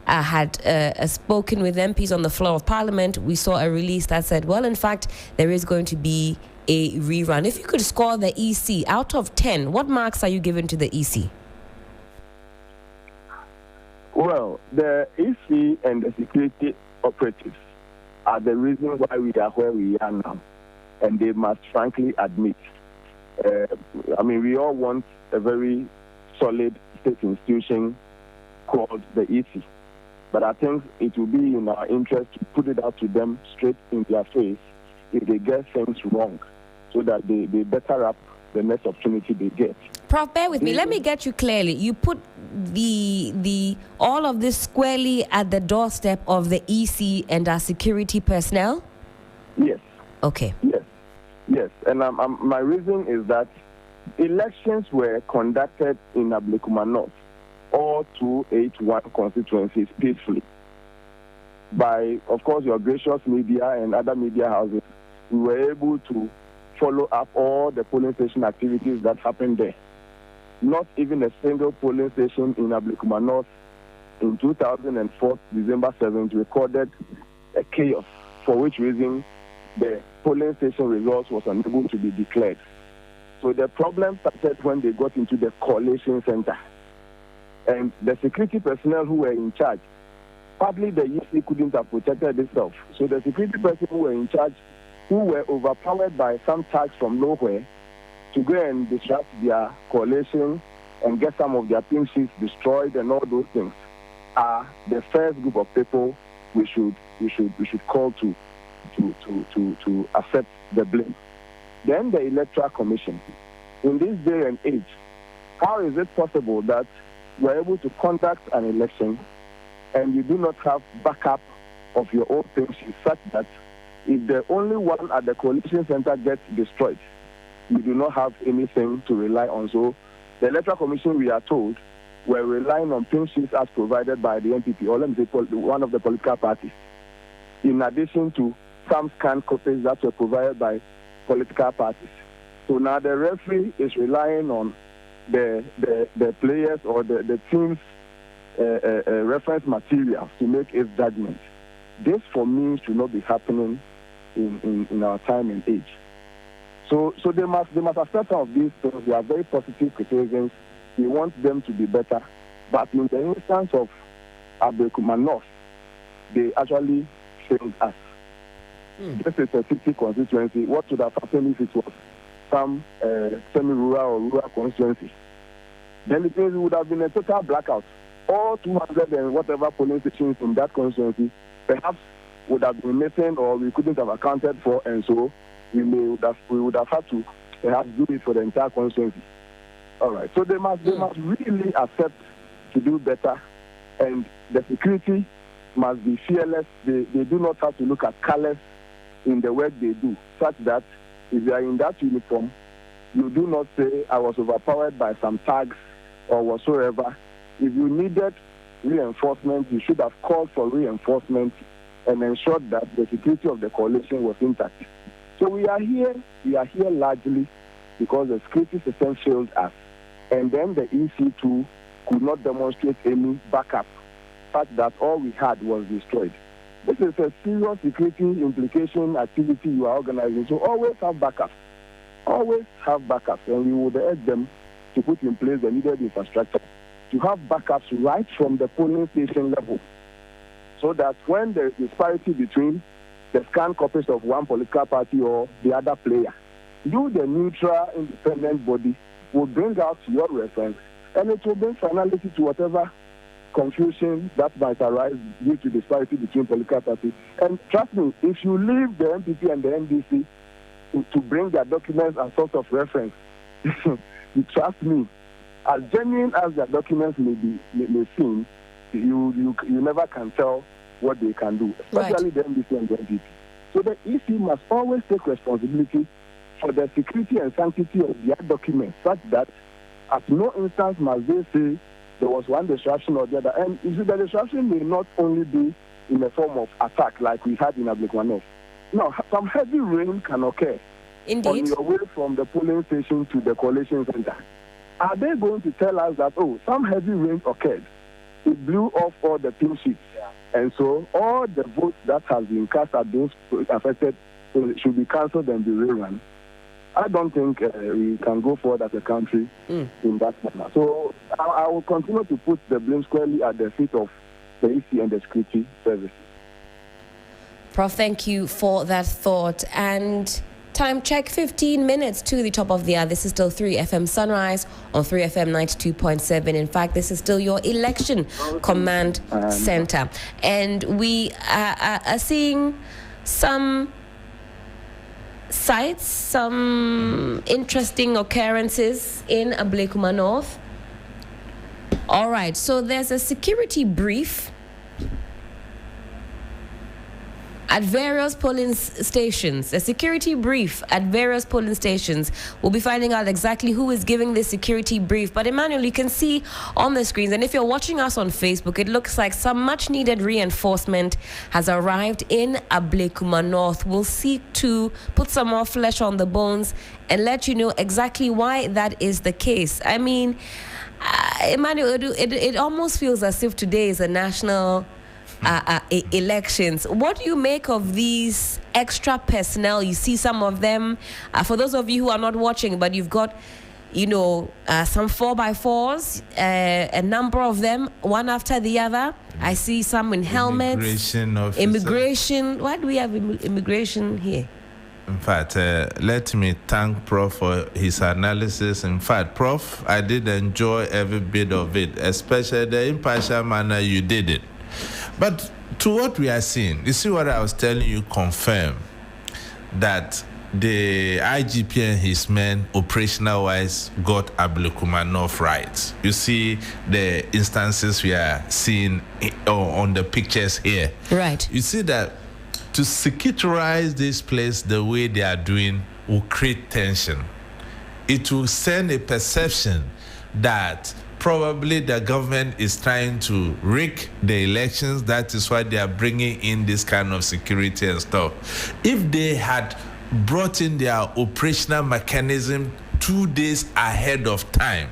had spoken with MPs on the floor of Parliament, we saw a release that said, well, in fact, there is going to be a rerun. If you could score the EC out of 10, what marks are you giving to the EC? Well, the EC and the security operatives are the reason why we are where we are now, and they must frankly admit. We all want a very solid state institution called the EC, but I think it will be in our interest to put it out to them straight in their face if they get things wrong, so that they better up the next opportunity they get. Prof, bear with me. Let me get you clearly. You put the all of this squarely at the doorstep of the EC and our security personnel? Yes. Okay. Yes. And my reason is that elections were conducted in Ablekuma North, all 281 constituencies, peacefully, by, of course, your gracious media and other media houses we were able to follow up all the polling station activities that happened there. Not even a single polling station in Ablekuma North in 2004, December 7th, recorded a chaos, for which reason the polling station results was unable to be declared. So the problem started when they got into the collation center. And the security personnel who were in charge, partly the EC couldn't have protected itself. So the security personnel who were in charge, who were overpowered by some tags from nowhere, to go and disrupt their coalition and get some of their pin sheets destroyed and all those things, are the first group of people we should call to accept the blame. Then the Electoral Commission. In this day and age, how is it possible that we're able to conduct an election and you do not have backup of your own pin sheets, such that if the only one at the coalition center gets destroyed, you do not have anything to rely on? So the Electoral Commission, we are told, were relying on pin sheets as provided by the NPP, or let me say one of the political parties, in addition to some scanned copies that were provided by political parties. So now the referee is relying on the players or the team's reference materials to make its judgment. This, for me, should not be happening in our time and age. So they must accept some of these things. They are very positive criticisms. We want them to be better. But in the instance of Ablekuma North, they actually failed us. This is a city constituency. What would have happened if it was some semi-rural or rural constituency? Then it means it would have been a total blackout. All 200 and whatever polling stations in that constituency perhaps would have been missing, or we couldn't have accounted for, and so we would have had to perhaps do it for the entire constituency. All right. So they must really accept to do better, and the security must be fearless. They do not have to look at colors in the work they do, such that if you are in that uniform, you do not say, I was overpowered by some tags or whatsoever. If you needed reinforcement, you should have called for reinforcement and ensured that the security of the coalition was intact. So we are here largely because the security system failed us. And then the EC2 could not demonstrate any backup, such that all we had was destroyed. This is a serious security implication activity you are organizing. So always have backups. Always have backups. And we would urge them to put in place the needed infrastructure, to have backups right from the polling station level, so that when there is disparity between the scanned copies of one political party or the other player, you, the neutral, independent body, will bring out your reference, and it will bring finality to whatever confusion that might arise due to disparity between political parties. And trust me, if you leave the MPP and the NDC to bring their documents and source of reference, you trust me, as genuine as their documents may seem, you never can tell what they can do, especially the NDC and the NPP. So the EC must always take responsibility for the security and sanctity of their documents, such that at no instance must they say there was one disruption or the other. And the disruption may not only be in the form of attack like we had in Ablekuma North. No, some heavy rain can occur on your way from the polling station to the coalition center. Are they going to tell us that, some heavy rain occurred, it blew off all the pin sheets, and so all the votes that have been cast at those affected should be cancelled and be rerun? I don't think we can go forward as a country in that manner. So I will continue to put the blame squarely at the feet of the EC and the security services. Prof, thank you for that thought. And time check, 15 minutes to the top of the hour. This is still 3FM Sunrise on 3FM 92.7. In fact, this is still your election command center. And we are seeing some sites, some interesting occurrences in Ablekuma North. All right, so there's a security brief at various polling stations, a security brief at various polling stations. We'll be finding out exactly who is giving this security brief. But Emmanuel, you can see on the screens, and if you're watching us on Facebook, it looks like some much needed reinforcement has arrived in Ablekuma North. We'll seek to put some more flesh on the bones and let you know exactly why that is the case. I mean, Emmanuel, it almost feels as if today is a national elections. What do you make of these extra personnel? You see some of them, for those of you who are not watching, but you've got, some 4x4s, a number of them, one after the other. I see some in helmets. Immigration. Why do we have immigration here? In fact, let me thank Prof for his analysis. In fact, Prof, I did enjoy every bit of it, especially the impartial manner you did it. But to what we are seeing, you see what I was telling you confirm that the IGP and his men, operational-wise, got Ablekuma North right. You see the instances we are seeing on the pictures here. Right. You see that to securitize this place the way they are doing will create tension. It will send a perception that probably the government is trying to rig the elections. That is why they are bringing in this kind of security and stuff. If they had brought in their operational mechanism 2 days ahead of time,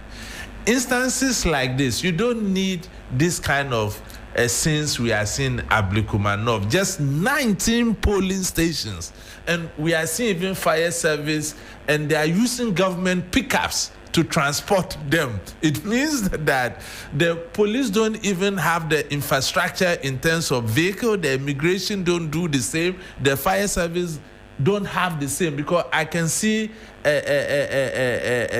instances like this, you don't need this kind of since we are seeing Ablekuma North, just 19 polling stations, and we are seeing even fire service, and they are using government pickups to transport them. It means that the police don't even have the infrastructure in terms of vehicle, the immigration don't do the same, the fire service don't have the same, because I can see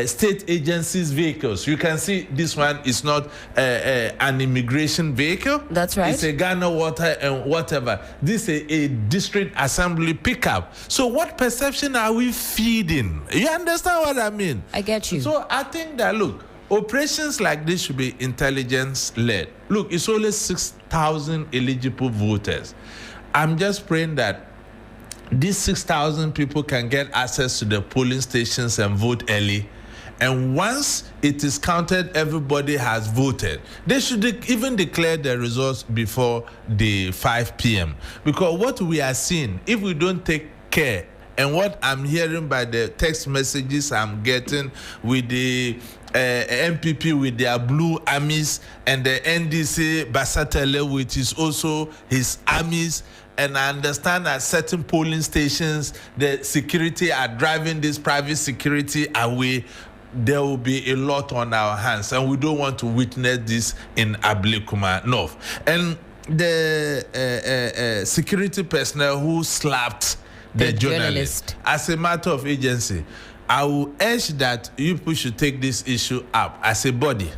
state agencies' vehicles. You can see this one is not an immigration vehicle. That's right. It's a Ghana Water and whatever. This is a district assembly pickup. So what perception are we feeding? You understand what I mean? I get you. So I think that, look, operations like this should be intelligence-led. Look, it's only 6,000 eligible voters. I'm just praying that these 6,000 people can get access to the polling stations and vote early. And once it is counted, everybody has voted. They should even declare the results before the 5 p.m. Because what we are seeing, if we don't take care, and what I'm hearing by the text messages I'm getting with the MPP with their blue armies and the NDC Basatele with his also his armies, and I understand at certain polling stations, the security are driving this private security away. There will be a lot on our hands, and we don't want to witness this in Ablekuma North. And the security personnel who slapped the journalist, as a matter of agency, I will urge that you people should take this issue up as a body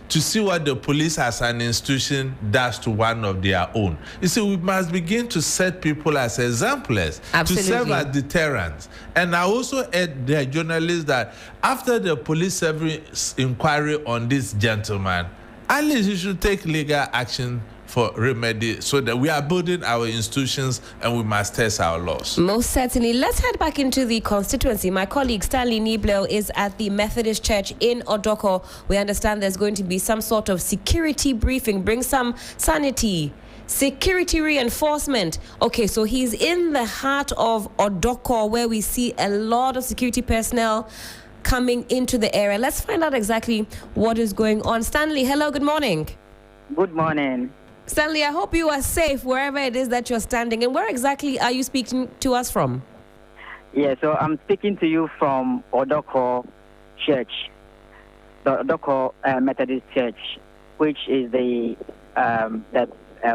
to see what the police as an institution does to one of their own. You see, we must begin to set people as exemplars, Absolutely, to serve as deterrents. And I also urge the journalists that after the police service inquiry on this gentleman, at least you should take legal action for remedy, so that we are building our institutions and we must test our laws. Most certainly. Let's head back into the constituency. My colleague Stanley Niblo is at the Methodist Church in Odorkor. We understand there's going to be some sort of security briefing, bring some sanity, security reinforcement. Okay, so he's in the heart of Odorkor, where we see a lot of security personnel coming into the area. Let's find out exactly what is going on. Stanley, hello, good morning. Good morning. Stanley, I hope you are safe wherever it is that you're standing. And where exactly are you speaking to us from? Yeah, so I'm speaking to you from Odorkor Church, the Odorkor Methodist Church, which is the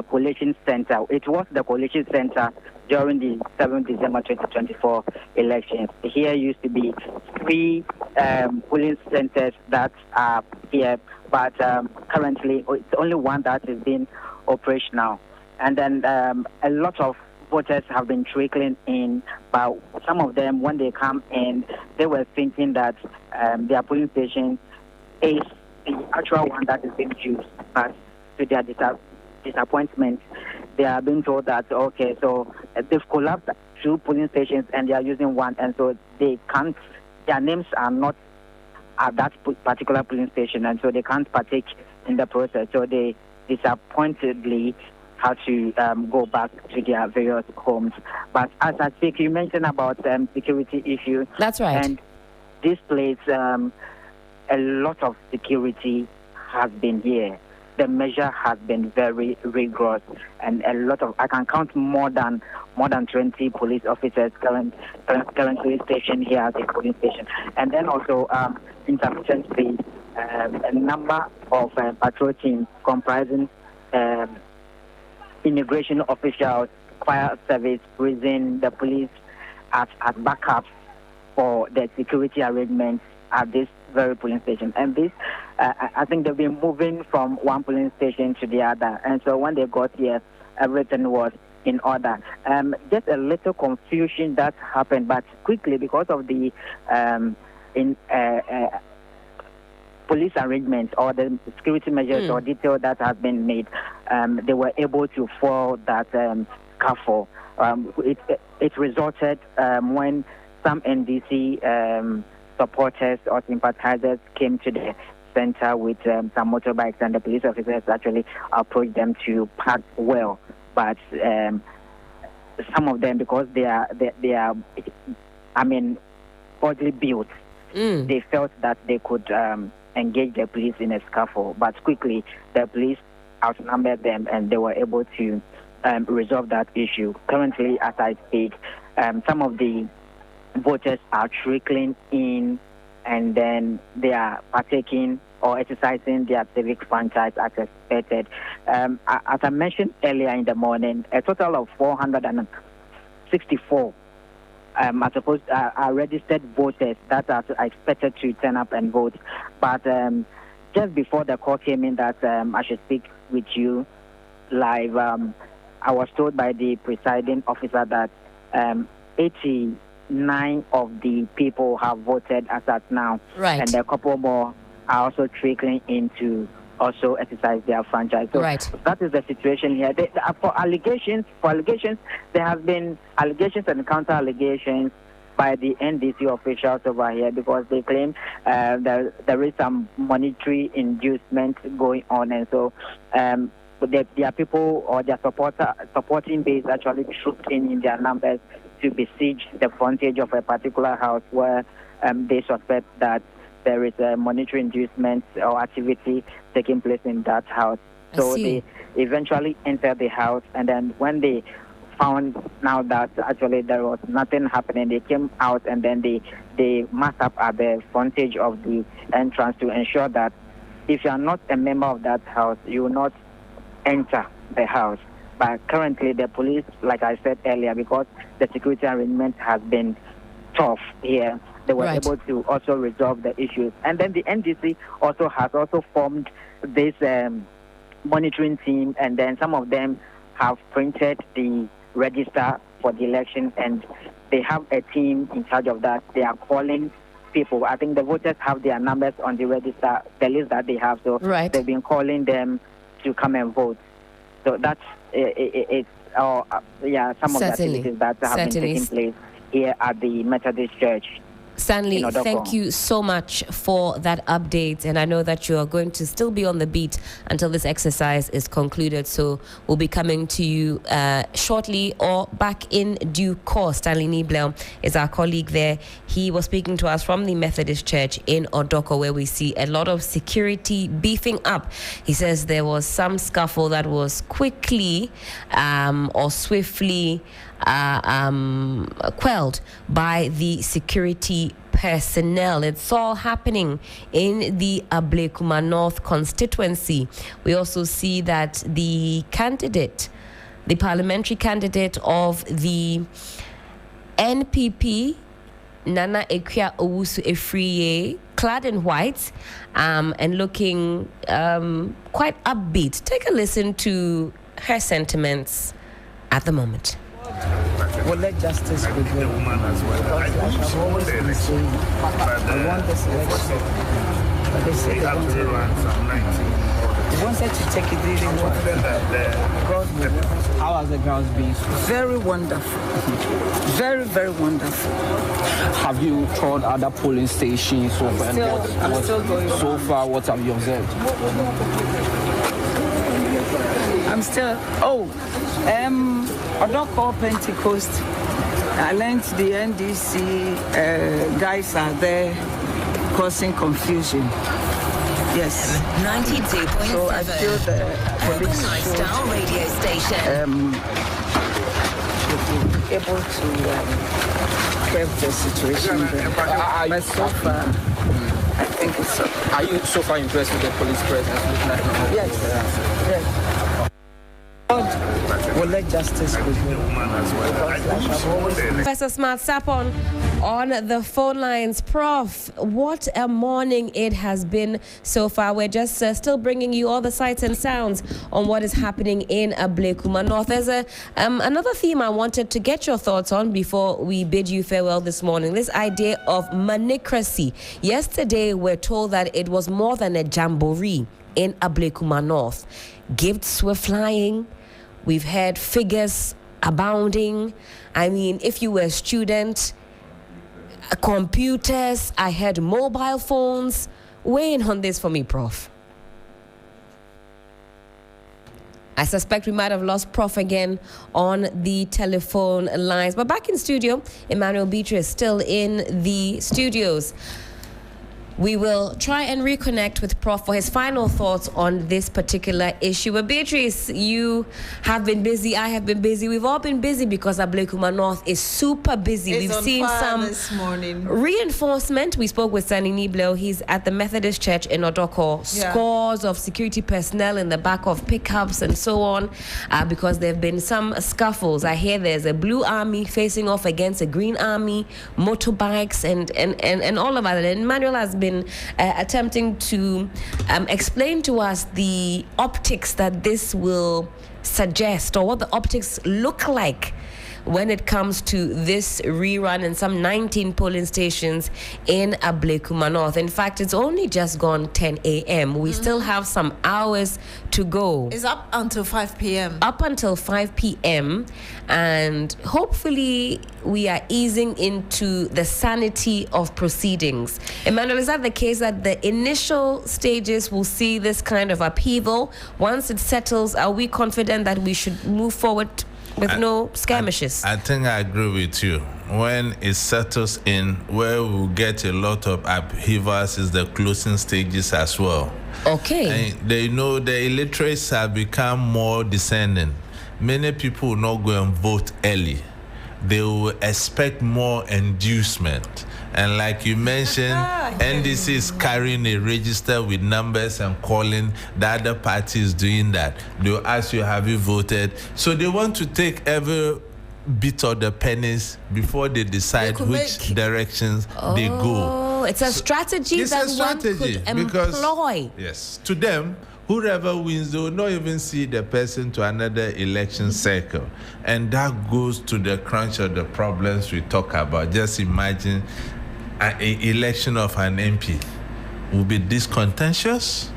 collation center. It was the collation center during the 7th December 2024 elections. Here used to be 3 polling centers that are here, but currently it's only one that is being operational. And then a lot of voters have been trickling in, but some of them, when they come in, they were thinking that their polling station is the actual one that is being used. But to their disappointment, they are being told that, okay, so they've collapsed 2 polling stations and they are using 1, and so they can't. Their names are not at that particular polling station, and so they can't partake in the process. So they disappointedly had to go back to their various homes. But as I speak, you mentioned about security issue. That's right. And this place, a lot of security has been here. The measure has been very rigorous, and a lot of, I can count more than 20 police officers currently stationed here at the polling station. And then also insufficiently a number of patrol teams comprising immigration officials, fire service, prison, the police as backups for the security arrangements at this very polling station. And this, I think they've been moving from one polling station to the other. And so when they got here, everything was in order. Just a little confusion that happened, but quickly, because of the police arrangements or the security measures or detail that has been made, they were able to foil that scuffle. It resulted when some NDC supporters or sympathizers came to the center with some motorbikes, and the police officers actually approached them to park well. But some of them, because they are oddly built, they felt that they could engage the police in a scuffle. But quickly, the police outnumbered them, and they were able to resolve that issue. Currently, as I speak, some of the voters are trickling in, and then they are partaking or exercising their civic franchise as expected. As I mentioned earlier in the morning, a total of 464 are registered voters that are expected to turn up and vote. But just before the call came in that I should speak with you live, I was told by the presiding officer that 89 of the people have voted as at now. Right. And a couple more are also trickling in to also exercise their franchise. So that is the situation here. For allegations, there have been allegations and counter-allegations by the NDC officials over here, because they claim there is some monetary inducement going on, and so their people or their supporting base actually trooped in their numbers to besiege the frontage of a particular house where they suspect that there is a monetary inducement or activity taking place in that house. So they eventually entered the house, and then when they found now that actually there was nothing happening, they came out, and then they massed up at the frontage of the entrance to ensure that if you are not a member of that house, you will not enter the house. But currently the police, like I said earlier, because the security arrangement has been tough here, they were able to also resolve the issues. And then the NDC has formed this monitoring team, and then some of them have printed the register for the election, and they have a team in charge of that. They are calling people. I think the voters have their numbers on the register, the list that they have. So they've been calling them to come and vote. So that's some of the activities that have been taking place here at the Methodist Church. Stanley, thank you so much for that update, and I know that you are going to still be on the beat until this exercise is concluded, so we'll be coming to you shortly or back in due course. Stanley Niebler is our colleague there. He was speaking to us from the Methodist Church in Odorkor, where we see a lot of security beefing up. He says there was some scuffle that was quickly or swiftly quelled by the security personnel. It's all happening in the Ablekuma North constituency. We also see that the parliamentary candidate of the NPP, Nana Ekwia Owusu Efriye, clad in white and looking quite upbeat. Take a listen to her sentiments at the moment. Well, let justice prevail. The woman as well. Because I've always been saying, I want this election. But they say they have to run some 19. We wanted to take it really well. How has the grounds been? Very wonderful. Very, very wonderful. Have you toured other polling stations so far? I'm still going So on. far, what have you observed? I'm still. Odorkor Pentecost. I learned the NDC guys are there causing confusion. Yes. 92.7. So I feel the police Lifestyle radio station. Able to curb the situation there. But so far, I think it's okay. Are you so far impressed with the police presence? Yes. Yes. God will let justice prevail. Professor Smart Sapon on the phone lines. Prof, what a morning it has been so far. We're just still bringing you all the sights and sounds on what is happening in Ablekuma North. There's another theme I wanted to get your thoughts on before we bid you farewell this morning. This idea of manicracy. Yesterday, we're told that it was more than a jamboree in Ablekuma North. Gifts were flying. We've heard figures abounding. I mean, if you were a student, computers, I heard mobile phones. Weigh in on this for me, Prof. I suspect we might have lost Prof again on the telephone lines. But back in studio, Emmanuel Beatrice still in the studios. We will try and reconnect with Prof for his final thoughts on this particular issue. But Beatrice, you have been busy. I have been busy. We've all been busy because Ablekuma North is super busy. It's We've on seen fire some this morning. Reinforcement. We spoke with Sunny Niblo. He's at the Methodist Church in Odorkor. Yeah. Scores of security personnel in the back of pickups and so on, because there have been some scuffles. I hear there's a blue army facing off against a green army, motorbikes and all of that. And Emmanuel has been attempting to explain to us the optics that this will suggest, or what the optics look like when it comes to this rerun in some 19 polling stations in Ablekuma North. In fact, it's only just gone 10 a.m. We still have some hours to go. It's up until 5 p.m. Up until 5 p.m. And hopefully we are easing into the sanity of proceedings. Emmanuel, is that the case that the initial stages will see this kind of upheaval? Once it settles, are we confident that we should move forward with no skirmishes? I think I agree with you. When it settles in, where we'll get a lot of upheavals is the closing stages as well. Okay. And they know the illiterates have become more discerning. Many people will not go and vote early. They will expect more inducement. And like you mentioned, NDC is carrying a register with numbers and calling. The other party is doing that. They'll ask you, have you voted? So they want to take every bit of the pennies before they decide which directions they go. It's a strategy that one could employ. Yes, to them, whoever wins, they will not even see the person to another election cycle. And that goes to the crunch of the problems we talk about. Just imagine an election of an MP will be this contentious.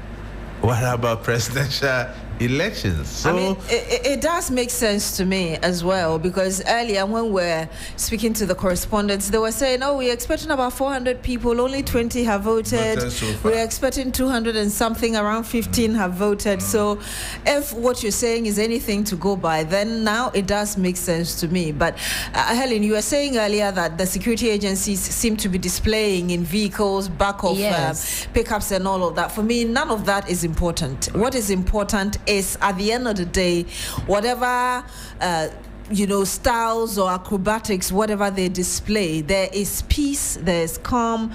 What about presidential elections? So, I mean, it does make sense to me as well, because earlier when we're speaking to the correspondents, they were saying, oh, we're expecting about 400 people, only 20 have voted. We're expecting 200 and something, around 15 have voted. So if what you're saying is anything to go by, then now it does make sense to me. But Helen, you were saying earlier that the security agencies seem to be displaying in vehicles, back of pickups and all of that. For me, none of that is important. What is important is, at the end of the day, whatever styles or acrobatics, whatever they display, there is peace, there is calm.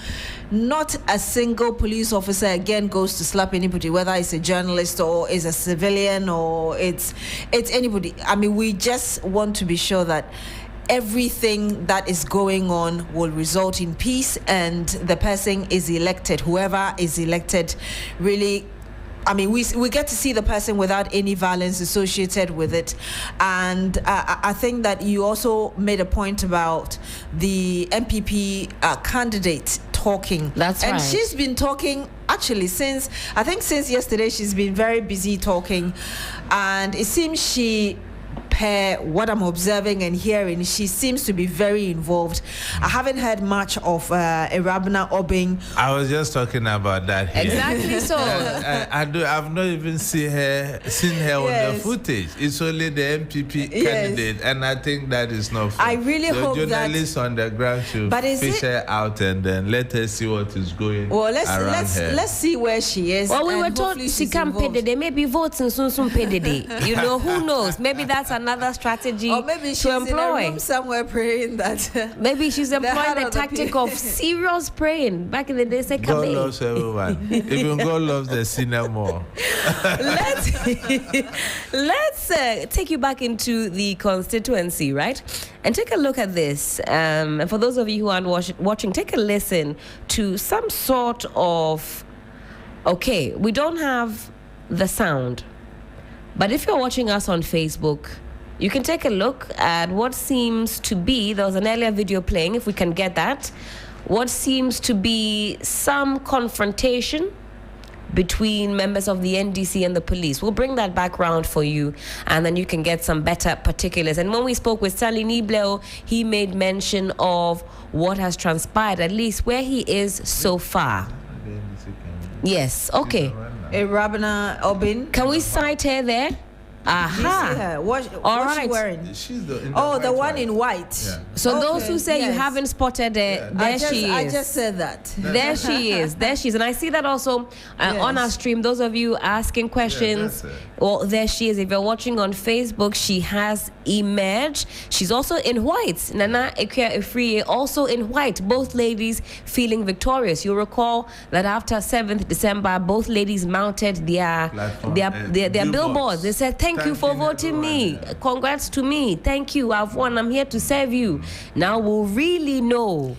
Not a single police officer again goes to slap anybody, whether it's a journalist or is a civilian or it's anybody. I mean, we just want to be sure that everything that is going on will result in peace and the person is elected, whoever is elected, really. I mean, we get to see the person without any violence associated with it. And I think that you also made a point about the MPP candidate talking. That's and right. And she's been talking actually since yesterday. She's been very busy talking, and it seems per what I'm observing and hearing, she seems to be very involved. I haven't heard much of Irabna Obing. I was just talking about that here. Exactly so. I've not even seen her on the footage. It's only the MPP candidate, and I think that is not fair. I really hope that journalists on the ground should fish her out and then let her see what is going around her. Let's see where she is. Well, we were told she can't pay the day. Maybe votes and soon pay the day. You know, who knows? Maybe that's another strategy or maybe she's to employ. In a room somewhere praying that. Maybe she's employing the tactic of serious praying. Back in the day, say God loves everyone. Even God loves the sinner more. Let's take you back into the constituency, right? And take a look at this. And for those of you who aren't watching, take a listen to some sort of. Okay, we don't have the sound. But if you're watching us on Facebook, you can take a look at what seems to be, there was an earlier video playing, if we can get that, what seems to be some confrontation between members of the NDC and the police. We'll bring that back round for you, and then you can get some better particulars. And when we spoke with Stanley Nibleo, he made mention of what has transpired, at least where he is so far. Yes, okay. Irabna Obin. Can we cite her there? Aha. What's she wearing? She's the one in white. Yeah. So those who say you haven't spotted her, there she is. I just said that. There she is. There she is. And I see that also on our stream. Those of you asking questions, well, there she is. If you're watching on Facebook, she has emerged. She's also in white. Nana Ekia Efriye also in white. Both ladies feeling victorious. You'll recall that after 7th December, both ladies mounted their billboards. They said, Thank you for voting me. Congrats to me. Thank you. I've won. I'm here to serve you. Now we'll really know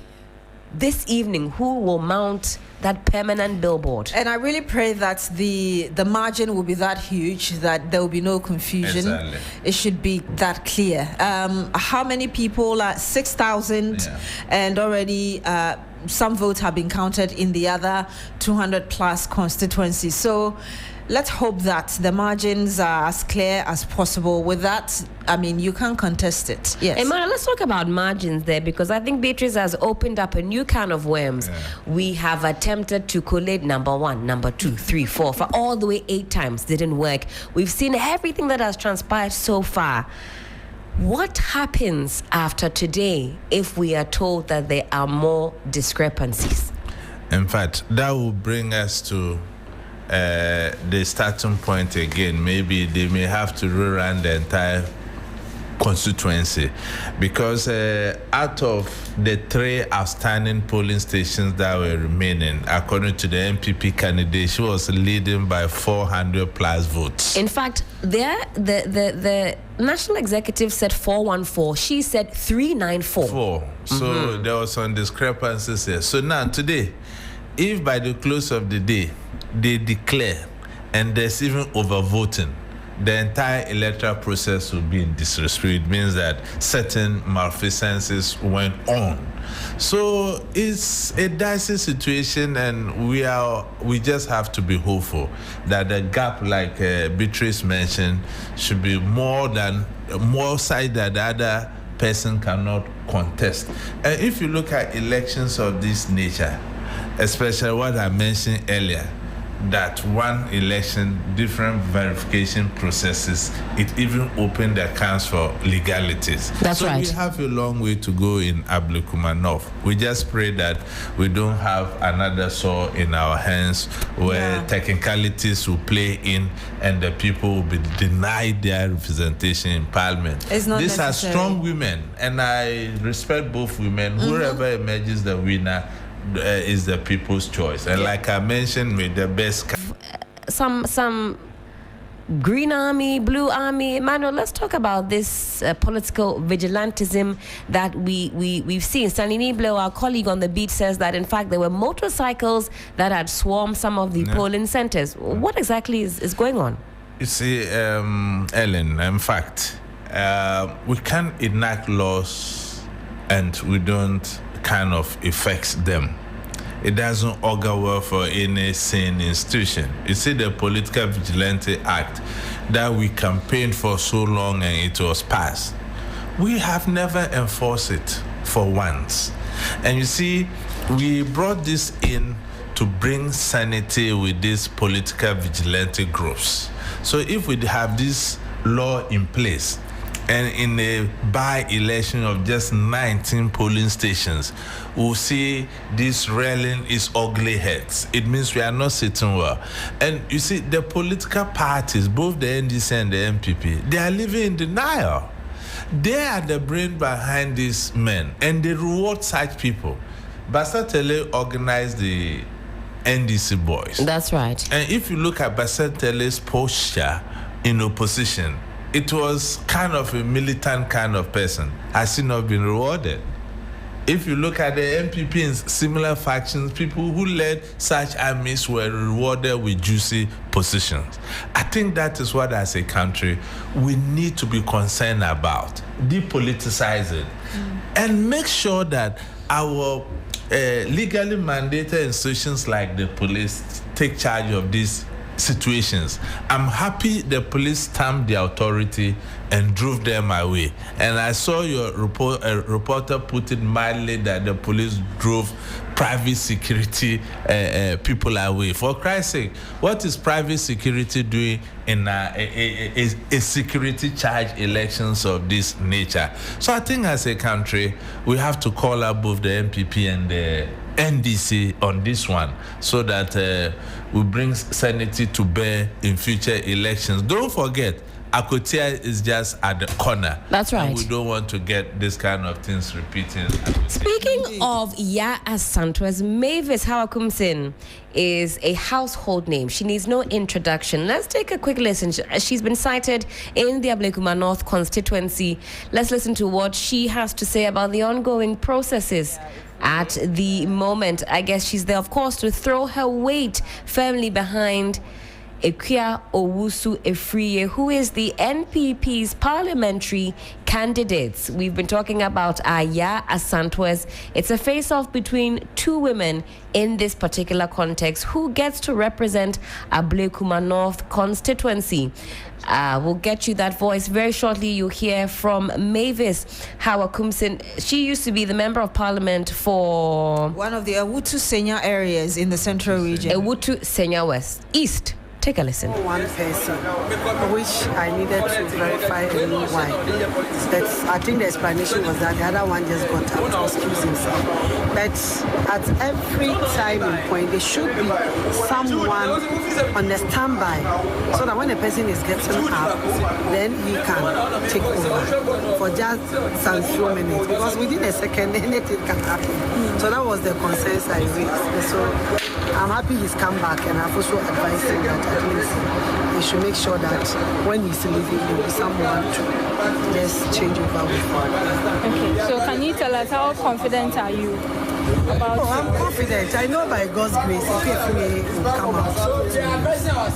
this evening who will mount that permanent billboard. And I really pray that the margin will be that huge that there will be no confusion. Exactly. It should be that clear. How many people? 6,000, and already some votes have been counted in the other 200 plus constituencies. So let's hope that the margins are as clear as possible. With that, I mean, you can't contest it. Yes. Emmanuel, let's talk about margins there, because I think Beatrice has opened up a new can of worms. Yeah. We have attempted to collate number 1, number 2, 3, 4, for all the way 8 times. Didn't work. We've seen everything that has transpired so far. What happens after today if we are told that there are more discrepancies? In fact, that will bring us to the starting point again. Maybe they may have to rerun the entire constituency, because out of the 3 outstanding polling stations that were remaining, according to the MPP candidate, she was leading by 400 plus votes. In fact, the national executive said 414. She said 394. So there was some discrepancies here. So now today, if by the close of the day they declare and there's even overvoting, the entire electoral process will be in disrepute. It means that certain malfeasances went on. So it's a dicey situation, and we just have to be hopeful that the gap, like Beatrice mentioned, should be more side that the other person cannot contest. And if you look at elections of this nature, especially what I mentioned earlier, that one election, different verification processes, it even opened the accounts for legalities. That's right. So we have a long way to go in Ablekuma North. We just pray that we don't have another saw in our hands where technicalities will play in and the people will be denied their representation in Parliament. It's not These necessary. are strong women, and I respect both women. Whoever emerges the winner is the people's choice, and like I mentioned, with the best some green army, blue army. Emmanuel, let's talk about this political vigilantism that we've seen. Stanley Nibleo, our colleague on the beat, says that in fact there were motorcycles that had swarmed some of the polling centers. What exactly is going on? You see, Ellen, in fact, we can't enact laws and we don't kind of affect them. it doesn't augur well for any sane institution. You see, the Political Vigilante Act that we campaigned for so long and it was passed, we have never enforced it for once. And you see, we brought this in to bring sanity with these political vigilante groups. So if we have this law in place, and in a by-election of just 19 polling stations, we'll see this rearing its ugly heads. It means we are not sitting well. And you see, the political parties, both the NDC and the MPP, they are living in denial. They are the brain behind these men, and they reward such people. Basatele organized the NDC boys. That's right. And if you look at Basatele's posture in opposition, it was kind of a militant kind of person. Has he not been rewarded? If you look at the MPP and similar factions, people who led such armies were rewarded with juicy positions. I think that is what, as a country, we need to be concerned about. Depoliticize it. And make sure that our legally mandated institutions like the police take charge of these situations. I'm happy the police stamped the authority and drove them away. And I saw your reporter put it mildly that the police drove private security people away. For Christ's sake, what is private security doing in a security charge elections of this nature? So I think as a country, we have to call out both the MPP and the NDC on this one, so that we bring sanity to bear in future elections. Don't forget, Akotia is just at the corner. That's right. And we don't want to get this kind of things repeating. Speaking of Ya Asantew's, Mavis Hawakumsin is a household name. She needs no introduction. Let's take a quick listen. She's been cited in the Ablekuma North constituency. Let's listen to what she has to say about the ongoing processes at the moment. I guess she's there, of course, to throw her weight firmly behind Ekwia Owusu Efriye, who is the NPP's parliamentary candidates. We've been talking about Ya Asantew's. It's a face-off between two women in this particular context. Who gets to represent Ablekuma North constituency? We'll get you that voice very shortly. You'll hear from Mavis Hawakumsin. She used to be the member of parliament for one of the Ewutu Senya areas in the central region. Ewutu Senya West. East. Take a listen. One person, which I needed to verify and know why. I think the explanation was that the other one just got up to excuse himself. But at every time and point, there should be someone on the standby, so that when a person is getting up, then he can take over for just some few minutes. Because within a second, anything can happen. So that was the consensus I raised. So I'm happy he's come back, and I've also advised him that at least he should make sure that when he's leaving, there will be someone to just change over with him. Okay, so can you tell us how confident are you about I'm confident. I know by God's grace, if will come out.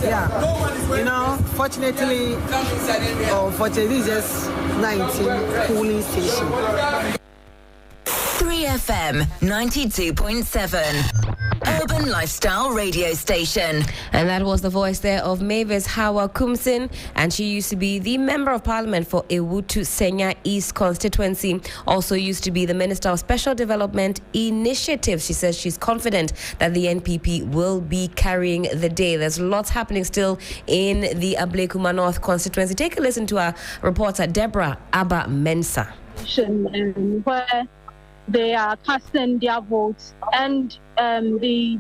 Yeah. You know, fortunately, or unfortunately, it's just 19 polling stations. 3FM 92.7. Urban Lifestyle Radio Station. And that was the voice there of Mavis Hawakumsin, and she used to be the member of parliament for Ewutu Senya East constituency. Also used to be the Minister of Special Development Initiatives. She says she's confident that the NPP will be carrying the day. There's lots happening still in the Ablekuma North constituency. Take a listen to our reporter Deborah Abba Mensah. Where they are casting their votes, and the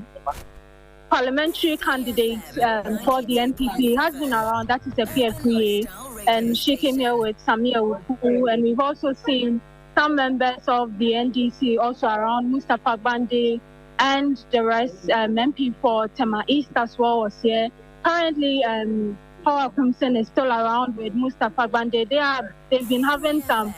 parliamentary candidate for the NPP has been around. That is a PFPA, and she came here with Samia Wuku, and we've also seen some members of the NDC also around. Mustafa Bande and the rest, MP for Tema East as well was here. Currently, Hawakumsin is still around with Mustafa Bande. They've been having some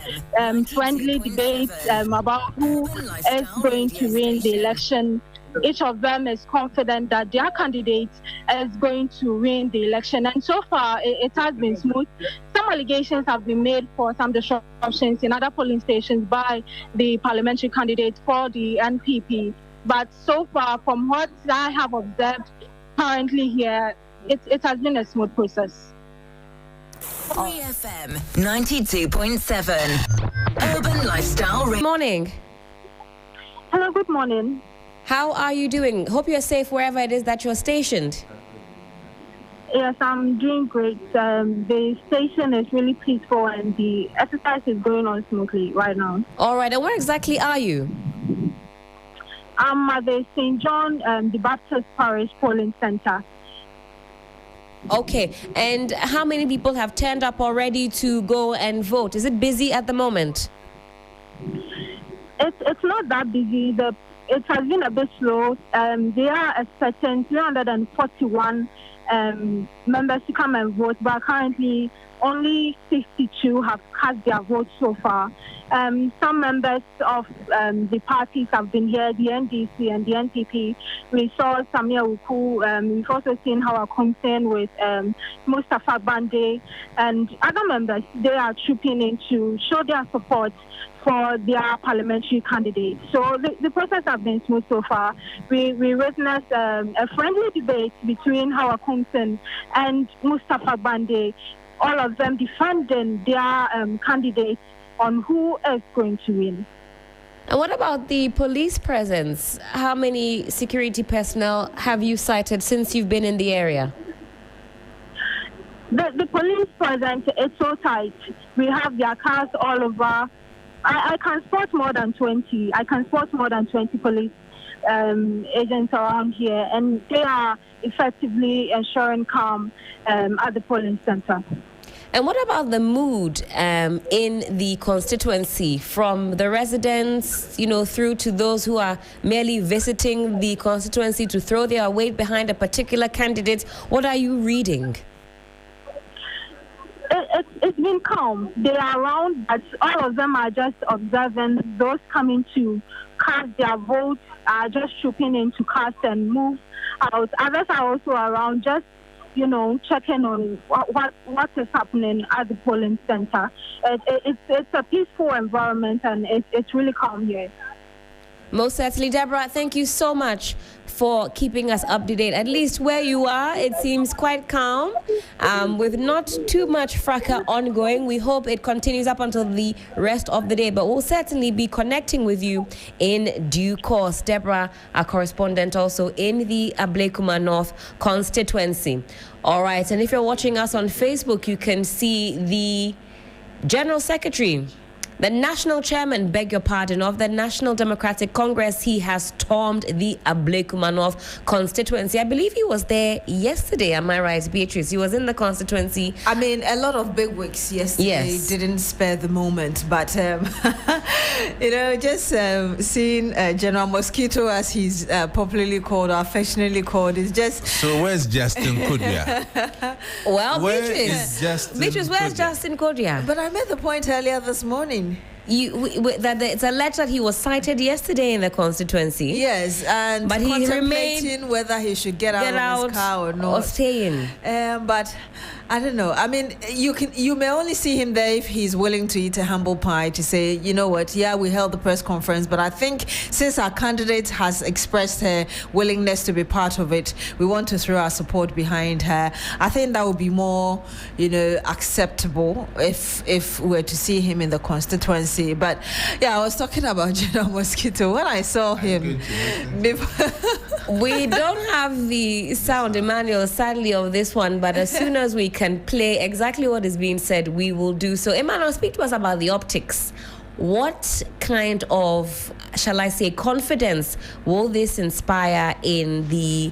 friendly debates about who is going to win the election. Each of them is confident that their candidate is going to win the election. And so far, it has been smooth. Some allegations have been made for some disruptions in other polling stations by the parliamentary candidate for the NPP. But so far, from what I have observed currently here, it has been a smooth process. 3FM 92.7 Urban Lifestyle Radio. Morning. Hello, good morning. How are you doing? Hope you're safe wherever it is that you're stationed. Yes, I'm doing great. The station is really peaceful and the exercise is going on smoothly right now. All right, and where exactly are you? I'm at the St. John the Baptist Parish Polling Center. Okay, and how many people have turned up already to go and vote? Is it busy at the moment? It's not that busy. It has been a bit slow. There are expecting 341 members to come and vote, but currently only 62 have cast their vote so far. Some members of the parties have been here, the NDC and the NPP. We saw Samia Wuku. We've also seen our concern with Mustafa Bande and other members. They are trooping in to show their support for their parliamentary candidate. So the process has been smooth so far. We witnessed a friendly debate between Howard Compton and Mustafa Bande, all of them defending their candidates on who is going to win. And what about the police presence? How many security personnel have you cited since you've been in the area? The police presence is so tight. We have their cars all over. I can spot more than 20. I can spot more than 20 police agents around here, and they are effectively ensuring calm at the polling center. And what about the mood in the constituency, from the residents, through to those who are merely visiting the constituency to throw their weight behind a particular candidate? What are you reading? It's been calm. They are around, but all of them are just observing. Those coming to cast their votes are just trooping in to cast and move out. Others are also around, just checking on what is happening at the polling center. It's a peaceful environment, and it's really calm here. Most certainly, Deborah, thank you so much for keeping us up to date. At least where you are, it seems quite calm, with not too much fracas ongoing. We hope it continues up until the rest of the day, but we'll certainly be connecting with you in due course. Deborah, our correspondent also in the Ablekuma North constituency. All right, and if you're watching us on Facebook, you can see the General Secretary, the national chairman, of the National Democratic Congress. He has stormed the Ablekuma North constituency. I believe he was there yesterday. Am I right, Beatrice? He was in the constituency. I mean, a lot of bigwigs yesterday didn't spare the moment, but just seeing General Mosquito, as he's popularly called or affectionately called, is just. So where's Justin Kodia? Well, Beatrice, where's Justin Kodia? But I made the point earlier this morning. It's alleged that he was cited yesterday in the constituency. Yes, and but he remained whether he should get out of his car or not, or stay in. But I don't know. I mean, you may only see him there if he's willing to eat a humble pie to say, you know what? Yeah, we held the press conference, but I think since our candidate has expressed her willingness to be part of it, we want to throw our support behind her. I think that would be more, acceptable if we were to see him in the constituency. But yeah, I was talking about General Mosquito when I saw him. We don't have the sound, Emmanuel, sadly, of this one, but as soon as we can play exactly what is being said, we will do so. Emmanuel, speak to us about the optics. What kind of, shall I say, confidence will this inspire in the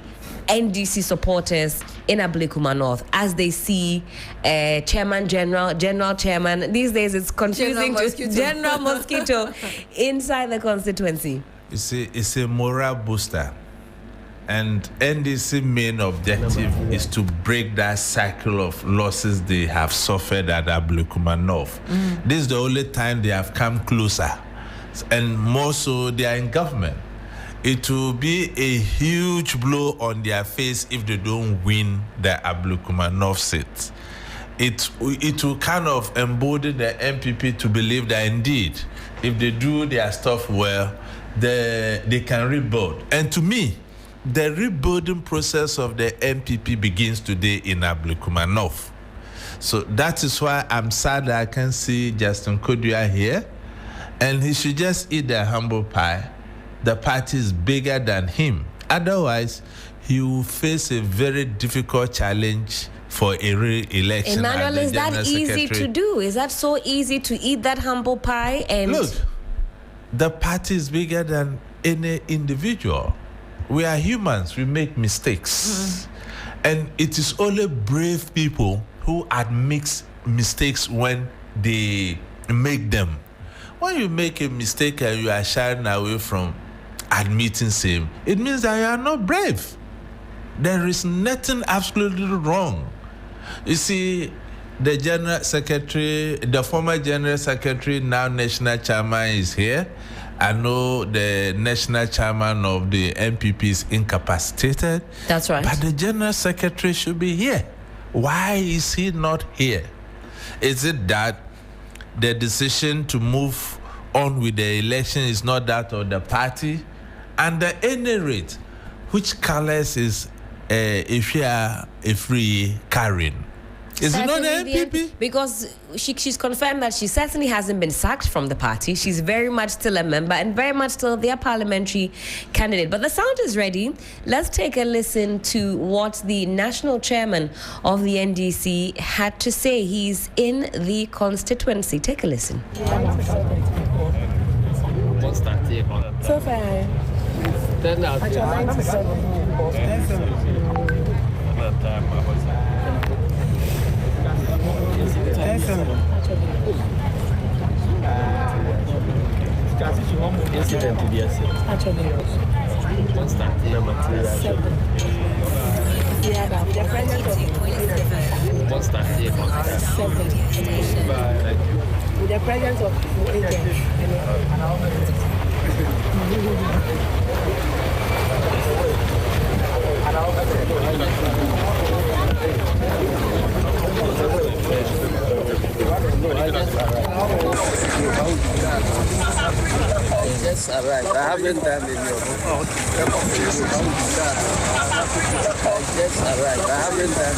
NDC supporters in Ablekuma North as they see General Chairman, these days it's confusing, General Mosquito inside the constituency? It's a morale booster. And NDC main objective is to break that cycle of losses they have suffered at Ablekuma North. This is the only time they have come closer. And more so, they are in government. It will be a huge blow on their face if they don't win the Ablekuma North seat. It will kind of embolden the MPP to believe that indeed, if they do their stuff well, they can rebuild. And to me, the rebuilding process of the MPP begins today in Ablekuma North. So that is why I'm sad that I can't see Justin Kodua here. And he should just eat the humble pie. The party is bigger than him. Otherwise, he will face a very difficult challenge for a re-election. Emmanuel, is that easy to do? Is that so easy to eat that humble pie? And look, the party is bigger than any individual. We are humans. We make mistakes. And it is only brave people who admit mistakes when they make them. When you make a mistake and you are shying away from admitting same, it means that you are not brave. There is nothing absolutely wrong. You see, the General Secretary, the former General Secretary, now National Chairman, is here. I know the National Chairman of the MPP is incapacitated. That's right. But the General Secretary should be here. Why is he not here? Is it that the decision to move on with the election is not that of the party? And at any rate, which colors is Ifri carrying? Is it not the MPP? Because she's confirmed that she certainly hasn't been sacked from the party. She's very much still a member and very much still their parliamentary candidate. But the sound is ready. Let's take a listen to what the national chairman of the NDC had to say. He's in the constituency. Take a listen. So far, turnout. Incident to be constant with the presence of agents. Yes, all right. I haven't done it. Yes, all right. I haven't done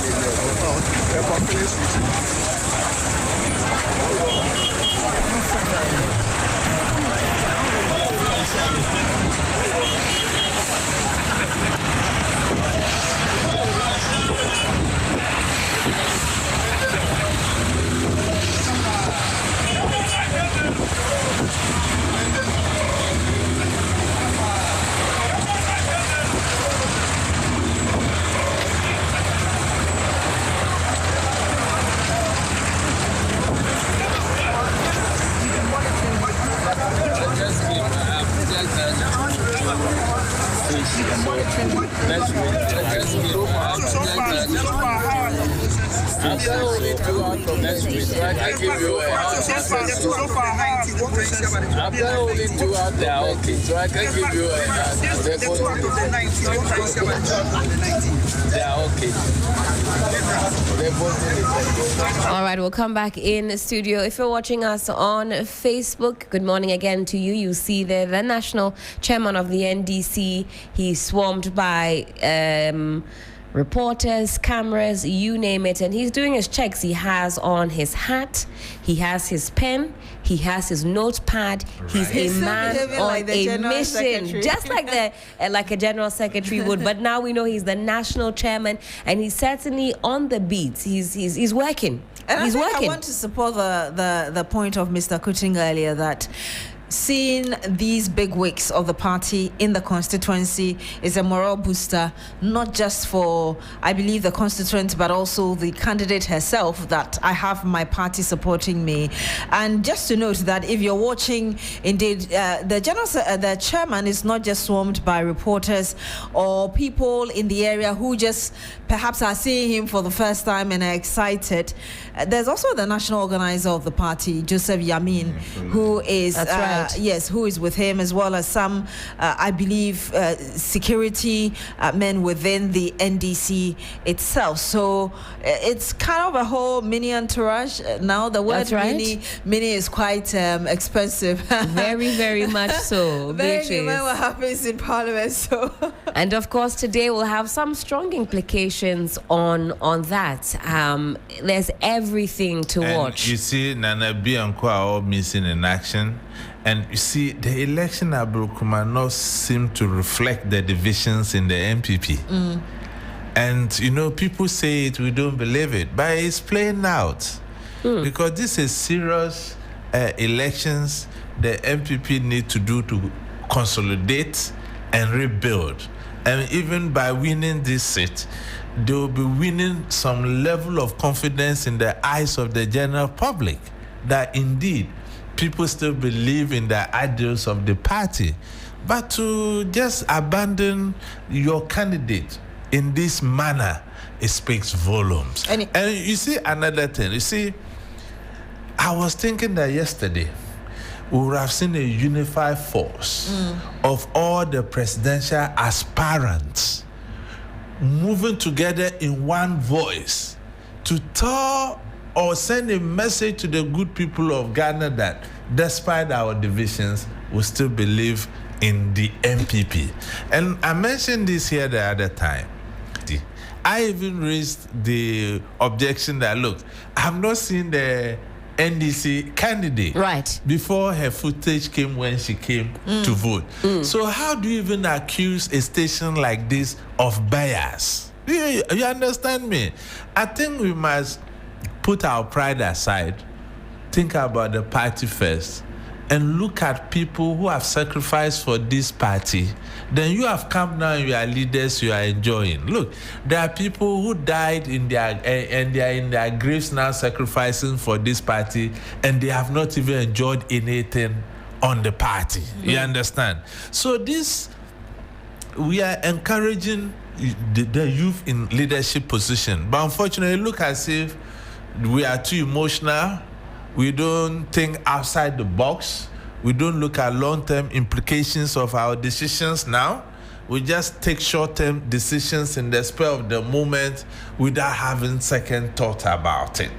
Next week, I give you a after only 2 out there, okay, so I can give you a All right, we'll come back in studio. If you're watching us on Facebook, good morning again to you. You see there the national chairman of the NDC. He's swarmed by reporters, cameras, you name it, and he's doing his checks. He has on his hat, he has his pen, he has his notepad. Right. He's a man on like a mission, secretary. Just like like a general secretary would. But now we know he's the national chairman, and he's certainly on the beats. He's working. And he's I want to support the point of Mr. Kuting earlier that seeing these big wigs of the party in the constituency is a morale booster, not just for, I believe, the constituent, but also the candidate herself, that I have my party supporting me. And just to note that if you're watching, indeed, the chairman is not just swarmed by reporters or people in the area who just perhaps are seeing him for the first time and are excited. There's also the national organizer of the party, Joseph Yamin, who is yes, who is with him, as well as some, I believe, security men within the NDC itself. So it's kind of a whole mini entourage. Now the word mini is quite expensive. Very, very much so. Very what happens in Parliament. So, and of course, today we'll have some strong implications on that. There's everything to watch. You see, Nana B and Kwa are all missing in action. And you see, the election at Ablekuma not seem to reflect the divisions in the MPP. And, you know, people say it, we don't believe it. But it's playing out. Because this is serious elections the MPP need to do to consolidate and rebuild. And even by winning this seat, they will be winning some level of confidence in the eyes of the general public that indeed people still believe in the ideals of the party. But to just abandon your candidate in this manner, it speaks volumes. And you see another thing. You see, I was thinking that yesterday we would have seen a unified force of all the presidential aspirants moving together in one voice to tell or send a message to the good people of Ghana that despite our divisions, we still believe in the MPP. And I mentioned this here the other time. I even raised the objection that, look, I have not seen the NDC candidate before her footage came when she came to vote. So how do you even accuse a station like this of bias? You understand me? I think we must put our pride aside, think about the party first, and look at people who have sacrificed for this party. Then you have come now, you are leaders, you are enjoying. Look, there are people who died in their and they are in their graves now sacrificing for this party, and they have not even enjoyed anything on the party. You understand? So this, we are encouraging the youth in leadership position. But unfortunately, look as if we are too emotional. We don't think outside the box. We don't look at long-term implications of our decisions now. We just take short-term decisions in the spur of the moment without having second thought about it.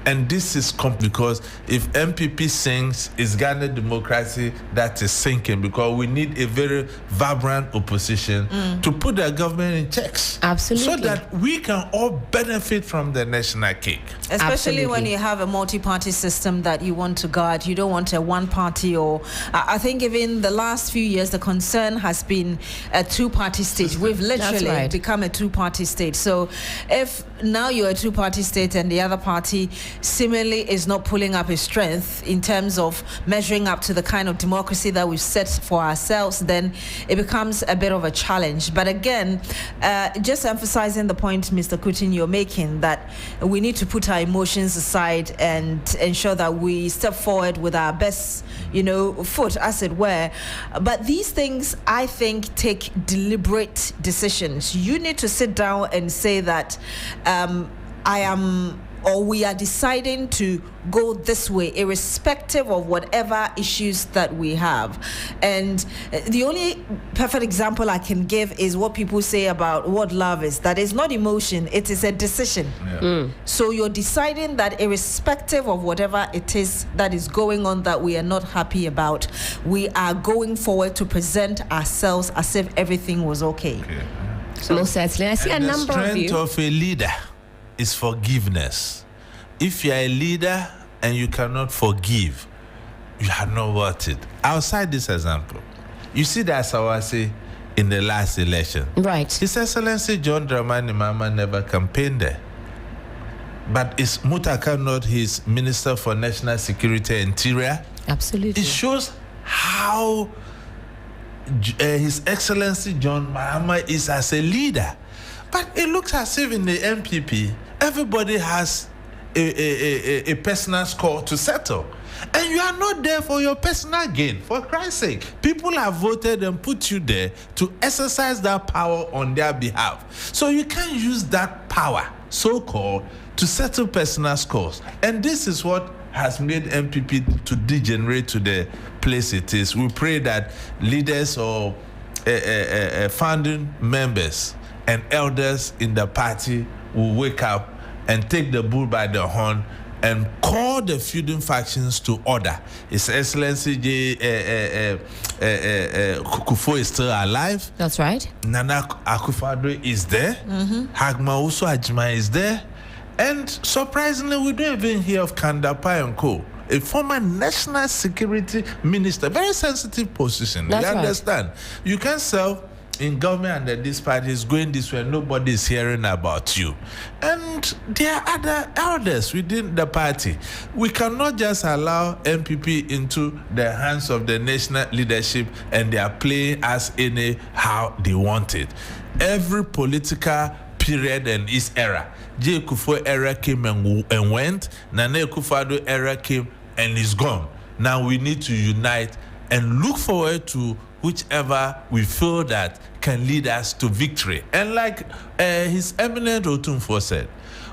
And this is because if MPP sinks, it's Ghana democracy that is sinking, because we need a very vibrant opposition to put the government in checks. Absolutely. So that we can all benefit from the national cake. Especially when you have a multi-party system that you want to guard. You don't want a one-party or... I think even the last few years, the concern has been a two-party state. We've literally become a two-party state. So if now you're a two-party state and the other party similarly is not pulling up its strength in terms of measuring up to the kind of democracy that we've set for ourselves, then it becomes a bit of a challenge. But again, just emphasizing the point, Mr. Kutin, you're making, that we need to put our emotions aside and ensure that we step forward with our best, foot, as it were. But these things, I think, take deliberate decisions. You need to sit down and say that we are deciding to go this way, irrespective of whatever issues that we have. And the only perfect example I can give is what people say about what love is. That is not emotion, it is a decision. So you're deciding that irrespective of whatever it is that is going on that we are not happy about, we are going forward to present ourselves as if everything was okay. So most certainly, I see a number of you. The strength of a leader is forgiveness. If you are a leader and you cannot forgive, you are not worth it. Outside this example, you see that Sawasi in the last election. His Excellency John Dramani Mahama never campaigned there. But is Mutaka not his Minister for National Security and Interior? Absolutely. It shows how His Excellency John Mahama is as a leader. But it looks as if in the MPP, everybody has a personal score to settle. And you are not there for your personal gain, for Christ's sake. People have voted and put you there to exercise that power on their behalf. So you can't use that power, so-called, to settle personal scores. And this is what has made MPP to degenerate to the place it is. We pray that leaders or founding members and elders in the party will wake up and take the bull by the horn and call the feuding factions to order. His Excellency Kufuor is still alive. That's right. Nana Akufo-Addo is there. Hagma Uso Ajima is there. And surprisingly, we don't even hear of Kandapai and Co., a former national security minister, very sensitive position. That's you right. understand? You can serve in government under this party is going this way, nobody is hearing about you. And there are other elders within the party. We cannot just allow MPP into the hands of the national leadership and they are playing as anyhow they want it. Every political period and its era. J. Kufuor era came and went. Nana Akufo-Addo era came and is gone. Now we need to unite and look forward to whichever we feel that can lead us to victory. And like His Eminent Otumfuo said,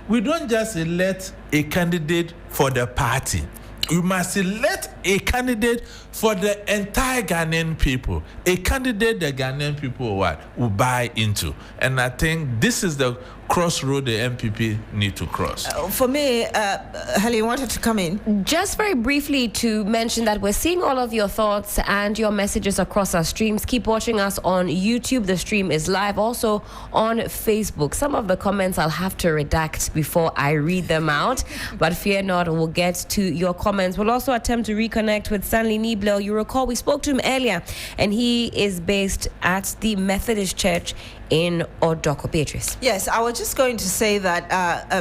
we don't just elect a candidate for the party. We must elect a candidate for the entire Ghanaian people. A candidate the Ghanaian people will buy into. And I think this is the crossroad the MPP need to cross. For me, Helen wanted to come in. Just very briefly to mention that we're seeing all of your thoughts and your messages across our streams. Keep watching us on YouTube. The stream is live. Also on Facebook. Some of the comments I'll have to redact before I read them out. But fear not, we'll get to your comments. We'll also attempt to reconnect with Stanley Niblo. You recall we spoke to him earlier, and he is based at the Methodist Church in Odorkor. Beatrice. Yes, I was just going to say that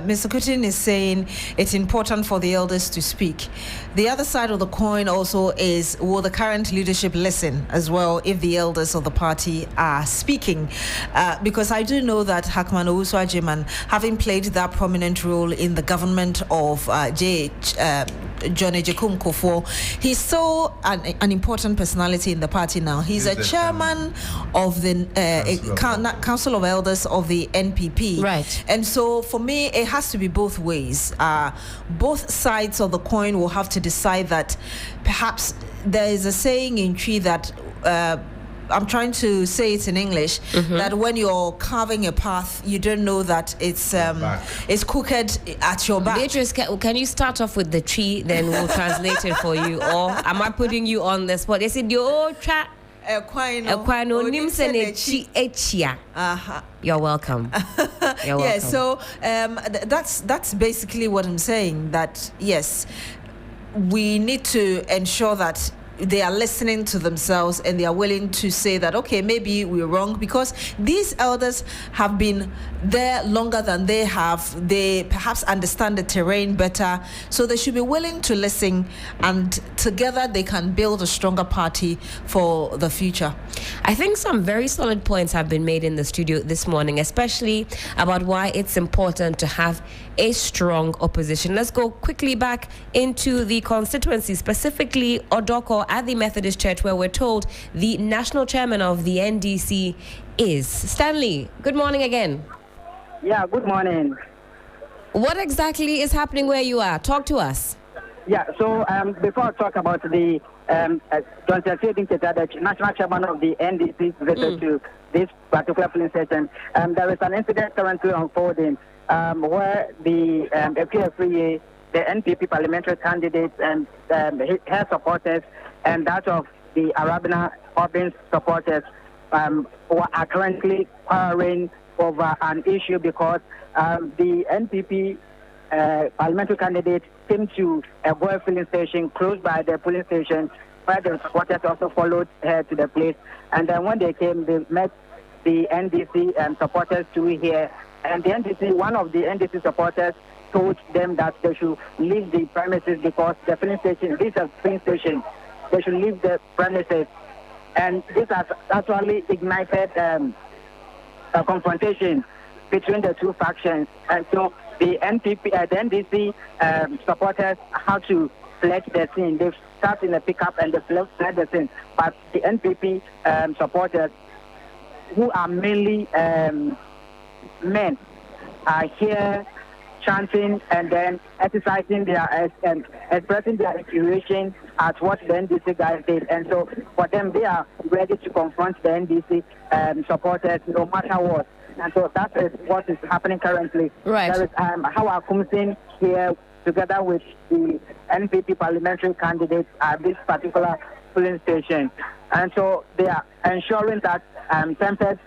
Mr. Kutin is saying it's important for the elders to speak. The other side of the coin also is, will the current leadership listen as well if the elders of the party are speaking? Because I do know that Hakman Owusu Agyemang, having played that prominent role in the government of John Ejekun Kufuor, he's still an important personality in the party now. He's a chairman of the Council of Elders of the NPP. Right. And so for me, it has to be both ways. Both sides of the coin will have to decide that perhaps there is a saying in Tree that I'm trying to say it in English, that when you're carving a path, you don't know that it's crooked at your back. Beatrice, can you start off with the tree, then we'll translate it for you? Or am I putting you on the spot? They said, You're welcome. You're welcome. Yeah, so that's basically what I'm saying, that yes, we need to ensure that they are listening to themselves and they are willing to say that, okay, maybe we're wrong, because these elders have been there longer than they have. They perhaps understand the terrain better, so they should be willing to listen, and together they can build a stronger party for the future. I think some very solid points have been made in the studio this morning, especially about why it's important to have a strong opposition. Let's go quickly back into the constituency, specifically Odorkor at the Methodist Church, where we're told the national chairman of the NDC is. Stanley, good morning again. Yeah, good morning. What exactly is happening where you are? Talk to us. Yeah, so before I talk about the the national chairman of the NDC visit to this particular police station, there is an incident currently unfolding where the APFRA, the NPP parliamentary candidates and her supporters and that of the Arabina Urban supporters are currently quarreling over an issue because the NPP parliamentary candidate came to a boy filling station close by the police station, where the supporters also followed her to the place. And then when they came, they met the NDC supporters to here. And the NDC, one of the NDC supporters told them that they should leave the premises because the filling station, this is a filling station, they should leave the premises. And this has actually ignited a confrontation between the two factions. And so the NDC supporters had to fled the scene. They've started in a pickup and they fled the scene. But the NPP supporters, who are mainly men, are here chanting and then exercising their and expressing their infuriation at what the NDC guys did. And so for them, they are ready to confront the NDC supporters no matter what. And so that is what is happening currently. Right. There is Hawa Kumsin here together with the NPP parliamentary candidates at this particular polling station. And so they are ensuring that tempers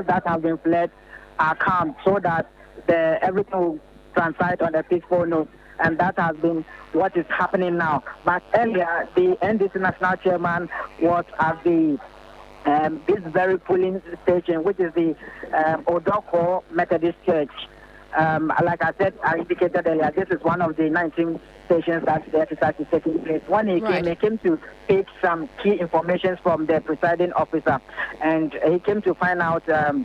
that have been fled are calm so that everything will translate on a peaceful note. And that has been what is happening now. But earlier, the NDC national chairman was at the this very polling station, which is the Odorkor Methodist Church. Like I said, I indicated earlier, this is one of the 19 stations that the exercise is taking place. When he came to take some key information from the presiding officer, and he came to find out the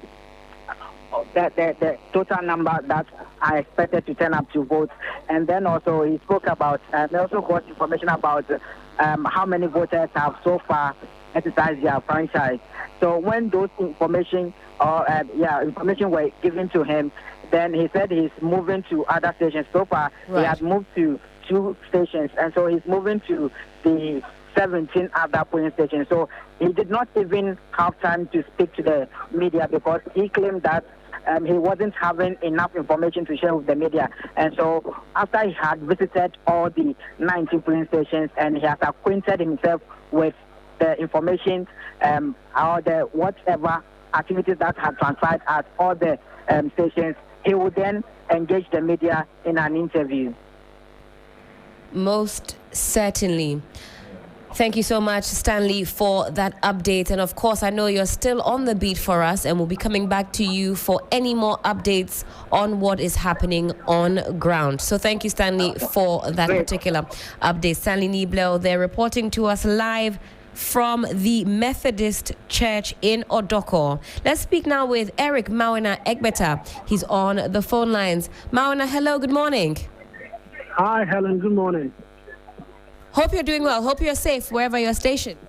total number that are expected to turn up to vote. And then also he spoke about, they also got information about how many voters have so far exercised their franchise. So when those information were given to him, then he said he's moving to other stations. So far, he has moved to 2 stations, and so he's moving to the 17 other polling stations. So he did not even have time to speak to the media because he claimed that he wasn't having enough information to share with the media. And so after he had visited all the 19 polling stations and he has acquainted himself with the information or the whatever activities that have transpired at all the stations, he would then engage the media in an interview. Most certainly. Thank you so much, Stanley, for that update. And of course, I know you're still on the beat for us, and we'll be coming back to you for any more updates on what is happening on ground. So thank you, Stanley, for that particular update. Stanley Niebler, they're reporting to us live from the Methodist Church in Odorkor. Let's speak now with Eric Mauna Egbeta. He's on the phone lines. Mauna, hello, good morning. Hi, Helen, good morning. Hope you're doing well. Hope you're safe wherever you're stationed.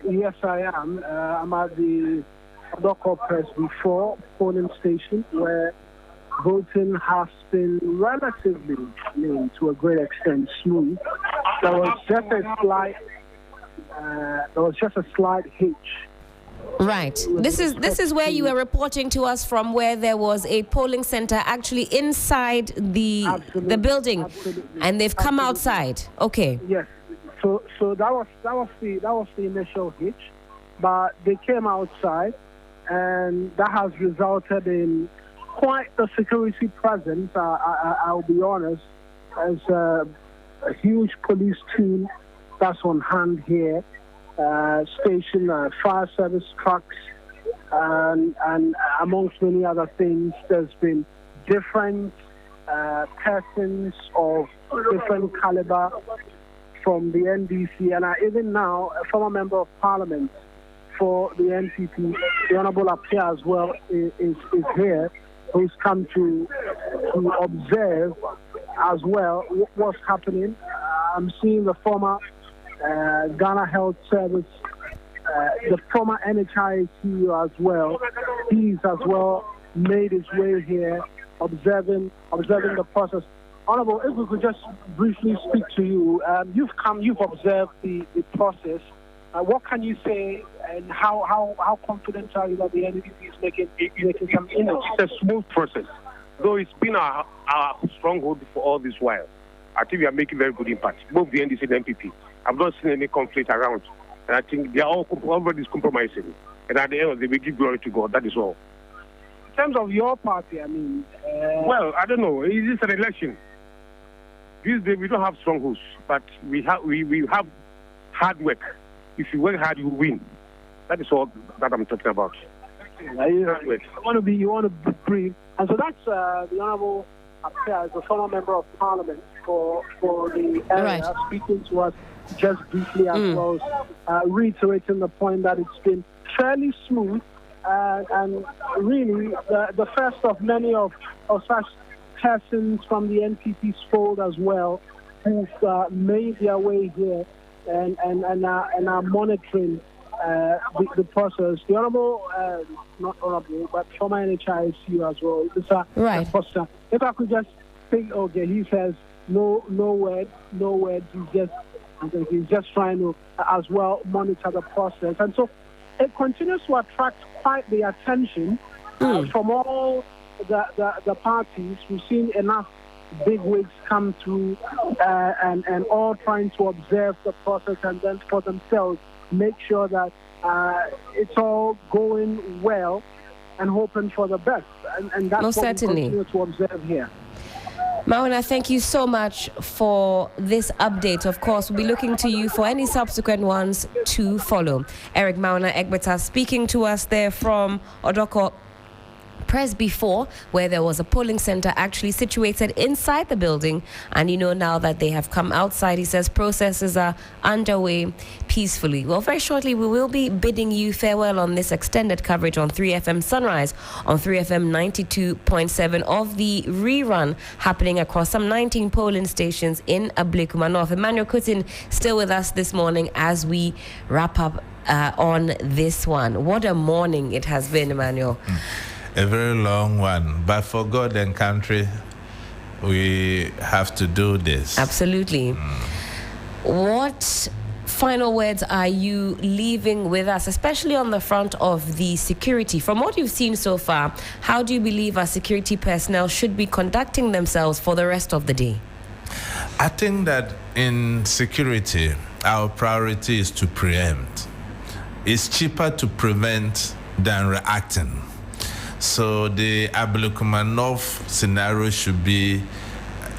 Yes, I am. I'm at the Odorkor Press before polling station where voting has been relatively, to a great extent, smooth. There was just a slight hitch. Right. This is where you were reporting to us from, where there was a polling center actually inside the building, and they've come outside. Okay. Yes. So that was the initial hitch, but they came outside, and that has resulted in quite a security presence. I'll be honest, as a huge police team that's on hand here, station fire service trucks, and amongst many other things. There's been different persons of different caliber from the NDC, and even now a former member of parliament for the NPP, the Honorable Apia as well, is here, who's come to observe as well what's happening. I'm seeing the former Ghana Health Service, the former NHI CEO as well. He's as well made his way here, observing the process. Honorable, if we could just briefly speak to you. You've observed the process. What can you say, and how confident are you that the NDP is making some inroads? It's a smooth process, though it's been our stronghold for all this while. I think we are making very good impact, both the NDC and NPP. I've not seen any conflict around, and I think they are everybody's compromising. And at the end of the day, we give glory to God. That is all. In terms of your party, well, I don't know. It is an election. These days we don't have strongholds, but we have hard work. If you work hard, you win. That is all that I'm talking about. You want to be brief, and so that's the Honorable Apia, the former member of Parliament for the area, speaking to us just briefly as well, reiterating the point that it's been fairly smooth, and really the first of many of such persons from the NPP's fold as well, who've made their way here and are monitoring the process. The Honorable, not Honorable, but former NHISU as well. It's a poster. If I could just think, okay, he says no words. He's just trying to as well monitor the process, and so it continues to attract quite the attention from all the parties. We've seen enough big wigs come through and all trying to observe the process and then for themselves make sure that it's all going well and hoping for the best. And that's Most what certainly. we continue to observe here. Mauna, thank you so much for this update. Of course, we'll be looking to you for any subsequent ones to follow. Eric Mauna Egbeta speaking to us there from Odorkor Press before, where there was a polling center actually situated inside the building, and now that they have come outside, he says processes are underway peacefully. Well, very shortly we will be bidding you farewell on this extended coverage on 3FM Sunrise on 3FM 92.7 of the rerun happening across some 19 polling stations in Ablekuma North. Emmanuel Kutin still with us this morning as we wrap up on this one. What a morning it has been, Emmanuel. A very long one, but for God and country, we have to do this. Absolutely. What final words are you leaving with us, especially on the front of the security? From what you've seen so far, how do you believe our security personnel should be conducting themselves for the rest of the day? I think that in security, our priority is to preempt. It's cheaper to prevent than reacting. So the Ablekuma North scenario should be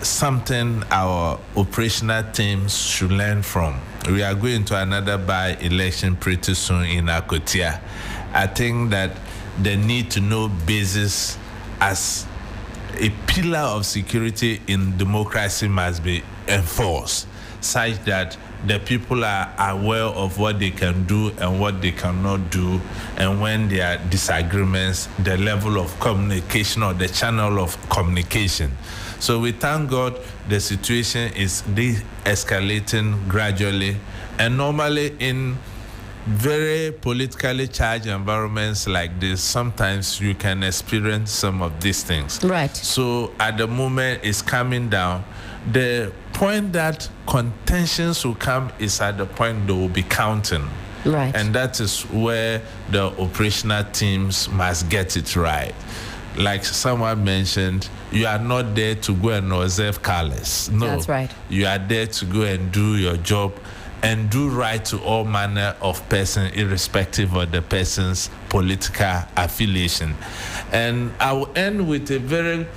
something our operational teams should learn from. We are going to another by-election pretty soon in Akotia. I think that the need to know basis as a pillar of security in democracy must be enforced, such that the people are aware of what they can do and what they cannot do, and when there are disagreements, the level of communication or the channel of communication. So we thank God the situation is de-escalating gradually, and normally in very politically charged environments like this, sometimes you can experience some of these things. Right. So at the moment it's coming down. The point that contentions will come is at the point they will be counting. Right. And that is where the operational teams must get it right. Like someone mentioned, you are not there to go and observe colors. No. That's right. You are there to go and do your job and do right to all manner of person, irrespective of the person's political affiliation. And I will end with a very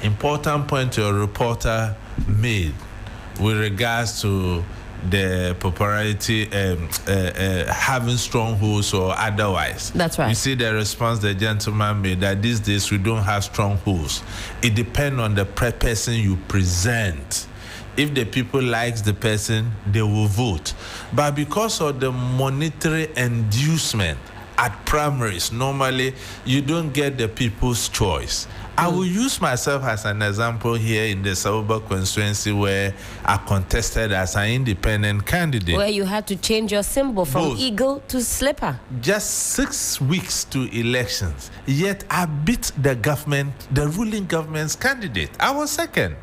important point your reporter made with regards to the popularity having strongholds or otherwise. That's right. You see the response the gentleman made that these days we don't have strongholds. It depends on the person you present. If the people likes the person, they will vote. But because of the monetary inducement at primaries, normally you don't get the people's choice. I will use myself as an example here in the Sabuba constituency where I contested as an independent candidate. Where you had to change your symbol from Both. eagle to slipper. Just 6 weeks to elections, yet I beat the government, the ruling government's candidate. I was second.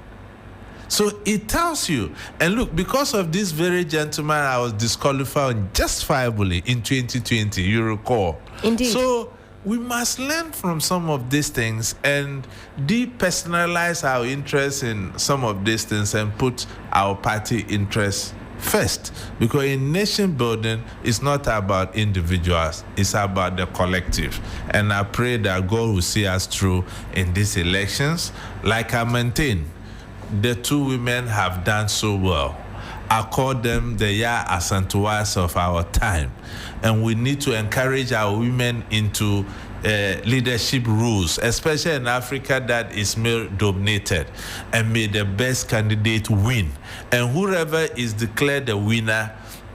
So it tells you, and look, because of this very gentleman, I was disqualified justifiably in 2020, you recall. Indeed. So we must learn from some of these things and depersonalize our interest in some of these things and put our party interests first. Because in nation building, it's not about individuals, it's about the collective. And I pray that God will see us through in these elections. Like I maintain, the two women have done so well. I call them the Ya Asantuas of our time. And we need to encourage our women into leadership roles, especially in Africa that is male-dominated. And may the best candidate win. And whoever is declared the winner,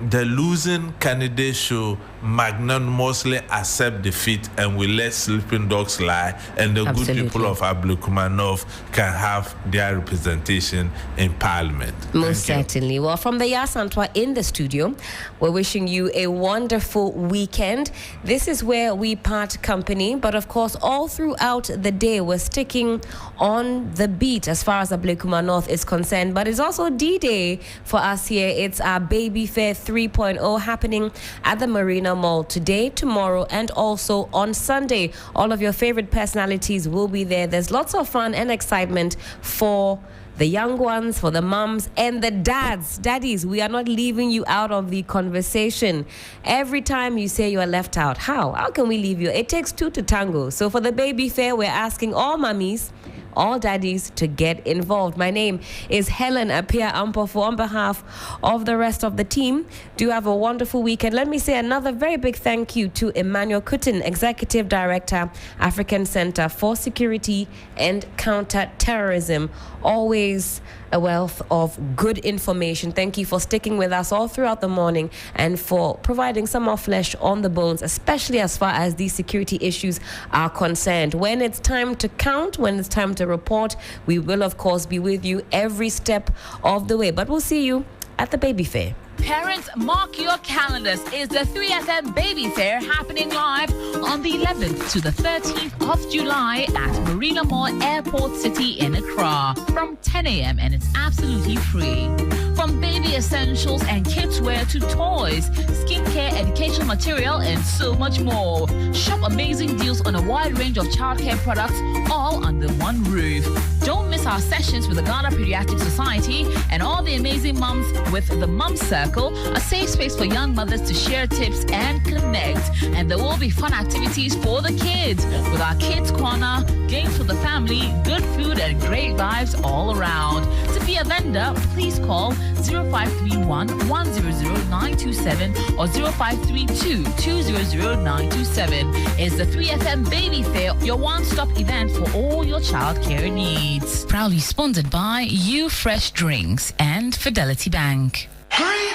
the losing candidate should magnanimously accept defeat and we let sleeping dogs lie, and the good people of Ablekuma North can have their representation in Parliament. Most certainly. Well, from the Yasantwa in the studio, we're wishing you a wonderful weekend. This is where we part company, but of course, all throughout the day, we're sticking on the beat as far as Ablekuma North is concerned. But it's also D-Day for us here. It's our Baby Fair 3.0 happening at the Marina Mall today, tomorrow, and also on Sunday. All of your favorite personalities will be there. There's lots of fun and excitement for the young ones, for the mums, and the daddies. We are not leaving you out of the conversation. Every time you say you are left out, how can we leave you? It takes two to tango. So for the Baby Fair, we're asking all mummies, all daddies to get involved. My name is Helen Apia Ampofo. On behalf of the rest of the team, do have a wonderful weekend. Let me say another very big thank you to Emmanuel Kutin, Executive Director, African Center for Security and Counter-Terrorism. Always a wealth of good information. Thank you for sticking with us all throughout the morning and for providing some more flesh on the bones, especially as far as these security issues are concerned. When it's time to count, when it's time to report, we will, of course, be with you every step of the way. But we'll see you at the Baby Fair. Parents, mark your calendars. It's the 3FM Baby Fair happening live on the 11th to the 13th of July at Marina Mall, Airport City in Accra from 10 a.m. and it's absolutely free. From baby essentials and kids wear to toys, skincare, educational material, and so much more. Shop amazing deals on a wide range of childcare products, all under one roof. Don't miss our sessions with the Ghana Pediatric Society and all the amazing mums with the Mum Circle, a safe space for young mothers to share tips and connect. And there will be fun activities for the kids with our Kids Corner, games for the family, good food, and great vibes all around. To be a vendor, please call 0531 100 927 or 0532 200 927. It's the 3FM Baby Fair, your one-stop event for all your childcare needs. Proudly sponsored by You Fresh Drinks and Fidelity Bank. Hurry